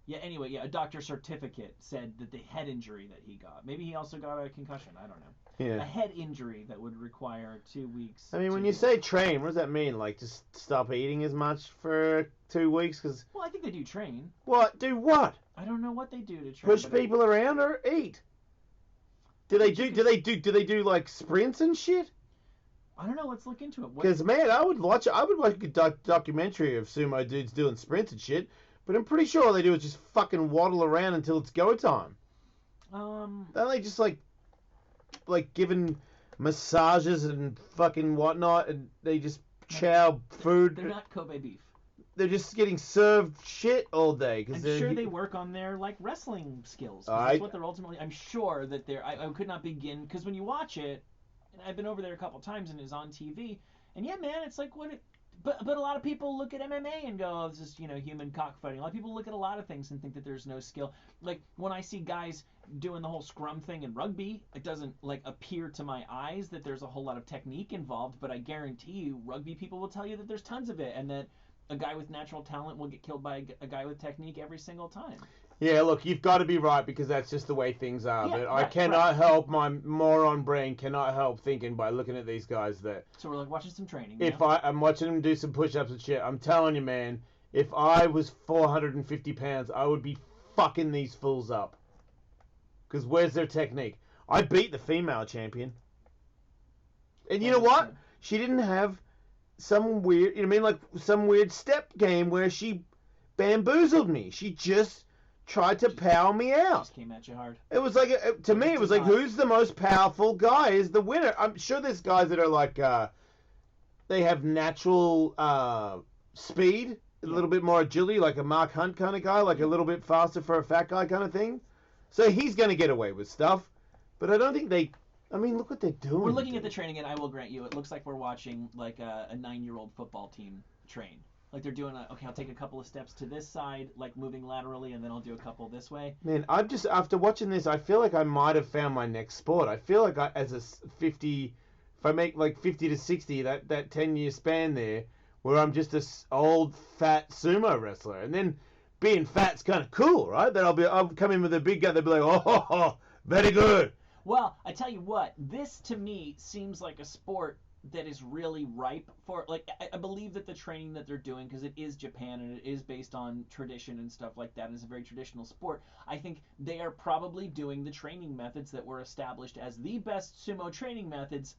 Yeah, anyway, a doctor certificate said that the head injury that he got, maybe he also got a concussion, I don't know. Yeah. A head injury that would require 2 weeks. I mean, when you say train, what does that mean? Like, just stop eating as much for 2 weeks? Cause Well, I think they do train. What? Do what? I don't know what they do to train. Push people around or eat? Do they do like sprints and shit? I don't know. Let's look into it. Because man, I would watch a documentary of sumo dudes doing sprints and shit. But I'm pretty sure all they do is just fucking waddle around until it's go time. Don't they just like giving massages and fucking whatnot, and they just chow food? They're not Kobe beef. They're just getting served shit all day. I'm sure they work on their like wrestling skills. That's what they're ultimately. I'm sure that they're. I could not begin because when you watch it, and I've been over there a couple times and it's on TV, and yeah, man, it's like what it. But a lot of people look at MMA and go, oh, this is human cockfighting. A lot of people look at a lot of things and think that there's no skill. Like when I see guys doing the whole scrum thing in rugby, it doesn't like appear to my eyes that there's a whole lot of technique involved. But I guarantee you, rugby people will tell you that there's tons of it, and that a guy with natural talent will get killed by a guy with technique every single time. Yeah, look, you've got to be right because that's just the way things are. Yeah, but I cannot help, my moron brain cannot help thinking by looking at these guys that... So we're like watching some training. If I'm watching them do some push-ups and shit, I'm telling you, man, if I was 450 pounds, I would be fucking these fools up. Because where's their technique? I beat the female champion. And you know what? She didn't have some weird, like some weird step game where she bamboozled me. She just tried to power me out. Just came at you hard. It was like, to me, it was like, who's the most powerful guy is the winner. I'm sure there's guys that are like, they have natural speed, a little bit more agility, like a Mark Hunt kind of guy, like a little bit faster for a fat guy kind of thing. So he's going to get away with stuff. But I don't think they... I mean, look what they're doing. We're looking at the training, and I will grant you, it looks like we're watching like a 9-year-old football team train. Like they're doing okay, I'll take a couple of steps to this side, like moving laterally, and then I'll do a couple this way. Man, I'm just, after watching this, I feel like I might have found my next sport. I feel like if I make like 50 to 60, that 10-year span there, where I'm just this old, fat sumo wrestler. And then being fat's kind of cool, right? Then I'll come in with a big guy, they'll be like, oh, very good. Well, I tell you what, this to me seems like a sport that is really ripe for, like, I believe that the training that they're doing, because it is Japan and it is based on tradition and stuff like that, and it's a very traditional sport, I think they are probably doing the training methods that were established as the best sumo training methods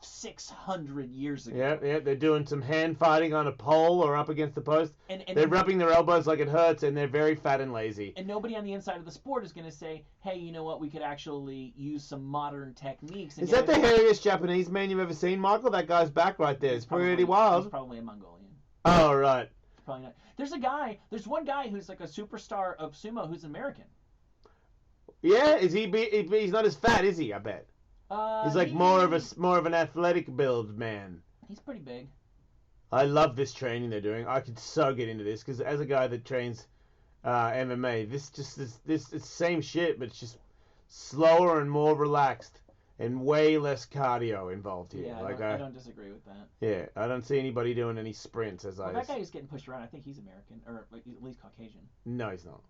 600 years ago. Yeah, they're doing some hand fighting on a pole or up against the post. And they're rubbing their elbows like it hurts, and they're very fat and lazy. And nobody on the inside of the sport is going to say, hey, you know what, we could actually use some modern techniques. Is that the hairiest Japanese man you've ever seen, Michael? That guy's back right there. It's pretty wild. He's probably a Mongolian. Oh, right. Probably not. There's one guy who's like a superstar of sumo who's American. Yeah, he's not as fat, is he? I bet. He's like more of an athletic build man. He's pretty big. I love this training they're doing. I could so get into this because as a guy that trains MMA, this is the same shit, but it's just slower and more relaxed and way less cardio involved here. Yeah, I don't disagree with that. Yeah, I don't see anybody doing any sprints that guy who's getting pushed around, I think he's American or at least Caucasian. No, he's not.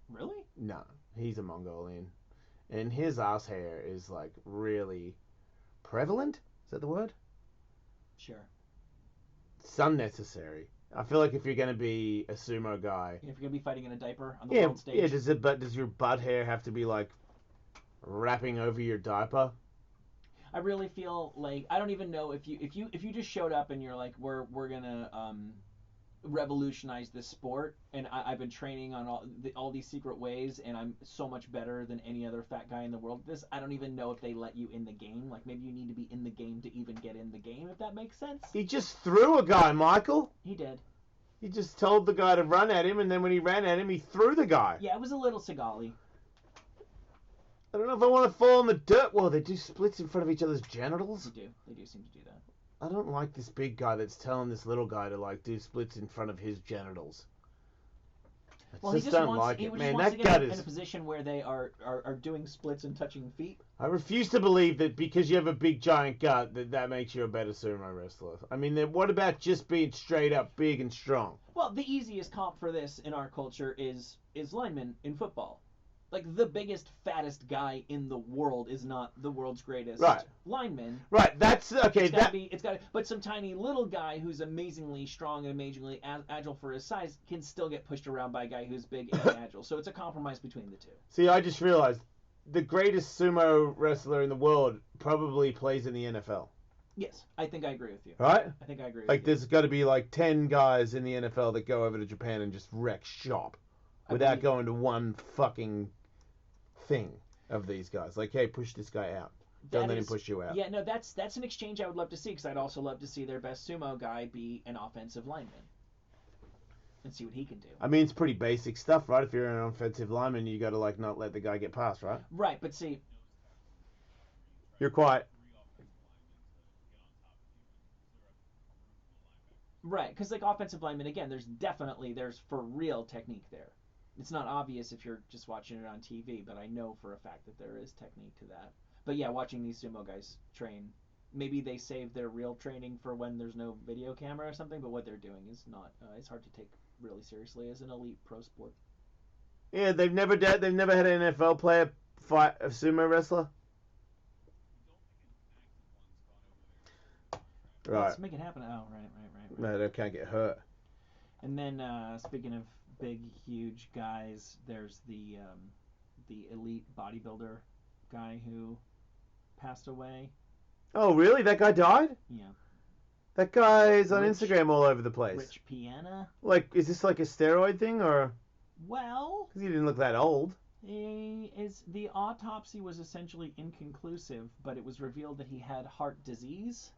Really? No, he's a Mongolian. And his ass hair is like really prevalent. Is that the word? Sure. It's unnecessary. I feel like if you're gonna be a sumo guy, if you're gonna be fighting in a diaper on the world stage. Yeah. Does your butt hair have to be like wrapping over your diaper? I really feel like I don't even know if you just showed up and you're like we're gonna revolutionize this sport, and I've been training on all these secret ways, and I'm so much better than any other fat guy in the world. I don't even know if they let you in the game. Like maybe you need to be in the game to even get in the game, if that makes sense. He just threw a guy, Michael. He did. He just told the guy to run at him, and then when he ran at him, he threw the guy. Yeah, it was a little Seagal-y. I don't know if I want to fall in the dirt. Well, they do splits in front of each other's genitals. They do seem to do that. I don't like this big guy that's telling this little guy to like do splits in front of his genitals. Well, just he just don't wants, like he it, just man. wants That to gut get in is. a position where they are doing splits and touching feet. I refuse to believe that because you have a big giant gut that makes you a better sumo wrestler. I mean, then what about just being straight up big and strong? Well, the easiest comp for this in our culture is linemen in football. Like, the biggest, fattest guy in the world is not the world's greatest lineman. Right, that's okay. It's got to, but some tiny little guy who's amazingly strong and amazingly agile for his size can still get pushed around by a guy who's big and agile. So it's a compromise between the two. See, I just realized the greatest sumo wrestler in the world probably plays in the NFL. Yes, I think I agree with you. Right? I think I agree with Like, you. there's got to be like 10 guys in the NFL that go over to Japan and just wreck shop without going to one fucking thing of these guys. Like, hey, push this guy out. Don't let him push you out. Yeah, no, that's an exchange I would love to see, because I'd also love to see their best sumo guy be an offensive lineman and see what he can do. I mean, it's pretty basic stuff, right? If you're an offensive lineman, you got to like not let the guy get past, right? Right, but see, you're quiet. Right, because like offensive linemen, again, there's for real technique there. It's not obvious if you're just watching it on TV, but I know for a fact that there is technique to that. But yeah, watching these sumo guys train, maybe they save their real training for when there's no video camera or something, but what they're doing is not, it's hard to take really seriously as an elite pro sport. Yeah, they've never had an NFL player fight a sumo wrestler. Right. Let's make it happen. Oh, right. No, they can't get hurt. And then, speaking of big, huge guys, there's the elite bodybuilder guy who passed away. Oh, really? That guy died? Yeah. That guy is on Instagram all over the place. Rich Piana. Like, is this like a steroid thing, or? Well, because he didn't look that old. The autopsy was essentially inconclusive, but it was revealed that he had heart disease.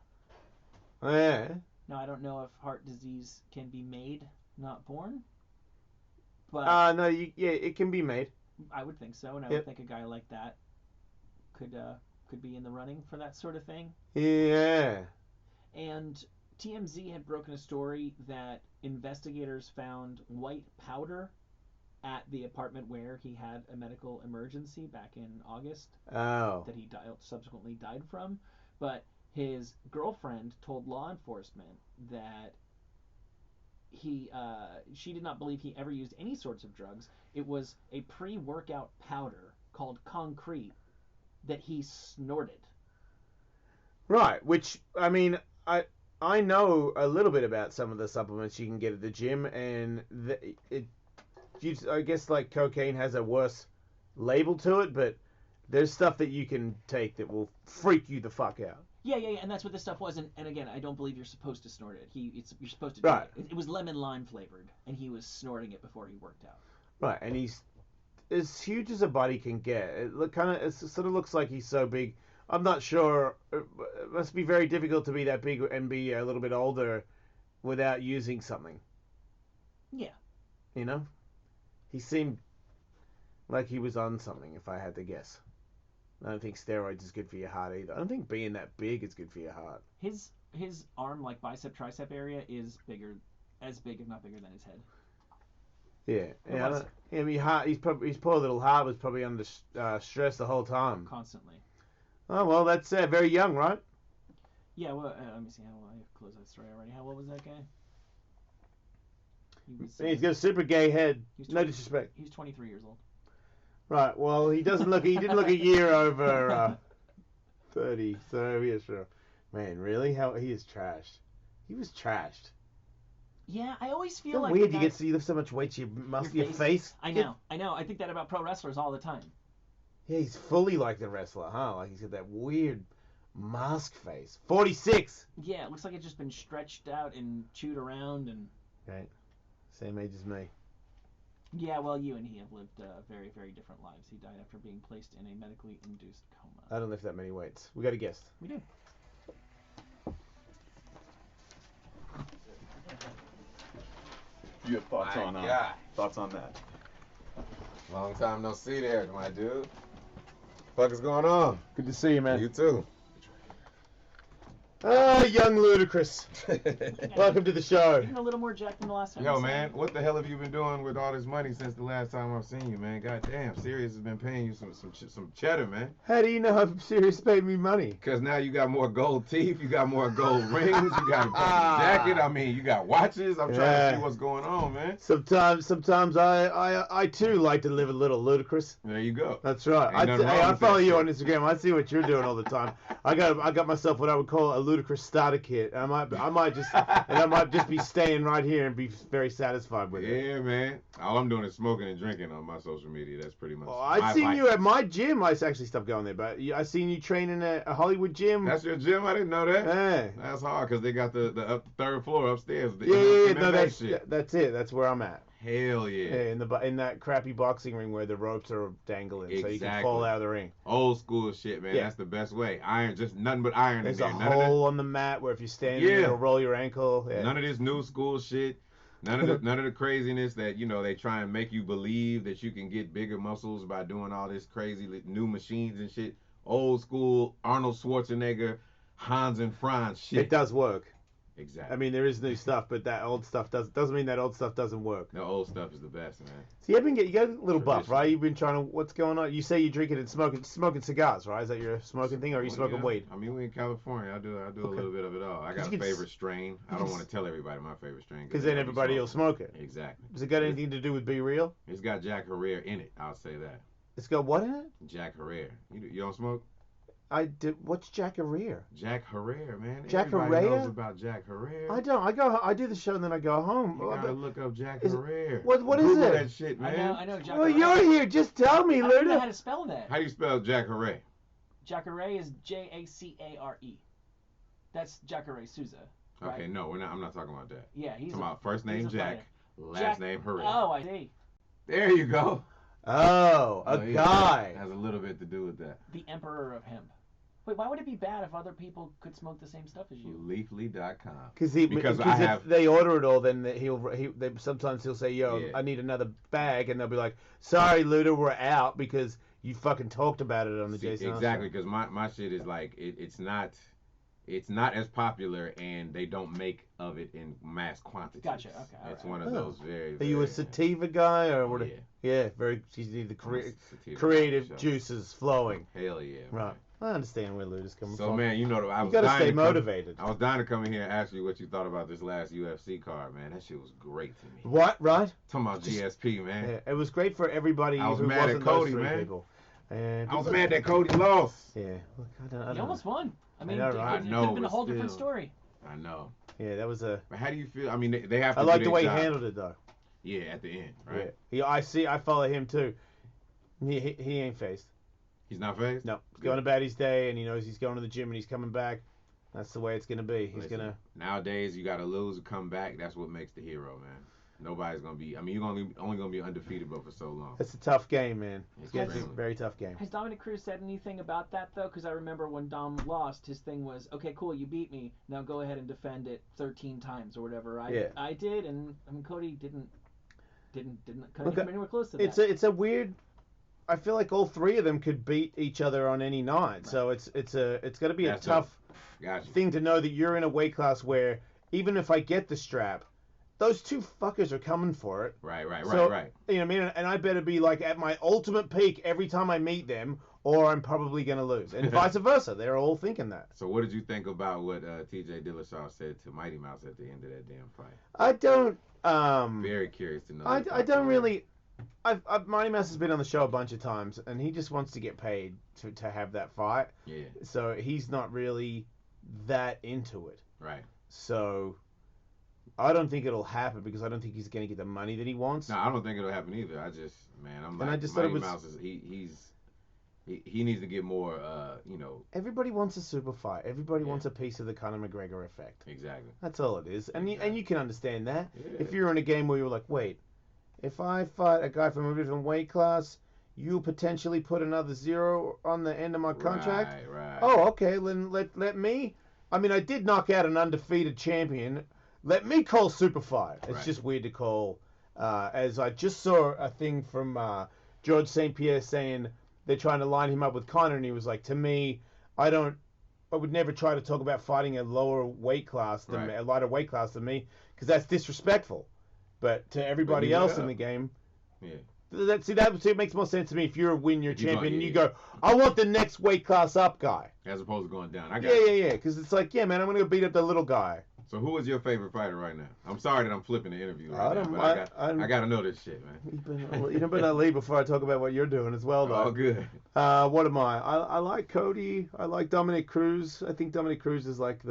Oh, yeah. Now, I don't know if heart disease can be made, not born. But no, it can be made. I would think so, and I would think a guy like that could be in the running for that sort of thing. Yeah. And TMZ had broken a story that investigators found white powder at the apartment where he had a medical emergency back in August. Oh. That he subsequently died from, but his girlfriend told law enforcement that she did not believe he ever used any sorts of drugs. It was a pre-workout powder called Concrete that he snorted. Right, which, I mean, I know a little bit about some of the supplements you can get at the gym, and I guess like cocaine has a worse label to it, but there's stuff that you can take that will freak you the fuck out. Yeah, and that's what this stuff was. And again, I don't believe you're supposed to snort it. You're supposed to do it. It was lemon lime flavored, and he was snorting it before he worked out. Right, and he's as huge as a body can get. It sort of looks like he's so big. I'm not sure. It must be very difficult to be that big and be a little bit older without using something. Yeah. You know? He seemed like he was on something, if I had to guess. I don't think steroids is good for your heart either. I don't think being that big is good for your heart. His arm, like bicep tricep area, is bigger, as big if not bigger than his head. Yeah. I mean, his poor little heart was probably under stress the whole time. Constantly. Oh well, that's very young, right? Yeah. Well, let me see. I closed that story already. How old was that guy? He's got a super gay head. No disrespect. He's 23 years old. Right. Well, he didn't look a year over 30. So yeah, sure. Man, really? How he is trashed. He was trashed. Yeah, I always feel It's like weird. You lift so much weight to your face. I know. I think that about pro wrestlers all the time. Yeah, he's fully like the wrestler, huh? Like he's got that weird mask face. 46. Yeah, it looks like it's just been stretched out and chewed around and. Right. Same age as me. Yeah, well, you and he have lived very, very different lives. He died after being placed in a medically induced coma. I don't lift that many weights. We got a guest. We do. You have thoughts on that? Long time no see there, my dude. What the fuck is going on? Good to see you, man. You too. Young Ludacris. Welcome to the show. Even a little more jacked than the last time. Yo, man, what the hell have you been doing with all this money since the last time I've seen you, man? God damn, Sirius has been paying you some cheddar, man. How do you know how Sirius paid me money? Because now you got more gold teeth, you got more gold rings, you got a fucking jacket. I mean, you got watches. I'm trying to see what's going on, man. Sometimes I too like to live a little ludicrous. There you go. That's right. I follow you on Instagram. I see what you're doing all the time. I got myself what I would call a ludicrous starter kit. I might just be staying right here and be very satisfied with it. Yeah, man. All I'm doing is smoking and drinking on my social media. That's pretty much. I've seen you at my gym. I actually stopped going there, but I seen you training at a Hollywood gym. That's your gym? I didn't know that. Yeah. That's hard because they got the third floor upstairs. No, that's it. That's where I'm at. Hell yeah. Yeah, in that crappy boxing ring where the ropes are dangling, so you can fall out of the ring. Old school shit, man. Yeah. That's the best way. Iron, just nothing but iron. There's in there. a hole on the mat where if you stand in, it'll roll your ankle. Yeah. None of this new school shit. None of the craziness that they try and make you believe that you can get bigger muscles by doing all this crazy new machines and shit. Old school Arnold Schwarzenegger, Hans and Franz shit. It does work. Exactly. I mean, there is new stuff, but that old stuff doesn't mean that old stuff doesn't work. The old stuff is the best, man. So you got a little buff, right? You've been trying to. What's going on? You say you're drinking and smoking cigars, right? Is that your smoking thing, or are you smoking weed? I mean, we in California. I do a little bit of it all. I got a favorite strain. I don't want to tell everybody my favorite strain because then everybody will smoke it. Exactly. Has it got anything to do with Be Real? It's got Jack Herrera in it. I'll say that. It's got what in it? Jack Herrera. You don't smoke? I did. What's Jack Herrera? Jack Herrera, man. Jack Everybody Herrera knows about Jack Herrera. I don't. I do the show and then I go home. You gotta look up Jack Herrera. What is Google it? that shit, man. I know Jack. Well, you're here. Just tell me, I don't know Luda. how to spell that. How do you spell Jack Herrera? Jacare is Jacare. That's Jacare Souza. Right? Okay, no, I'm not talking about that. Yeah, he's talking about first name Jack, last name Herrera. Oh, I see. There you go. Oh, a guy. Has a little bit to do with that. The Emperor of Hemp. Wait, why would it be bad if other people could smoke the same stuff as you? Leafly.com. Because if they order it all, then sometimes he'll say, "Yo, I need another bag," and they'll be like, "Sorry, Luda, we're out because you fucking talked about it on the Jason." Exactly, because my shit is like it's not as popular, and they don't make of it in mass quantities. Gotcha. Okay. It's one of those very. Are you a sativa guy or what? Yeah, very. You need the creative juices flowing. Hell yeah. Right. Man. I understand where Luda's coming from. So man, I was gotta dying stay to motivated. I was dying to come in here and ask you what you thought about this last UFC card, man. That shit was great to me. What? Right? Talking about GSP, man. Yeah, it was great for everybody who wasn't mad at Cody, those three man. people. And I was mad that Cody lost. Yeah. Look, I don't he almost won. I mean, I know, right? it could have been a whole different story. I know. Yeah, that was a. But how do you feel? I mean, they have to. I like the way he handled it, though. Yeah, at the end, right? Yeah. I follow him too. He ain't faced. He's not phased? No. He's going about his day, and he knows he's going to the gym, and he's coming back. That's the way it's going to be. Nowadays, you got to lose or come back. That's what makes the hero, man. Nobody's going to be... I mean, you're only going to be undefeated, but for so long. It's a tough game, man. It's a very tough game. Has Dominic Cruz said anything about that, though? Because I remember when Dom lost, his thing was, okay, cool, you beat me. Now go ahead and defend it 13 times or whatever. I did, and I mean, Cody couldn't come anywhere close to that. It's a weird... I feel like all three of them could beat each other on any night. Right. So it's got to be a tough thing to know that you're in a weight class where even if I get the strap, those two fuckers are coming for it. Right. You know what I mean? And I better be like at my ultimate peak every time I meet them, or I'm probably going to lose. And vice versa. They're all thinking that. So what did you think about what T.J. Dillashaw said to Mighty Mouse at the end of that damn fight? I don't... very curious to know. I don't really... Mighty Mouse has been on the show a bunch of times, and he just wants to get paid to have that fight. Yeah. So he's not really that into it. Right. So I don't think it'll happen because I don't think he's going to get the money that he wants. No, I don't think it'll happen either. I'm like, I just Mighty Mouse is he needs to get more. Everybody wants a super fight. Everybody wants a piece of the Conor McGregor effect. Exactly. That's all it is, and you can understand that. Yeah. If you're in a game where you're like, wait. If I fight a guy from a different weight class, you potentially put another 0 on the end of my contract? Right. Oh, okay, then let me... I mean, I did knock out an undefeated champion. Let me call super fight. It's just weird to call. As I just saw a thing from George St. Pierre saying they're trying to line him up with Conor, and he was like, to me, I don't would never try to talk about fighting a lower weight class than me, a lighter weight class than me, because that's disrespectful. But to everybody else in the game, that makes more sense to me. If you're a your champion, and you go, I want the next weight class up guy, as opposed to going down. I got yeah. Because it's like, yeah, man, I'm gonna go beat up the little guy. So who is your favorite fighter right now? I'm sorry that I'm flipping the interview right now, but I got to know this shit, man. You better leave before I talk about what you're doing as well, though. Oh, good. What am I? I like Cody. I like Dominic Cruz. I think Dominic Cruz is like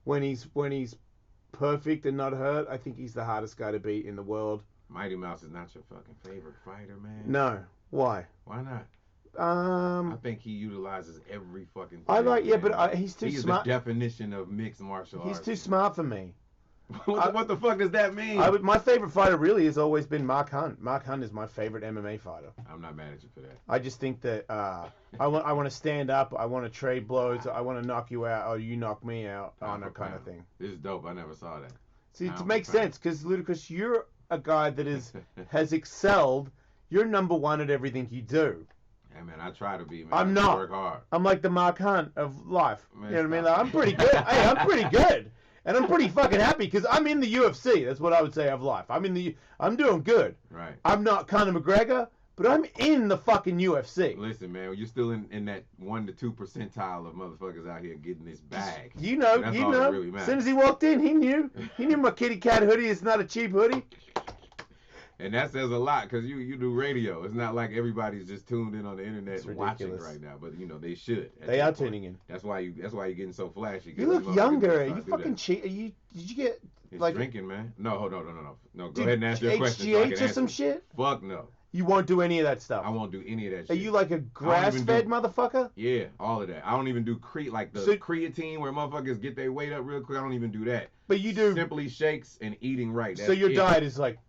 when he's perfect and not hurt, I think he's the hardest guy to beat in the world. Mighty Mouse is not your fucking favorite fighter, man. No. Why? Why not? I think he utilizes every fucking thing. I like, yeah, but he's too smart. He's the definition of mixed martial arts. He's too smart for me. What the fuck does that mean? My favorite fighter really has always been Mark Hunt. Mark Hunt is my favorite MMA fighter. I'm not mad at you for that. I just think that I want to stand up. I want to trade blows. I want to knock you out, or you knock me out, on that kind of thing. This is dope. I never saw that. See, it makes sense because Ludacris, you're a guy that has excelled. You're number one at everything you do. Yeah, man, I try to be, man. I'm not. Work hard. I'm like the Mark Hunt of life. Man, you know what I mean? Like, I'm pretty good. Hey, I'm pretty good. And I'm pretty fucking happy because I'm in the UFC. That's what I would say of life. I'm doing good. Right. I'm not Conor McGregor, but I'm in the fucking UFC. Listen, man, you're still in that 1 to 2 percentile of motherfuckers out here getting this bag. You know. Really as soon as he walked in, he knew my kitty cat hoodie is not a cheap hoodie. And that says a lot because you do radio. It's not like everybody's just tuned in on the internet and watching right now, but they should. They are tuning in. That's why you're getting so flashy. You look younger. You fucking cheat. Did you get it's drinking, man? No, hold on, no. Go ahead and ask your question. HGH or some shit? Fuck no. You won't do any of that stuff. I won't do any of that shit. Are you like a grass-fed motherfucker? Yeah, all of that. I don't even do creatine where motherfuckers get their weight up real quick. I don't even do that. But you do simply shakes and eating right. So your diet is like.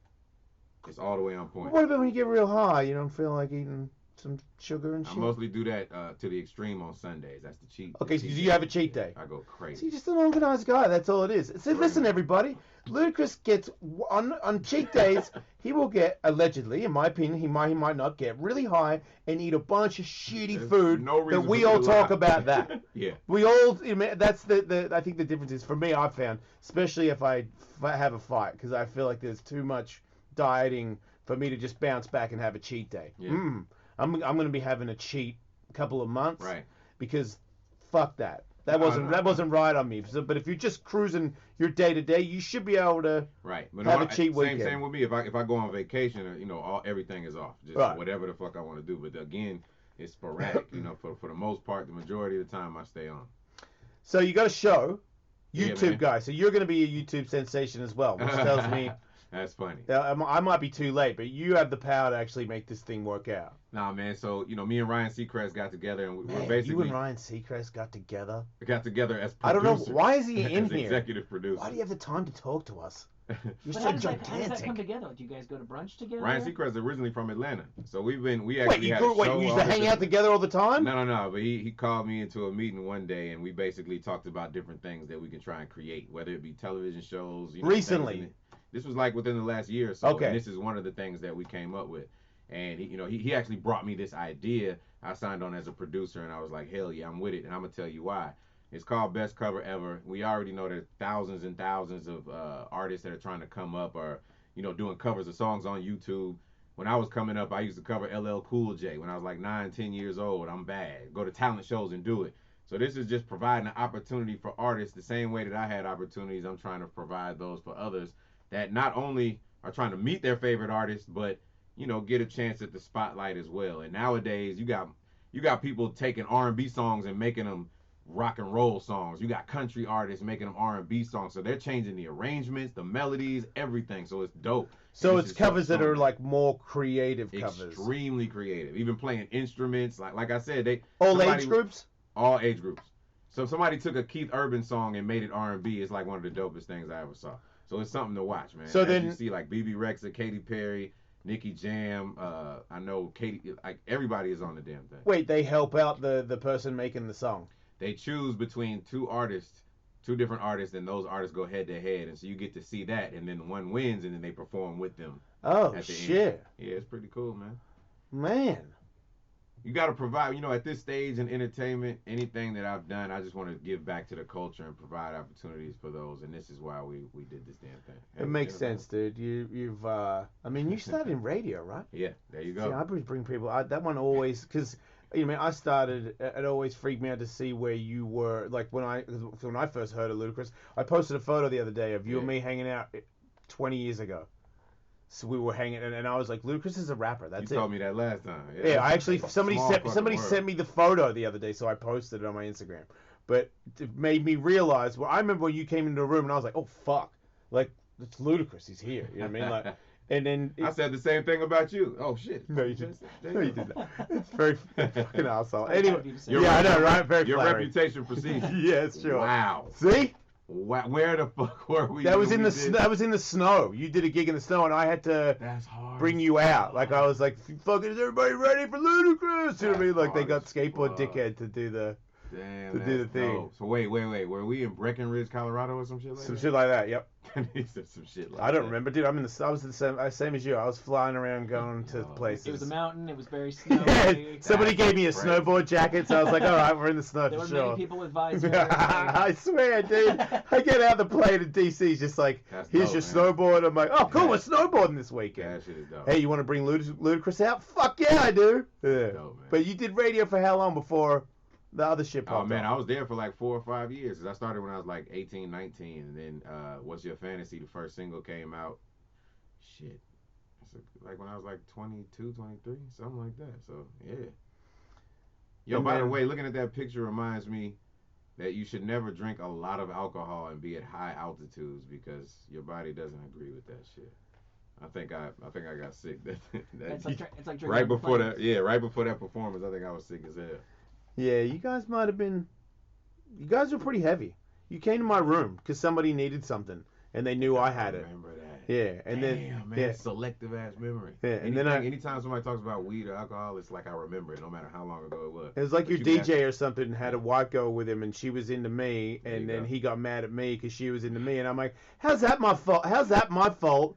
It's all the way on point. What about when you get real high? You don't feel like eating some sugar and shit? I mostly do that to the extreme on Sundays. That's the cheat. Okay, so you have a cheat day. I go crazy. So you're just an organized guy. That's all it is. So listen, everybody. Ludacris gets on cheat days. He will get, allegedly, in my opinion, he might not get really high and eat a bunch of shitty food that we all talk about. That yeah. We all. That's the. I think the difference is for me. I've found, especially if I have a fight, because I feel like there's too much dieting for me to just bounce back and have a cheat day. Yeah. I'm going to be having a cheat couple of months. Right. Because fuck that. That wasn't right on me. So, but if you're just cruising your day to day, you should be able to have a cheat weekend. Same with me. If I go on vacation, everything is off. Just whatever the fuck I want to do. But again, it's sporadic. For the most part, the majority of the time I stay on. So you got a show, YouTube guy. So you're going to be a YouTube sensation as well, which tells me. That's funny. I might be too late, but you have the power to actually make this thing work out. Nah, man. So, me and Ryan Seacrest got together, and we're basically... You and Ryan Seacrest got together? We got together as producers. I don't know. Why is he in here? Executive producer. Why do you have the time to talk to us? You're so how gigantic. does that come together? Do you guys go to brunch together? Ryan Seacrest is originally from Atlanta. So we actually you used to hang out together all the time? No. But he called me into a meeting one day, and we basically talked about different things that we can try and create, whether it be television shows. Recently. This was like within the last year or so. Okay. And this is one of the things that we came up with. And he actually brought me this idea. I signed on as a producer, and I was like, hell yeah, I'm with it. And I'm gonna tell you why. It's called Best Cover Ever. We already know there's thousands and thousands of artists that are trying to come up or doing covers of songs on YouTube. When I was coming up, I used to cover LL Cool J. When I was like 9, 10 years old, I'm bad. Go to talent shows and do it. So this is just providing an opportunity for artists the same way that I had opportunities. I'm trying to provide those for others that not only are trying to meet their favorite artists, but get a chance at the spotlight as well. And nowadays, you got people taking R&B songs and making them rock and roll songs. You got country artists making them R&B songs. So they're changing the arrangements, the melodies, everything. So it's dope. So it's covers that are like more creative covers. Extremely creative. Even playing instruments. Like I said, all age groups. All age groups. So if somebody took a Keith Urban song and made it R&B, it's like one of the dopest things I ever saw. So it's something to watch, man. So then you see like BB Rexha, Katy Perry, Nicki Jam, I know Katy, like everybody is on the damn thing. Wait, they help out the person making the song. They choose between two different artists, and those artists go head to head, and so you get to see that, and then one wins, and then they perform with them. Oh at the shit! End. Yeah, it's pretty cool, man. Man, you got to provide, at this stage in entertainment, anything that I've done, I just want to give back to the culture and provide opportunities for those, and this is why we did this damn thing. It makes sense, dude. You've I mean, you started in radio, right? Yeah, there you go. See, I bring people. That one always, because I started. It always freaked me out to see where you were. Like when I first heard of Ludacris, I posted a photo the other day of you and me hanging out 20 years ago. So we were hanging, and I was like, Ludacris is a rapper. That's it. You told me that last time. Yeah, I actually somebody sent me the photo the other day, so I posted it on my Instagram. But it made me realize. Well, I remember when you came into the room, and I was like, oh fuck, like it's Ludacris. He's here. You know what I mean? Like, and then I said the same thing about you. Oh shit. No, you didn't. No, you did not. It's very fucking asshole. Anyway, yeah, I know, right? Very your flattering. reputation precedes. Yes, sure. Wow. See? Where the fuck were we? That was in the snow. You did a gig in the snow, and I had to bring you out. Like I was like, "Fucking, is everybody ready for Ludacris?" You know what I mean? Like they got skateboard dickhead to do the thing. Dope. So wait. Were we in Breckenridge, Colorado, or some shit like that? Some shit like that. Yep. He said some shit like I don't remember, dude. I was the same as you. I was flying around going to places. It was a mountain. It was very snowy. Yeah, somebody gave me a snowboard jacket, so I was like, all right, we're in the snow There for were sure. many people with visors. I swear, dude. I get out of the plane in DC, just like, here's your snowboard. I'm like, oh, cool, we're snowboarding this weekend. That shit is dope. Hey, you want to bring Ludacris out? Fuck yeah, I do. Yeah. Dope, man. But you did radio for how long before the other shit popped Oh man, up? I was there for like 4 or 5 years. 'Cause I started when I was like 18, 19, and then What's Your Fantasy, the first single came out. Shit, like when I was like 22, 23, something like that. So yeah. Yo, And by then- the way, looking at that picture reminds me that you should never drink a lot of alcohol and be at high altitudes because your body doesn't agree with that shit. I think I got sick. It's like drinking right on the before planes. that. Yeah, right before that performance, I think I was sick as hell. Yeah, you guys might have been. You guys were pretty heavy. You came to my room because somebody needed something, and they knew I had it. Remember that? Yeah, and Damn, man, yeah. selective ass memory. Yeah, and then anytime somebody talks about weed or alcohol, it's like I remember it, no matter how long ago it was. It was like But your you DJ or something had a white girl with him, and she was into me, There you and then go. he got mad at me because she was into me, and I'm like, how's that my fault? How's that my fault?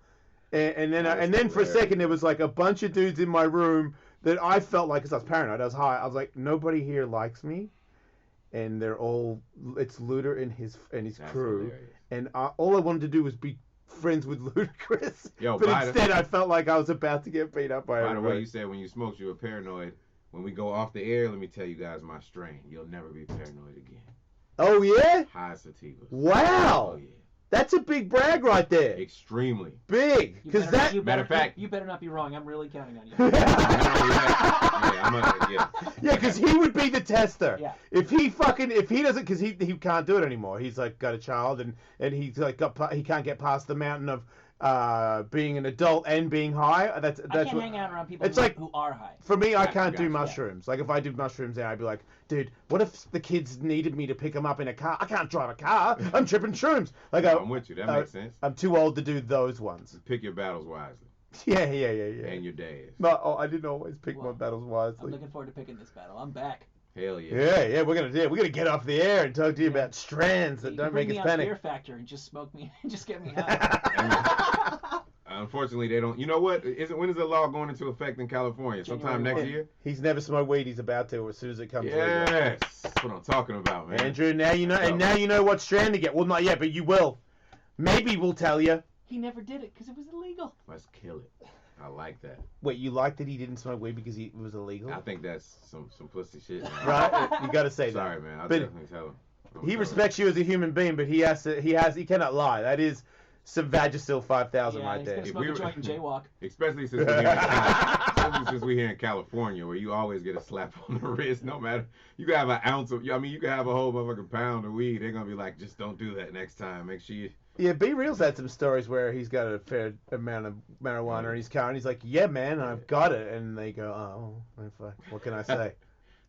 And then for a second there was like a bunch of dudes in my room that I felt like, because I was paranoid, I was high, I was like, nobody here likes me, and they're all, it's Luda and his That's crew, hilarious. and all I wanted to do was be friends with Ludacris, Yo, but by the- instead I felt like I was about to get beat up by By the everybody. way, you said when you smoked you were paranoid. When we go off the air, let me tell you guys my strain. You'll never be paranoid again. Oh yeah? High sativas. Wow. Oh yeah. That's a big brag right there. Extremely. Big, You because better- that. you Matter better- of fact- you better not be wrong. I'm really counting on you. Yeah. Yeah, because he would be the tester. Yeah. If he doesn't, because he can't do it anymore. He's like got a child and he's like he can't get past the mountain of being an adult and being high. That's I can't what, hang out around people it's like- who are high. for me. I Gotcha, can't do gotcha. mushrooms. Like if I did mushrooms, then I'd be like, dude, what if the kids needed me to pick them up in a car? I can't drive a car. I'm tripping shrooms. Like I'm with you. That makes sense. I'm too old to do those ones. Pick your battles wisely. Yeah. And your days. No, I didn't always pick my Well, battles I'm wisely. looking forward to picking this battle. I'm back. Hell yeah. Yeah, we're gonna get off the air and talk to you about strands that You don't bring make me us on panic. Fear Factor and just smoke me, just get me high. Unfortunately, they don't. You know what? When is the law going into effect in California? Sometime January next year? He's never smoked weed. He's about to as soon as it comes. legal. Yes. That's what I'm talking about, man. Andrew, now you know, and now you know what strand to get. Well, not yet, but you will. Maybe we'll tell you. He never did it because it was illegal. Let's kill it. I like that. Wait, you like that he didn't smoke weed because it was illegal? I think that's some pussy shit. Man. Right? You got to say that. Sorry, man. I'll But definitely tell him. he respects you as a human being, but he cannot lie. That is some Vagisil 5000 Yeah, right he's there. gonna smoke a joint and jaywalk. Especially since we're here in California, where you always get a slap on the wrist, no matter. You can have an ounce of, you can have a whole motherfucking pound of weed. They're gonna be like, just don't do that next time. Make sure you. Yeah, B Real's had some stories where he's got a fair amount of marijuana in his car, and he's like, "Yeah, man, I've got it," and they go, "Oh, fuck. What can I say?"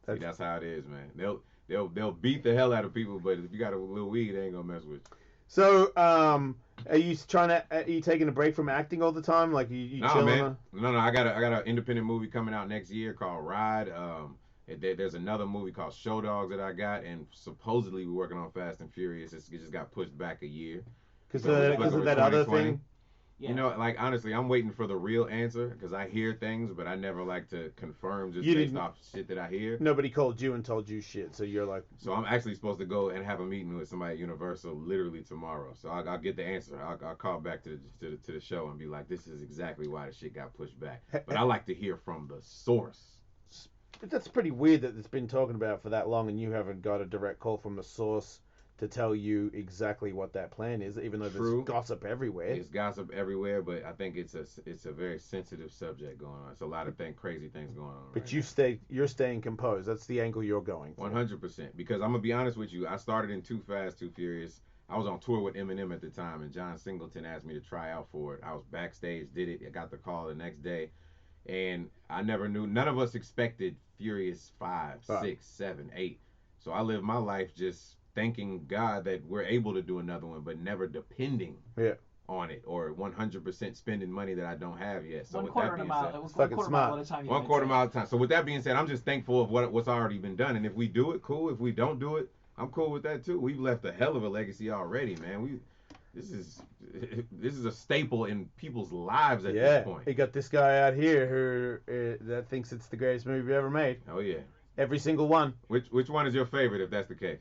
See, that's how it is, man. They'll beat the hell out of people, but if you got a little weed, they ain't gonna mess with you. So, are you taking a break from acting all the time? Like you Nah, chilling? man. No, I got an independent movie coming out next year called Ride. There's another movie called Show Dogs that I got, and supposedly we're working on Fast and Furious. It just got pushed back a year. Because So of that other 2020. thing. Yeah. You know, like honestly, I'm waiting for the real answer because I hear things, but I never like to confirm just You based didn't- off shit that I hear. Nobody called you and told you shit, so you're like. So I'm actually supposed to go and have a meeting with somebody at Universal literally tomorrow. So I'll get the answer. I'll call back to the show and be like, this is exactly why the shit got pushed back. But I like to hear from the source. But that's pretty weird that it's been talking about for that long and you haven't got a direct call from the source to tell you exactly what that plan is, even though True. there's gossip everywhere. It's gossip everywhere, but I think it's a very sensitive subject going on. It's a lot of crazy things going on. But right you're staying composed. That's the angle you're going for. 100%. Because I'm gonna be honest with you, I started in Too Fast, Too Furious. I was on tour with Eminem at the time, and John Singleton asked me to try out for it. I was backstage, did it. I got the call the next day, and I never knew. None of us expected Furious 5, 6, 7, 8. So I lived my life just thanking God that we're able to do another one, but never depending on it or 100% spending money that I don't have yet. So One with quarter that of a being mile. said, It was 1 quarter mile at a time. one quarter mile at a time. So with that being said, I'm just thankful of what's already been done. And if we do it, cool. If we don't do it, I'm cool with that too. We've left a hell of a legacy already, man. This is a staple in people's lives at this point. You got this guy out here who that thinks it's the greatest movie ever made. Oh yeah. Every single one. Which one is your favorite if that's the case?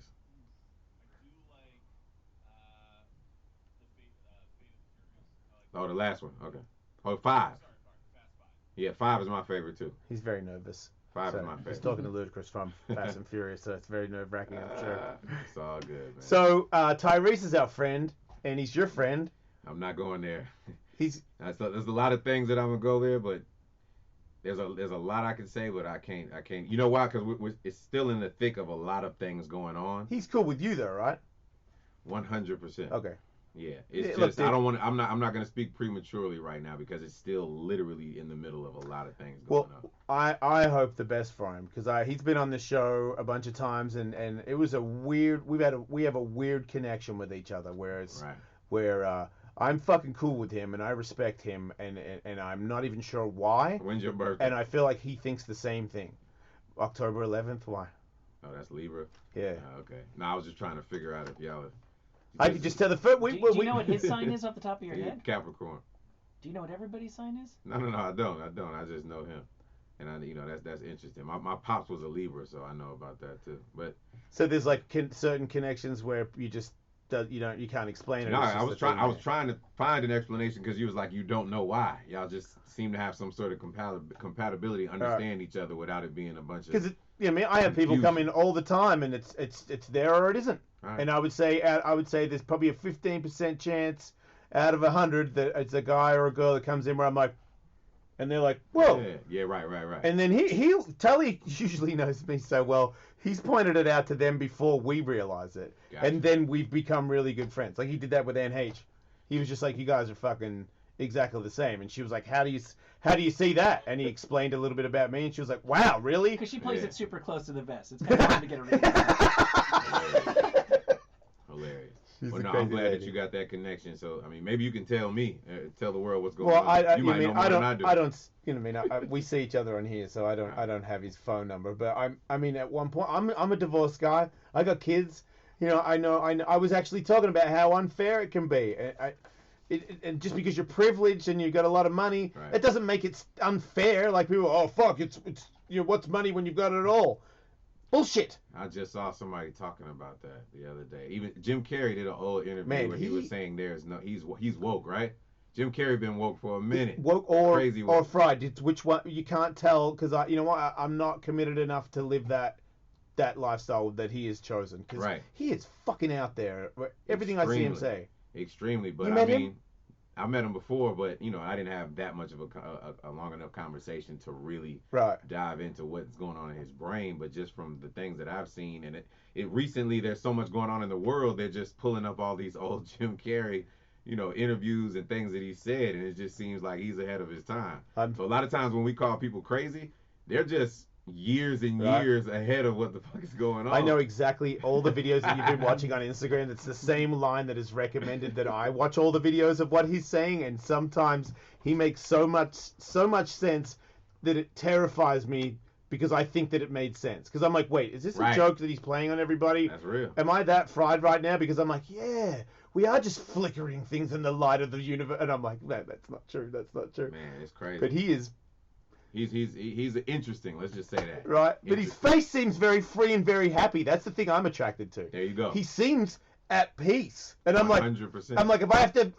Oh, the last one. Okay. Oh, 5. Yeah, 5 is my favorite too. He's very nervous. 5 is my favorite. He's talking to Ludacris from Fast and Furious, so it's very nerve-wracking, I'm sure. It's all good, man. So, Tyrese is our friend, and he's your friend. I'm not going there. There's a lot of things that I'm gonna go there, but there's a lot I can say, but I can't. You know why? Because it's still in the thick of a lot of things going on. He's cool with you, though, right? 100%. Okay. Yeah, it's Look, just I don't want. I'm not gonna speak prematurely right now because it's still literally in the middle of a lot of things going on. I hope the best for him because he's been on the show a bunch of times and it was a weird. We have a weird connection with each other where I'm fucking cool with him and I respect him and I'm not even sure why. When's your birthday? And I feel like he thinks the same thing. October 11th. Why? Oh, that's Libra. Yeah. Okay. No, I was just trying to figure out if y'all. I could just tell the first. Do you know what his sign is off the top of your head? Capricorn. Do you know what everybody's sign is? No, I don't. I just know him, and that's interesting. My pops was a Libra, so I know about that too. But so there's like certain connections where you just you can't explain it. No, I was trying to find an explanation because you was like you don't know why. Y'all just seem to have some sort of compatibility, understand each other without it being a bunch of. Because I have people come in all the time, and it's there or it isn't. Right. And I would say there's probably a 15% chance out of 100 that it's a guy or a girl that comes in where I'm like, and they're like, whoa. Yeah, right. And then Tully usually knows me so well. He's pointed it out to them before we realize it, gotcha. And then we've become really good friends. Like he did that with NH. He was just like, you guys are fucking exactly the same. And she was like, how do you see that? And he explained a little bit about me, and she was like, wow, really? Because she plays it super close to the vest. It's kind of hard to get her ready. Hilarious. Well, no, I'm glad that you got that connection. So, I mean, maybe you can tell me, tell the world what's going on. We see each other on here, so I don't have his phone number. But I mean, at one point, I'm a divorced guy. I got kids. I know. I was actually talking about how unfair it can be. And just because you're privileged and you've got a lot of money, it doesn't make it unfair. Like people, oh fuck, it's what's money when you've got it all? Bullshit. I just saw somebody talking about that the other day. Even Jim Carrey did a whole interview where he was saying he's woke, right? Jim Carrey been woke for a minute. Woke or fried. It's which one you can't tell because I'm not committed enough to live that lifestyle that he has chosen because he is fucking out there. Everything I see him say. Extremely, but I met him before, but I didn't have that much of a long enough conversation to really dive into what's going on in his brain. But just from the things that I've seen, and it recently, there's so much going on in the world. They're just pulling up all these old Jim Carrey, interviews and things that he said, and it just seems like he's ahead of his time. So a lot of times when we call people crazy, they're just years and years ahead of what the fuck is going on. I know exactly all the videos that you've been watching on Instagram. It's the same line that is recommended that I watch all the videos of what he's saying, and sometimes he makes so much sense that it terrifies me because I think that it made sense. Because I'm like, wait, is this a joke that he's playing on everybody? That's real. Am I that fried right now? Because I'm like, yeah, we are just flickering things in the light of the universe. And I'm like, man, that's not true. That's not true. Man, it's crazy. But he is. He's interesting. Let's just say that. Right. But his face seems very free and very happy. That's the thing I'm attracted to. There you go. He seems at peace. And I'm 100%. like, if I have to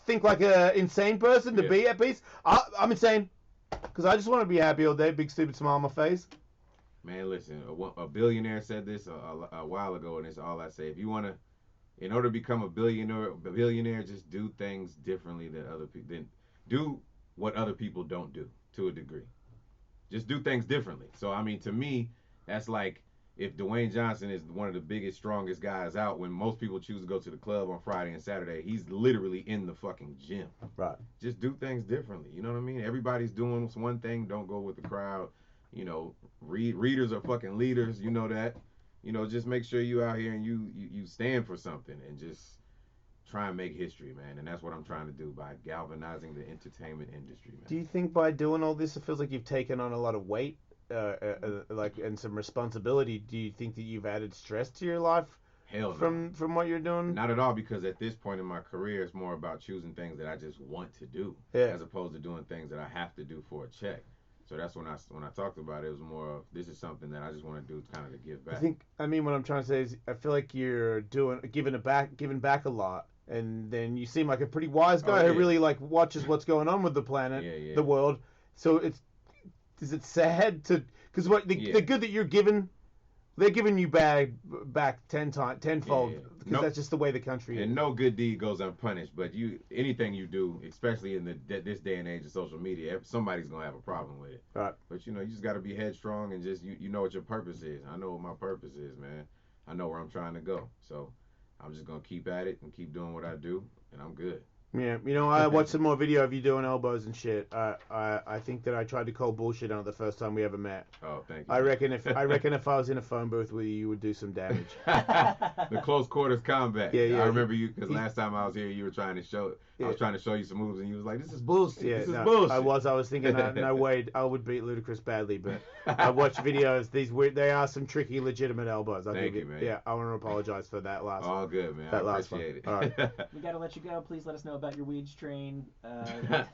think like an insane person to be at peace, I'm insane. Because I just want to be happy all day. Big stupid smile on my face. Man, listen, a billionaire said this a while ago, and it's all I say. If you want to, in order to become a billionaire, just do things differently than other people. Then do what other people don't do to a degree. Just do things differently. So, I mean, to me, that's like if Dwayne Johnson is one of the biggest, strongest guys out, when most people choose to go to the club on Friday and Saturday, he's literally in the fucking gym. Right. Just do things differently. You know what I mean? Everybody's doing one thing. Don't go with the crowd. You know, readers are fucking leaders. You know that. You know, just make sure you out here and you stand for something and just try and make history, man. And that's what I'm trying to do by galvanizing the entertainment industry, man. Do you think by doing all this, it feels like you've taken on a lot of weight, and some responsibility? Do you think that you've added stress to your life? Hell no. From what you're doing? Not at all, because at this point in my career, it's more about choosing things that I just want to do, as opposed to doing things that I have to do for a check. So that's when I talked about it, it was more of, this is something that I just want to do kind of to give back. I mean, what I'm trying to say is, I feel like you're giving back a lot, and then you seem like a pretty wise guy who really like watches what's going on with the planet, the world. So is it sad to, because the good that you're giving, they're giving you back tenfold, because that's just the way the country is. And no good deed goes unpunished, but anything you do, especially in this day and age of social media, somebody's gonna have a problem with it. Right. But you just got to be headstrong and just you know what your purpose is. I know what my purpose is, man. I know where I'm trying to go. So I'm just gonna keep at it and keep doing what I do, and I'm good. Yeah, I watched some more video of you doing elbows and shit. I think that I tried to call bullshit on it the first time we ever met. Oh, thank you. I reckon if I was in a phone booth with you would do some damage. The close quarters combat. Yeah. I remember you, because last time I was here, you were trying to show. I was trying to show you some moves, and you was like, "This is bullshit. Yeah, this is bullshit." I was thinking, no way, I would beat Ludacris badly, but I watched videos. They are some tricky, legitimate elbows. Thank you, man. Yeah, I want to apologize for that last. All good, man. That I last appreciate one. it. All right. We gotta let you go. Please let us know about your weed strain. Yeah.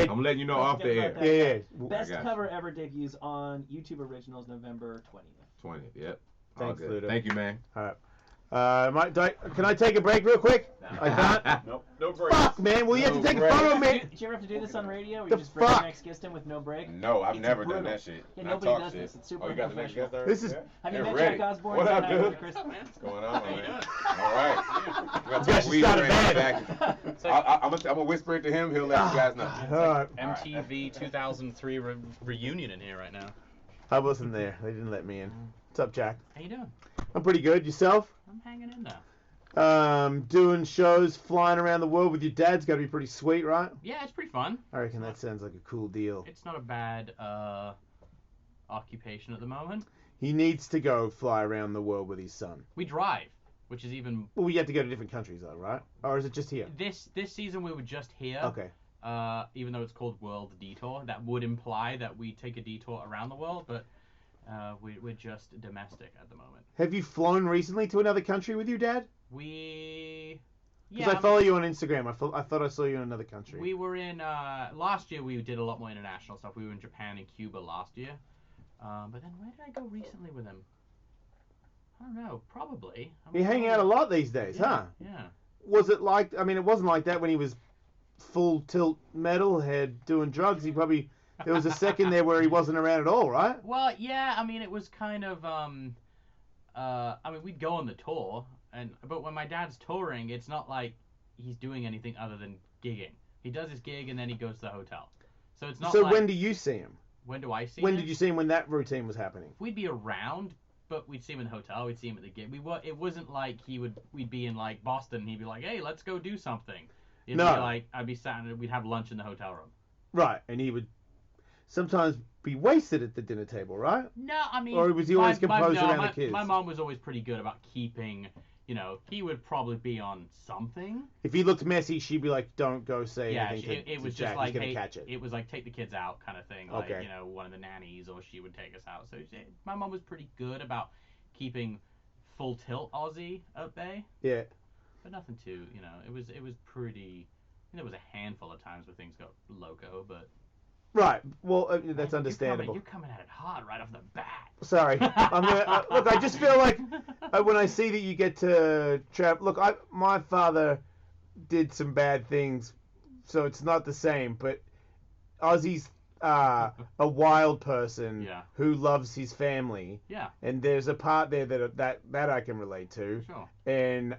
I'm letting you know off the air. Yeah. Best cover ever debuts on YouTube Originals November 20th. 20th. Yep. Thanks, all good. Luda. Thank you, man. All right. Can I take a break real quick? I can't. Nope, no break. Fuck, man. Will you have to take a photo of me? Did you ever have to do this on radio? Where The you just bring the fuck? next guest in with no break? No, I've It's never brutal. done that shit. Yeah, Not nobody talk does shit. this. It's super Oh, you got the next unprofessional. guest already? This is. Have you They're met ready. JAck Osbourne? What up, Say hi, dude? Ludacris. What's going on, man? All right. We got Yeah, some she weed started strain bad. back. I'm gonna whisper it to him. He'll let you guys know. All right. MTV 2003 reunion in here right now. I wasn't there. They didn't let me in. What's up, Jack? How you doing? I'm pretty good. Yourself? I'm hanging in there. Doing shows, flying around the world with your dad's got to be pretty sweet, right? Yeah, it's pretty fun. I reckon that sounds like a cool deal. It's not a bad occupation at the moment. He needs to go fly around the world with his son. We drive, which is even. Well, you have to go to different countries, though, right? Or is it just here? This season we were just here. Okay. Even though it's called World Detour, that would imply that we take a detour around the world, but we're just domestic at the moment. Have you flown recently to another country with your dad? Because I follow you on Instagram. I thought I saw you in another country. We were in last year. We did a lot more international stuff. We were in Japan and Cuba last year. But then where did I go recently with him? I don't know. Probably. You hang out a lot these days, huh? Yeah. Was it like? I mean, it wasn't like that when he was full tilt metalhead doing drugs. There was a second there where he wasn't around at all, right? Well, yeah. I mean, it was kind of. We'd go on the tour. But when my dad's touring, it's not like he's doing anything other than gigging. He does his gig and then he goes to the hotel. So it's not. So like, when do you see him? When do I see him? When did you see him when that routine was happening? We'd be around, but we'd see him in the hotel. We'd see him at the gig. It wasn't like we'd be in like Boston. And he'd be like, "Hey, let's go do something." It'd be like I'd be sat and we'd have lunch in the hotel room. Right, and he would sometimes be wasted at the dinner table, right? No, I mean. Or was he always composed around the kids? My mom was always pretty good about keeping. He would probably be on something. If he looked messy, she'd be like, "Don't go say yeah, anything it was to just Jack. like, He's gonna catch it." It was like take the kids out kind of thing. Like, one of the nannies or she would take us out. So my mom was pretty good about keeping full tilt Aussie at bay. Yeah. but nothing too. It was pretty. There was a handful of times where things got loco, but. Right. Well, that's understandable. You're coming at it hard right off the bat. Sorry. I'm gonna, look, I just feel like when I see that you get to travel. Look, my father did some bad things, so it's not the same. But Ozzy's a wild person who loves his family. Yeah. And there's a part there that I can relate to. Sure. And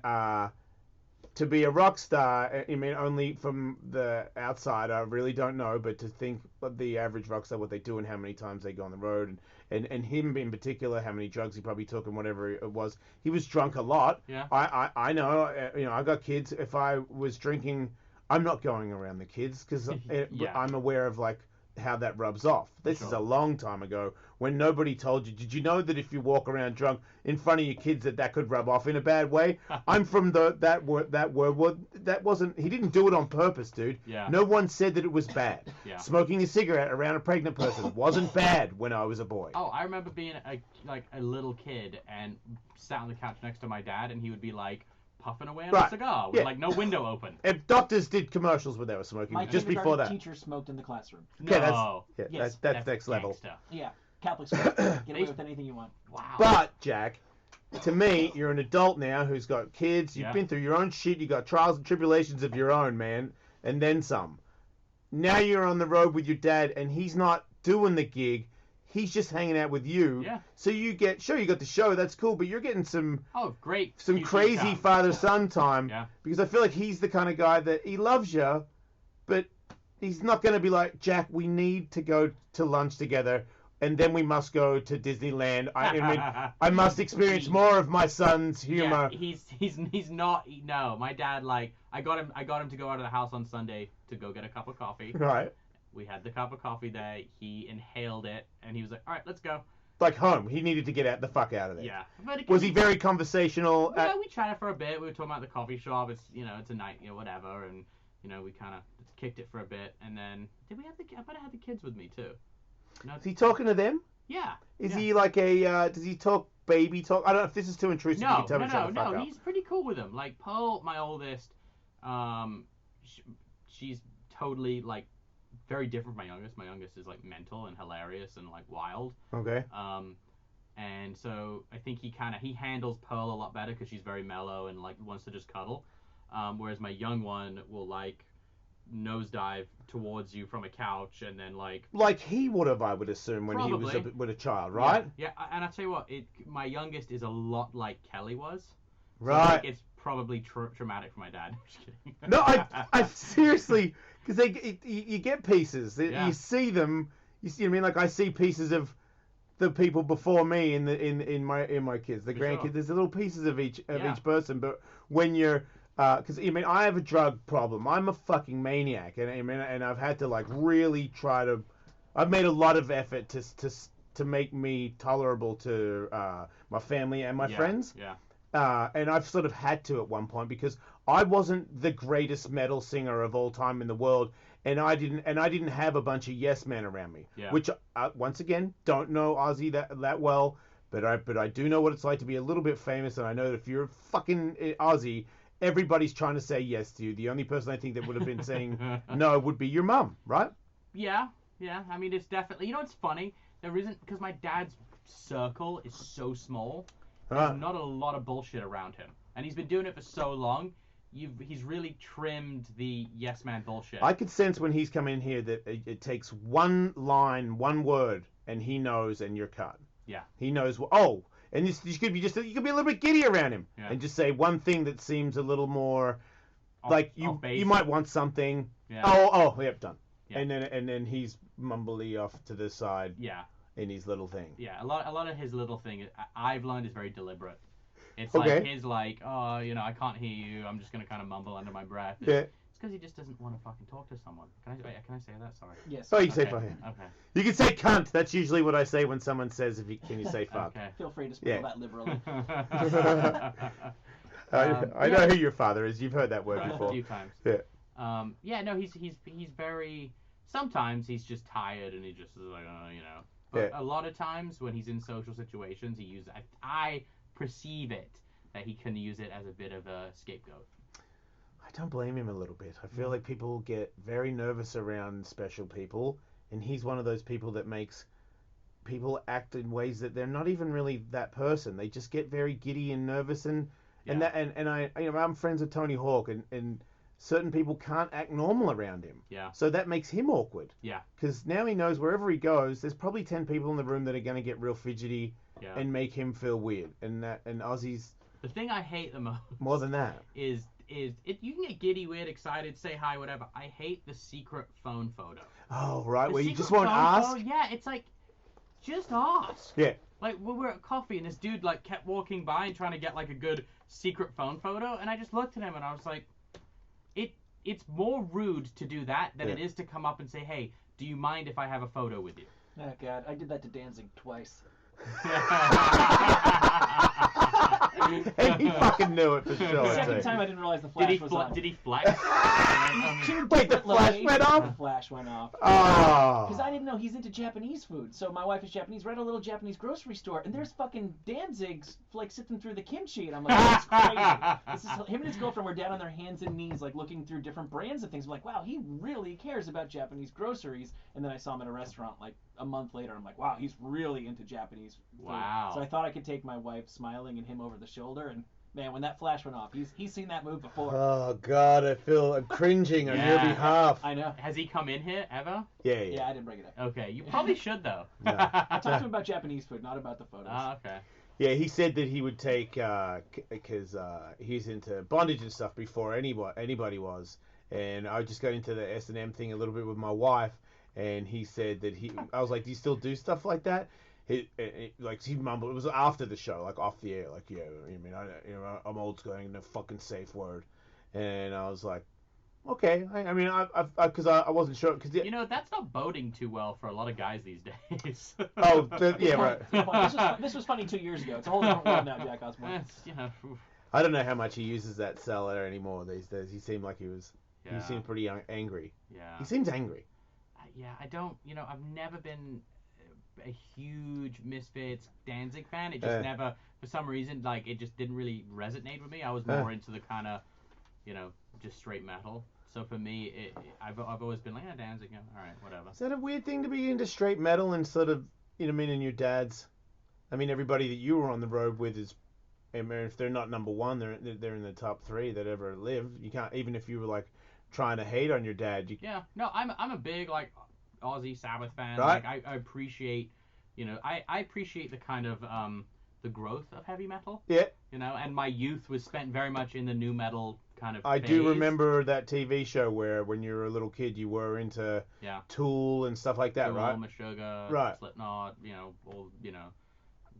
to be a rock star, I mean, only from the outside, I really don't know, but to think of the average rock star, what they do and how many times they go on the road, and him in particular, how many drugs he probably took and whatever it was. He was drunk a lot. Yeah. I know, I got kids. If I was drinking, I'm not going around the kids because I'm aware of, like, how that rubs off. This is a long time ago when nobody told you. Did you know that if you walk around drunk in front of your kids that could rub off in a bad way? I'm from that word. Well, that wasn't. He didn't do it on purpose, dude. Yeah. No one said that it was bad. Yeah. Smoking a cigarette around a pregnant person wasn't bad when I was a boy. Oh, I remember being a little kid and sat on the couch next to my dad, and he would be like puffing away on a cigar with like no window open. And doctors did commercials where they were smoking just before that. My teacher smoked in the classroom. No. That's next level. Gangsta. Yeah, Catholic school. Get away with anything you want. Wow. But Jack, to me, you're an adult now who's got kids. You've been through your own shit. You got trials and tribulations of your own, man, and then some. Now you're on the road with your dad, and he's not doing the gig. He's just hanging out with you. Yeah. So you got the show. That's cool, but you're getting some great some crazy father-son time. Yeah. Because I feel like he's the kind of guy that he loves you, but he's not going to be like, Jack, we need to go to lunch together, and then we must go to Disneyland. I mean, I must experience more of my son's humor. Yeah, he's not. No, my dad, like, I got him to go out of the house on Sunday to go get a cup of coffee. Right. We had the cup of coffee there. He inhaled it, and he was like, "All right, let's go." Like home. He needed to get the fuck out of there. Yeah. Was he very conversational? Yeah, we chatted for a bit. We were talking about the coffee shop. It's it's a night, whatever, and we kind of kicked it for a bit, and then did we have I bet I had the kids with me too. No, Is he talking to them? Yeah. Is he like a? Does he talk baby talk? I don't know if this is too intrusive. No, you can tell me to shut the fuck up. He's pretty cool with them. Like Pearl, my oldest, she's totally like very different from my youngest. My youngest is like mental and hilarious and like wild. Okay. And so I think he handles Pearl a lot better because she's very mellow and like wants to just cuddle. Whereas my young one will like nosedive towards you from a couch and then like he would have, I would assume, when probably. he was with a child, right? Yeah, and I tell you what, my youngest is a lot like Kelly was. So right. I think it's probably traumatic for my dad. Just kidding. No, I seriously, because you get pieces. You see them. You see what I mean? Like I see pieces of the people before me in my kids, the grandkids. Sure. There's little pieces of each person. But when you're because I mean I have a drug problem. I'm a fucking maniac, and I've had to like really try to. I've made a lot of effort to make me tolerable to my family and my friends. Yeah. And I've sort of had to at one point because I wasn't the greatest metal singer of all time in the world, and I didn't have a bunch of yes men around me. Yeah. Which once again don't know Ozzy that well, but I do know what it's like to be a little bit famous, and I know that if you're fucking Ozzy, everybody's trying to say yes to you. The only person I think that would have been saying no would be your mum, right? Yeah. I mean, it's definitely. It's funny. There isn't, because my dad's circle is so small. There's not a lot of bullshit around him, and he's been doing it for so long. He's really trimmed the yes man bullshit. I could sense when he's come in here that it takes one line, one word, and he knows, and you're cut. Yeah. He knows. Oh, and you could be you could be a little bit giddy around him, and just say one thing that seems a little more like you might want something. Yeah. Oh, yep, done. Yeah. And then he's mumbly off to the side. Yeah. In his little thing. Yeah, a lot of his little thing I've learned is very deliberate. It's okay. like his oh, I can't hear you. I'm just gonna kind of mumble under my breath. It's because he just doesn't want to fucking talk to someone. Can I say that? Sorry. Yes. Oh, you can say fuck. Okay. You can say cunt. That's usually what I say when someone says can you say fuck. Okay. Feel free to spell that liberally. I know who your father is. You've heard that word before. A few times. Yeah. No, he's very. Sometimes he's just tired and he just is like, But a lot of times when he's in social situations, he uses. I perceive it that he can use it as a bit of a scapegoat. I don't blame him a little bit. I feel like people get very nervous around special people, and he's one of those people that makes people act in ways that they're not even really that person. They just get very giddy and nervous, and I'm friends with Tony Hawk, and certain people can't act normal around him. Yeah. So that makes him awkward. Yeah. Because now he knows wherever he goes, there's probably 10 people in the room that are going to get real fidgety and make him feel weird. And Ozzy's... The thing I hate the most... More than that. Is you can get giddy, weird, excited, say hi, whatever. I hate the secret phone photo. Oh, right, The where you secret just won't phone ask? photo, yeah, it's like, just ask. Yeah. Like, we were at coffee, and this dude, like, kept walking by and trying to get, like, a good secret phone photo, and I just looked at him, and I was like, it's more rude to do that than it is to come up and say, hey, do you mind if I have a photo with you? Oh, God, I did that to Danzig twice. And he fucking knew it for sure. The second time I didn't realize the flash was off. Did he flex? Wait, the flash went off? The flash went off. Oh. Because I didn't know he's into Japanese food. So my wife is Japanese. We're at a little Japanese grocery store, and there's fucking Danzig's like sifting through the kimchi, and I'm like, that's crazy. This is him and his girlfriend were down on their hands and knees, like looking through different brands of things. I'm like, wow, he really cares about Japanese groceries. And then I saw him at a restaurant like a month later. I'm like, wow, he's really into Japanese food. Wow. So I thought I could take my wife smiling and him over the shoulder, and man, when that flash went off, he's seen that move before. Oh, God, I'm cringing on your behalf. I know. Has he come in here ever? Yeah. Yeah, I didn't bring it up. Okay, you probably should, though. I talked to him about Japanese food, not about the photos. Okay. Yeah, he said that he would take, because he's into bondage and stuff before anybody was. And I just got into the S&M thing a little bit with my wife, and he said that I was like, do you still do stuff like that? He mumbled. It was after the show, like off the air, like, yeah, I mean, I'm old school, in a fucking safe word, and I was like, okay. Because I wasn't sure, because that's not boding too well for a lot of guys these days. Yeah, right. This was funny 2 years ago. It's a whole different world now, Jack Osborne. I don't know how much he uses that cellar anymore these days. He seemed like he was. Yeah. He seemed pretty angry. Yeah. He seems angry. Yeah, I don't. I've never been a huge Misfits Danzig fan. It just never, for some reason, like, it just didn't really resonate with me. I was more into the kind of, just straight metal. So for me, I've always been like, Danzig, all right, whatever. Is that a weird thing to be into straight metal and sort of, and your dad's, everybody that you were on the road with is, if they're not number one, they're in the top 3 that ever lived. You can't, even if you were like trying to hate on your dad. Yeah, no, I'm a big like Aussie Sabbath fan. Right. Like I appreciate, I appreciate the kind of the growth of heavy metal. Yeah. And my youth was spent very much in the new metal kind of. I phase. do remember that TV show where when you were a little kid you were into Tool and stuff like that, Tool, right? Meshuggah, right. Slipknot, all.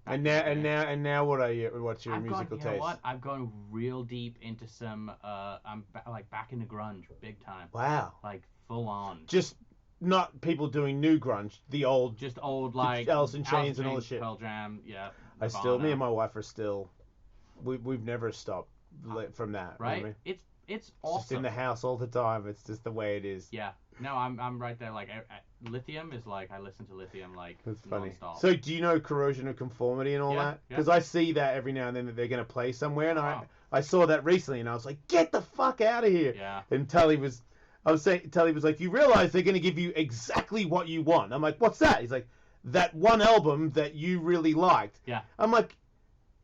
And now what's your musical taste? You know what? I've gone real deep into some. I'm back into grunge, big time. Wow. Like full on. Just not people doing new grunge, the old. Just old like Alice in Chains and all the shit. Pearl Jam, yeah. Me and my wife are still. We've never stopped from that. Right. You know what I mean? It's awesome. Just in the house all the time. It's just the way it is. Yeah. No, I'm right there. Like Lithium is like I listen to Lithium like. That's funny. Non-stop. So do you know Corrosion of Conformity and all that? Because I see that every now and then that they're going to play somewhere, and I saw that recently, and I was like, get the fuck out of here. Yeah. And Tully was like, you realize they're going to give you exactly what you want. I'm like, what's that? He's like, that one album that you really liked. Yeah. I'm like,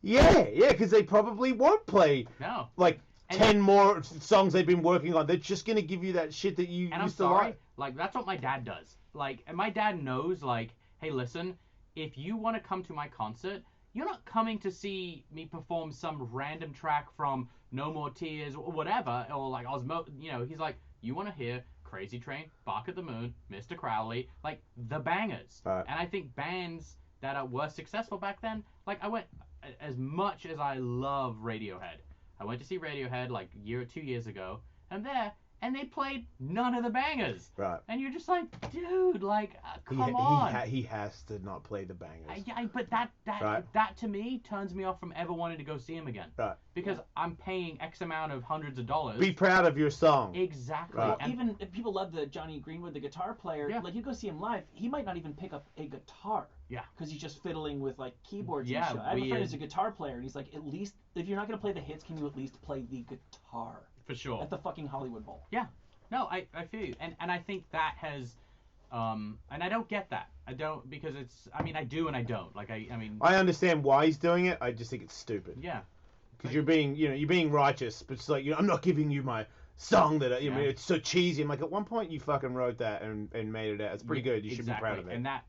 yeah, because they probably won't play. No. Like. 10 more songs they've been working on. They're just going to give you that shit that you used to like. Like, that's what my dad does. Like, and my dad knows, like, hey, listen, if you want to come to my concert, you're not coming to see me perform some random track from No More Tears or whatever, or like Osmo, he's like, you want to hear Crazy Train, Bark at the Moon, Mr. Crowley, like, the bangers. Right. And I think bands that were successful back then, like, I went, as much as I love Radiohead, I went to see Radiohead like 2 years ago, and there, and they played none of the bangers. Right. And you're just like, dude, like, come on. He has to not play the bangers. But that Right. that to me turns me off from ever wanting to go see him again. Right. Because I'm paying X amount of hundreds of dollars. Be proud of your song. Exactly. Right. Well, And even if people love the Johnny Greenwood, the guitar player, Yeah. like you go see him live, he might not even pick up a guitar. Yeah. Because he's just fiddling with like keyboards Yeah, and shit. I have a friend weird. who's a guitar player, and he's like, at least if you're not gonna play the hits, can you at least play the guitar for sure. at the fucking Hollywood Bowl? Yeah. No, I feel you. And I think that has and I don't get that. I don't, because it's, I mean, I do and I don't. Like I mean I understand why he's doing it. I just think it's stupid. Yeah. Because you're being righteous, but it's like, I'm not giving you my song that I mean, it's so cheesy. I'm like, at one point you fucking wrote that and made it out. It's pretty good. You should be proud of it. And that,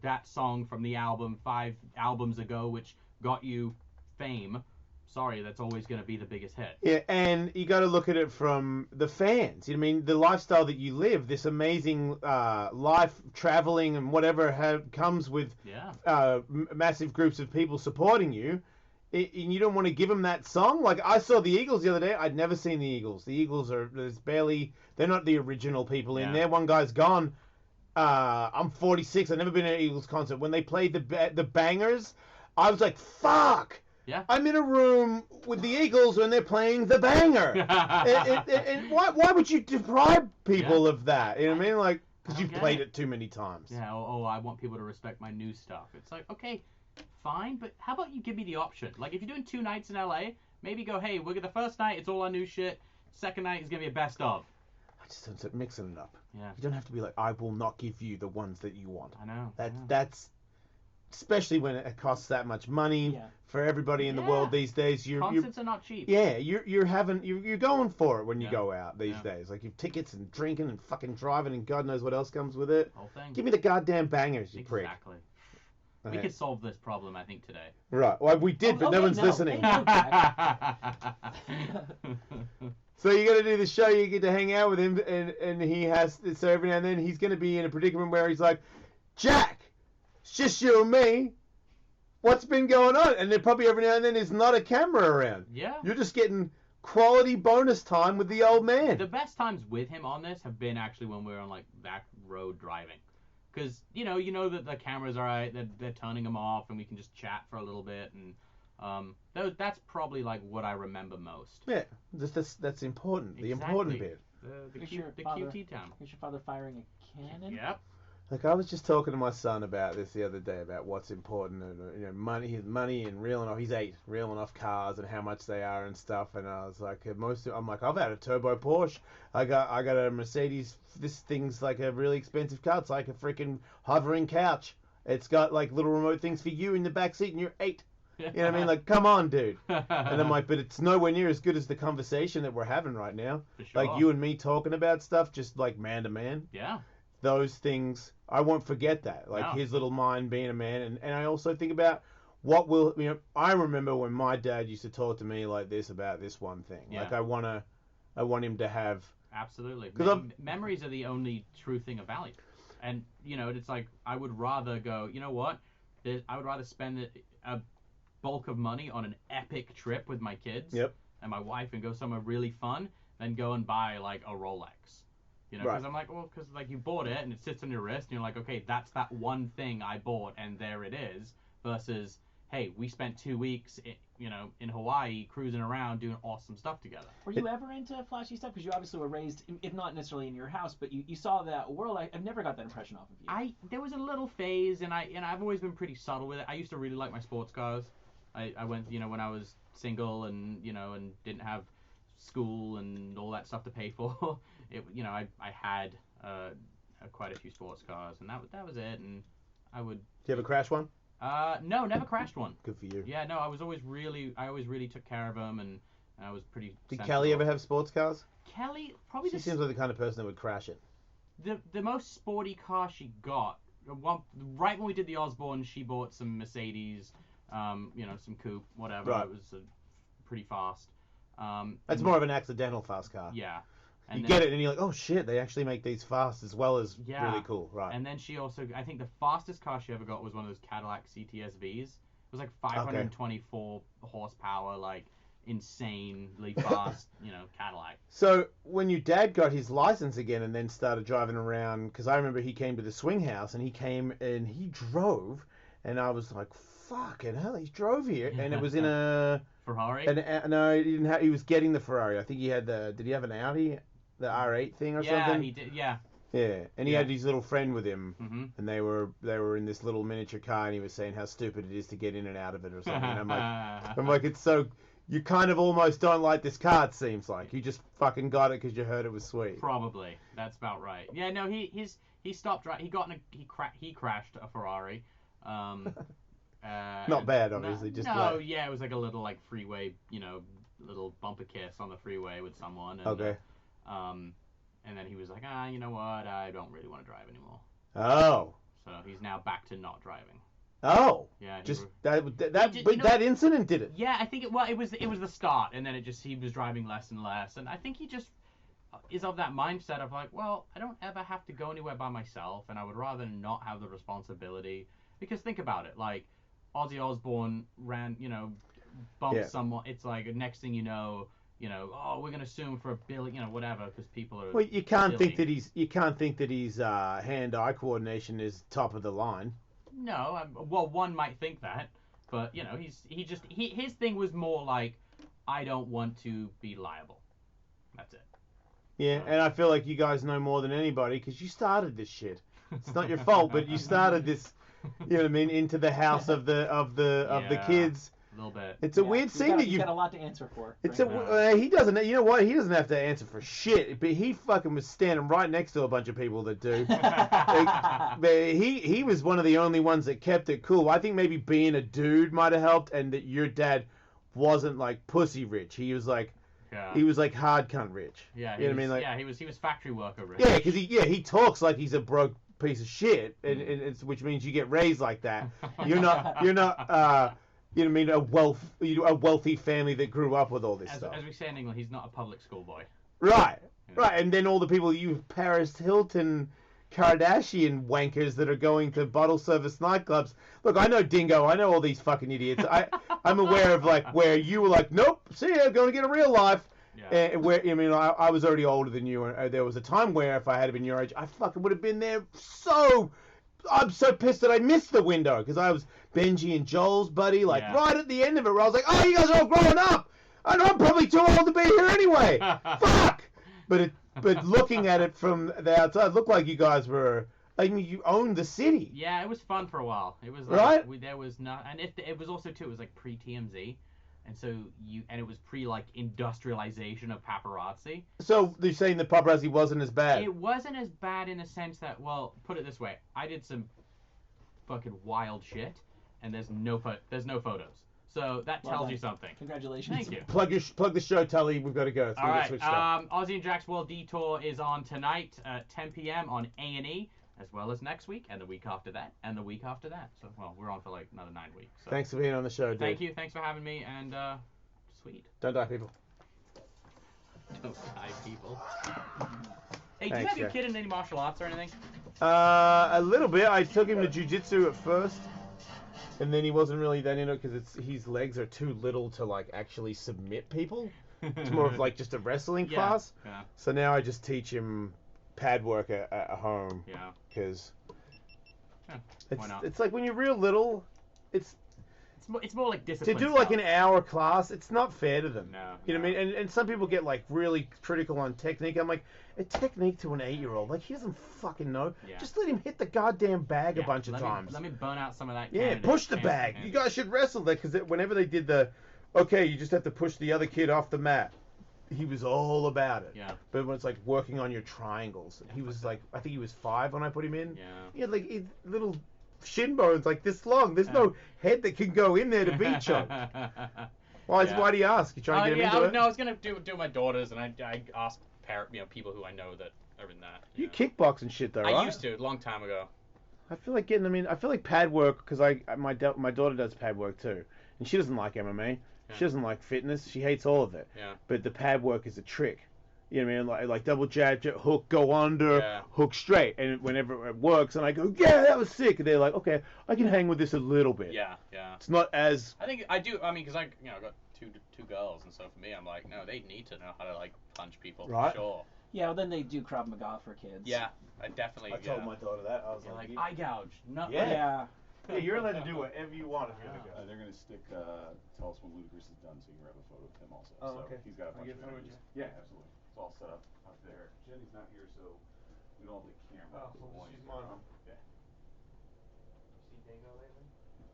that song from the album 5 albums ago, which got you fame, sorry, that's always going to be the biggest hit. Yeah, and you got to look at it from the fans. I mean, the lifestyle that you live, this amazing life, traveling and whatever comes with massive groups of people supporting you. And you don't want to give them that song? Like, I saw the Eagles the other day. I'd never seen the Eagles. The Eagles they're not the original people in there. One guy's gone. I'm 46. I've never been to an Eagles concert. When they played the bangers, I was like, fuck. Yeah. I'm in a room with the Eagles when they're playing the banger. and why would you deprive people of that? You know what I mean? Like, because you've played it too many times. Yeah, I want people to respect my new stuff. It's like, okay, fine, but how about you give me the option? Like, if you're doing 2 nights in LA, maybe go, hey, we're the first night, it's all our new shit. Second night is going to be a best of. I just don't mixing it up. Yeah. You don't have to be like, I will not give you the ones that you want. I know. That's especially when it costs that much money for everybody in the world these days. Concerts are not cheap. Yeah, you're going for it when you go out these days. Like, you've tickets and drinking and fucking driving and God knows what else comes with it. Whole thing. Give me the goddamn bangers, you prick. Exactly. We could solve this problem, I think, today. Right. Well, we did, but no one's listening. So you got to do the show. You get to hang out with him, and he has. So every now and then he's going to be in a predicament where he's like, Jack, it's just you and me. What's been going on? And then probably every now and then there's not a camera around. Yeah. You're just getting quality bonus time with the old man. The best times with him on this have been actually when we were on, like, back road driving. Because, you know that the camera's all right, they're turning them off, and we can just chat for a little bit. And that's probably, like, what I remember most. Yeah, that's important. The important bit. The QT time. Is your father firing a cannon? Yep. Like, I was just talking to my son about this the other day, about what's important, and money and reeling off. He's 8, reeling off cars and how much they are and stuff. And I was like, I'm like, I've had a turbo Porsche. I got a Mercedes. This thing's like a really expensive car. It's like a freaking hovering couch. It's got like little remote things for you in the back seat, and you're 8. You know what I mean? Like, come on, dude. And I'm like, but it's nowhere near as good as the conversation that we're having right now. For sure. Like, you and me talking about stuff, just like man to man. Yeah. Those things, I won't forget that. Like, his little mind being a man. And I also think about I remember when my dad used to talk to me like this about this one thing. Yeah. Like, I want him to have. Absolutely. Memories are the only true thing of value. And, it's like, I would rather go, you know what? I would rather spend a bulk of money on an epic trip with my kids and my wife and go somewhere really fun than go and buy, like, a Rolex. Because I'm like, because you bought it and it sits on your wrist and you're like, okay, that's that one thing I bought and there it is. Versus, hey, we spent 2 weeks, in Hawaii cruising around doing awesome stuff together. Were you ever into flashy stuff? Because you obviously were raised, if not necessarily in your house, but you saw that world. I've never got that impression off of you. There was a little phase, and I've always been pretty subtle with it. I used to really like my sports cars. I went, when I was single and and didn't have school and all that stuff to pay for. I had quite a few sports cars, and that was it. And I would. Do you ever crash one? No, never crashed one. Good for you. Yeah, no, I always really took care of them, and I was pretty. Did sensible. Kelly ever have sports cars? Kelly probably. She seems like the kind of person that would crash it. The most sporty car she got, right when we did the Osborne, she bought some Mercedes, some coupe, whatever. Right. It was pretty fast. That's more of an accidental fast car. Yeah. And you get it and you're like, oh shit, they actually make these fast as well as really cool. Right. And then she also, I think the fastest car she ever got was one of those Cadillac CTS-Vs. It was like 524 horsepower, like insanely fast, Cadillac. So when your dad got his license again and then started driving around, because I remember he came to the swing house and he came and he drove, and I was like, fucking hell, he drove here, and it was in a Ferrari. No, he didn't have. He was getting the Ferrari. I think he had the. Did he have an Audi, the R8 thing or something? Yeah, he did. Yeah. Yeah, and he had his little friend with him, Mm-hmm. and they were in this little miniature car, and he was saying how stupid it is to get in and out of it or something. And I'm like, it's so. You kind of almost don't like this car, it seems like. You just fucking got it because you heard it was sweet. Probably. That's about right. Yeah, no, he stopped driving. He crashed a Ferrari. Not bad, obviously. Yeah, it was like a little like freeway, little bumper kiss on the freeway with someone. And, okay. And then he was like, you know what? I don't really want to drive anymore. Oh. So he's now back to not driving. Oh. Yeah. Just that incident did it. Yeah, I think it was the start, and then he was driving less and less, and I think he just is of that mindset of like, well, I don't ever have to go anywhere by myself, and I would rather not have the responsibility. Because think about it, like Ozzy Osbourne bumped someone. It's like next thing you know, oh, we're gonna sue him for $1 billion, whatever, because people are. Well, you can't silly. think that his hand-eye coordination is top of the line. No, well, one might think that, but his thing was more like, I don't want to be liable. That's it. Yeah, and I feel like you guys know more than anybody because you started this shit. It's not your fault, but you started this. You know what I mean? Into the house of the kids. A little bit. It's a weird thing that you've got a lot to answer for. It's he doesn't. You know what? He doesn't have to answer for shit. But he fucking was standing right next to a bunch of people that do. But he was one of the only ones that kept it cool. I think maybe being a dude might have helped, and that your dad wasn't like pussy rich. He was like. Yeah. He was like hard cunt rich. Yeah. You know what I mean? Like, yeah, he was factory worker rich. Yeah, because he talks like he's a broke piece of shit, and it's which means you get raised like that. You're not you know what I mean, a wealthy family that grew up with all this stuff. As we say in England, he's not a public school boy. Right. And then all the people, you Paris Hilton, Kardashian wankers that are going to bottle service nightclubs. Look, I know Dingo. I know all these fucking idiots. I'm aware of like where you were like, nope, see ya, going to get a real life. Yeah. I was already older than you, and there was a time where if I had been your age, I fucking would have been there. I'm so pissed that I missed the window because I was Benji and Joel's buddy, like right at the end of it, where I was like, oh, you guys are all growing up, and I'm probably too old to be here anyway. Fuck. But looking at it from the outside, it looked like you guys were. I mean, you owned the city. Yeah, it was fun for a while. It was like, right. There was not, and it was also too. It was like pre-TMZ. And so it was like industrialization of paparazzi. So you're saying the paparazzi wasn't as bad? It wasn't as bad in the sense that, well, put it this way, I did some fucking wild shit, and there's no photos. So that tells you something. Congratulations. Thank you. Plug the show, Tully. We've got to go. All right. Ozzy and Jack's World Detour is on tonight at 10 p.m. on A&E. As well as next week, and the week after that, and the week after that. So, well, we're on for like another 9 weeks. So. Thanks for being on the show, dude. Thank you. Thanks for having me, and sweet. Don't die, people. Don't die, people. Hey, do you have your kid in any martial arts or anything? A little bit. I took him to jiu-jitsu at first, and then he wasn't really that into it because his legs are too little to like actually submit people. It's more of like just a wrestling class. Yeah. So now I just teach him pad work at home. Yeah. Because why not? it's like when you're real little, it's more like discipline. To do like an hour class, it's not fair to them. No. You know what I mean? And some people get like really critical on technique. I'm like, a technique to an 8-year-old, like he doesn't fucking know. Yeah. Just let him hit the goddamn bag a bunch of times. Let me burn out some of that. Yeah, push the bag. You guys should wrestle that because whenever they did you just have to push the other kid off the mat. He was all about it. Yeah. But when it's like working on your triangles, he was like, I think he was 5 when I put him in. Yeah. He had like little shin bones like this long. There's no head that can go in there to be choked. Why do you ask? You trying to get him into it? No, I was gonna do my daughters, and I asked people who I know that are in that. You kickbox and shit though, right? I used to a long time ago. I feel like I feel like pad work because my daughter does pad work too, and she doesn't like MMA. She doesn't like fitness. She hates all of it. Yeah. But the pad work is a trick. You know what I mean? Like double jab, hook, go under, hook straight. And whenever it works, and I go, yeah, that was sick. And they're like, okay, I can hang with this a little bit. Yeah. It's not as... I think I do. I mean, because I got two girls, and so for me, I'm like, no, they need to know how to like punch people Right. for sure. Yeah, well, then they do Krav Maga for kids. Yeah, I definitely. I told my daughter that. I was You're like like, eye gouge. No. Yeah. Yeah, you're allowed to do whatever you want if you're the girl. They're gonna stick. Tell us when Ludacris is done, so you can grab a photo with him also. Oh, so okay. he's got a I'll bunch get of a photo with interviews. Yeah, absolutely. It's all set up there. Jenny's not here, so we don't have the camera. Oh, we'll just use mine. mine. Yeah. You seen Dingo lately?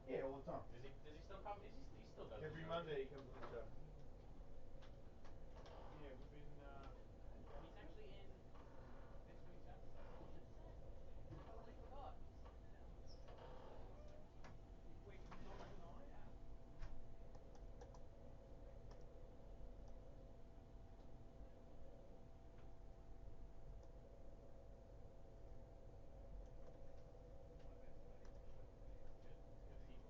Yeah, all the time. Does he still come? He still does. Every the show? Monday he comes on the show. Yeah, we've been. He's actually in this week's episode. Oh shit! I totally forgot. Wait, he's on tonight?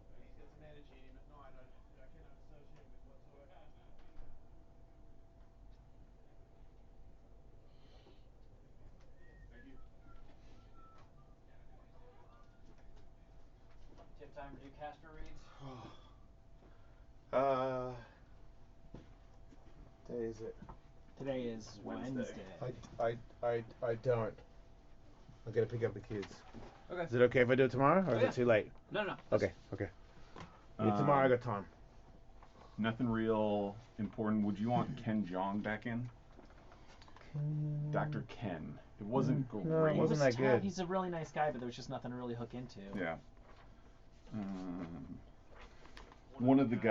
And he's got some energy in him at night I cannot associate with whatsoever. Thank you. Do you have time to do Casper reads? Day is it? Today is Wednesday. I don't. I gotta pick up the kids. Okay. Is it okay if I do it tomorrow, or is yeah. it too late? No. Okay. Yeah, tomorrow I got time. Nothing real important. Would you want Ken Jeong back in? Dr. Ken. It wasn't great. No, it wasn't that good. He's a really nice guy, but there was just nothing to really hook into. Yeah. One of the guys.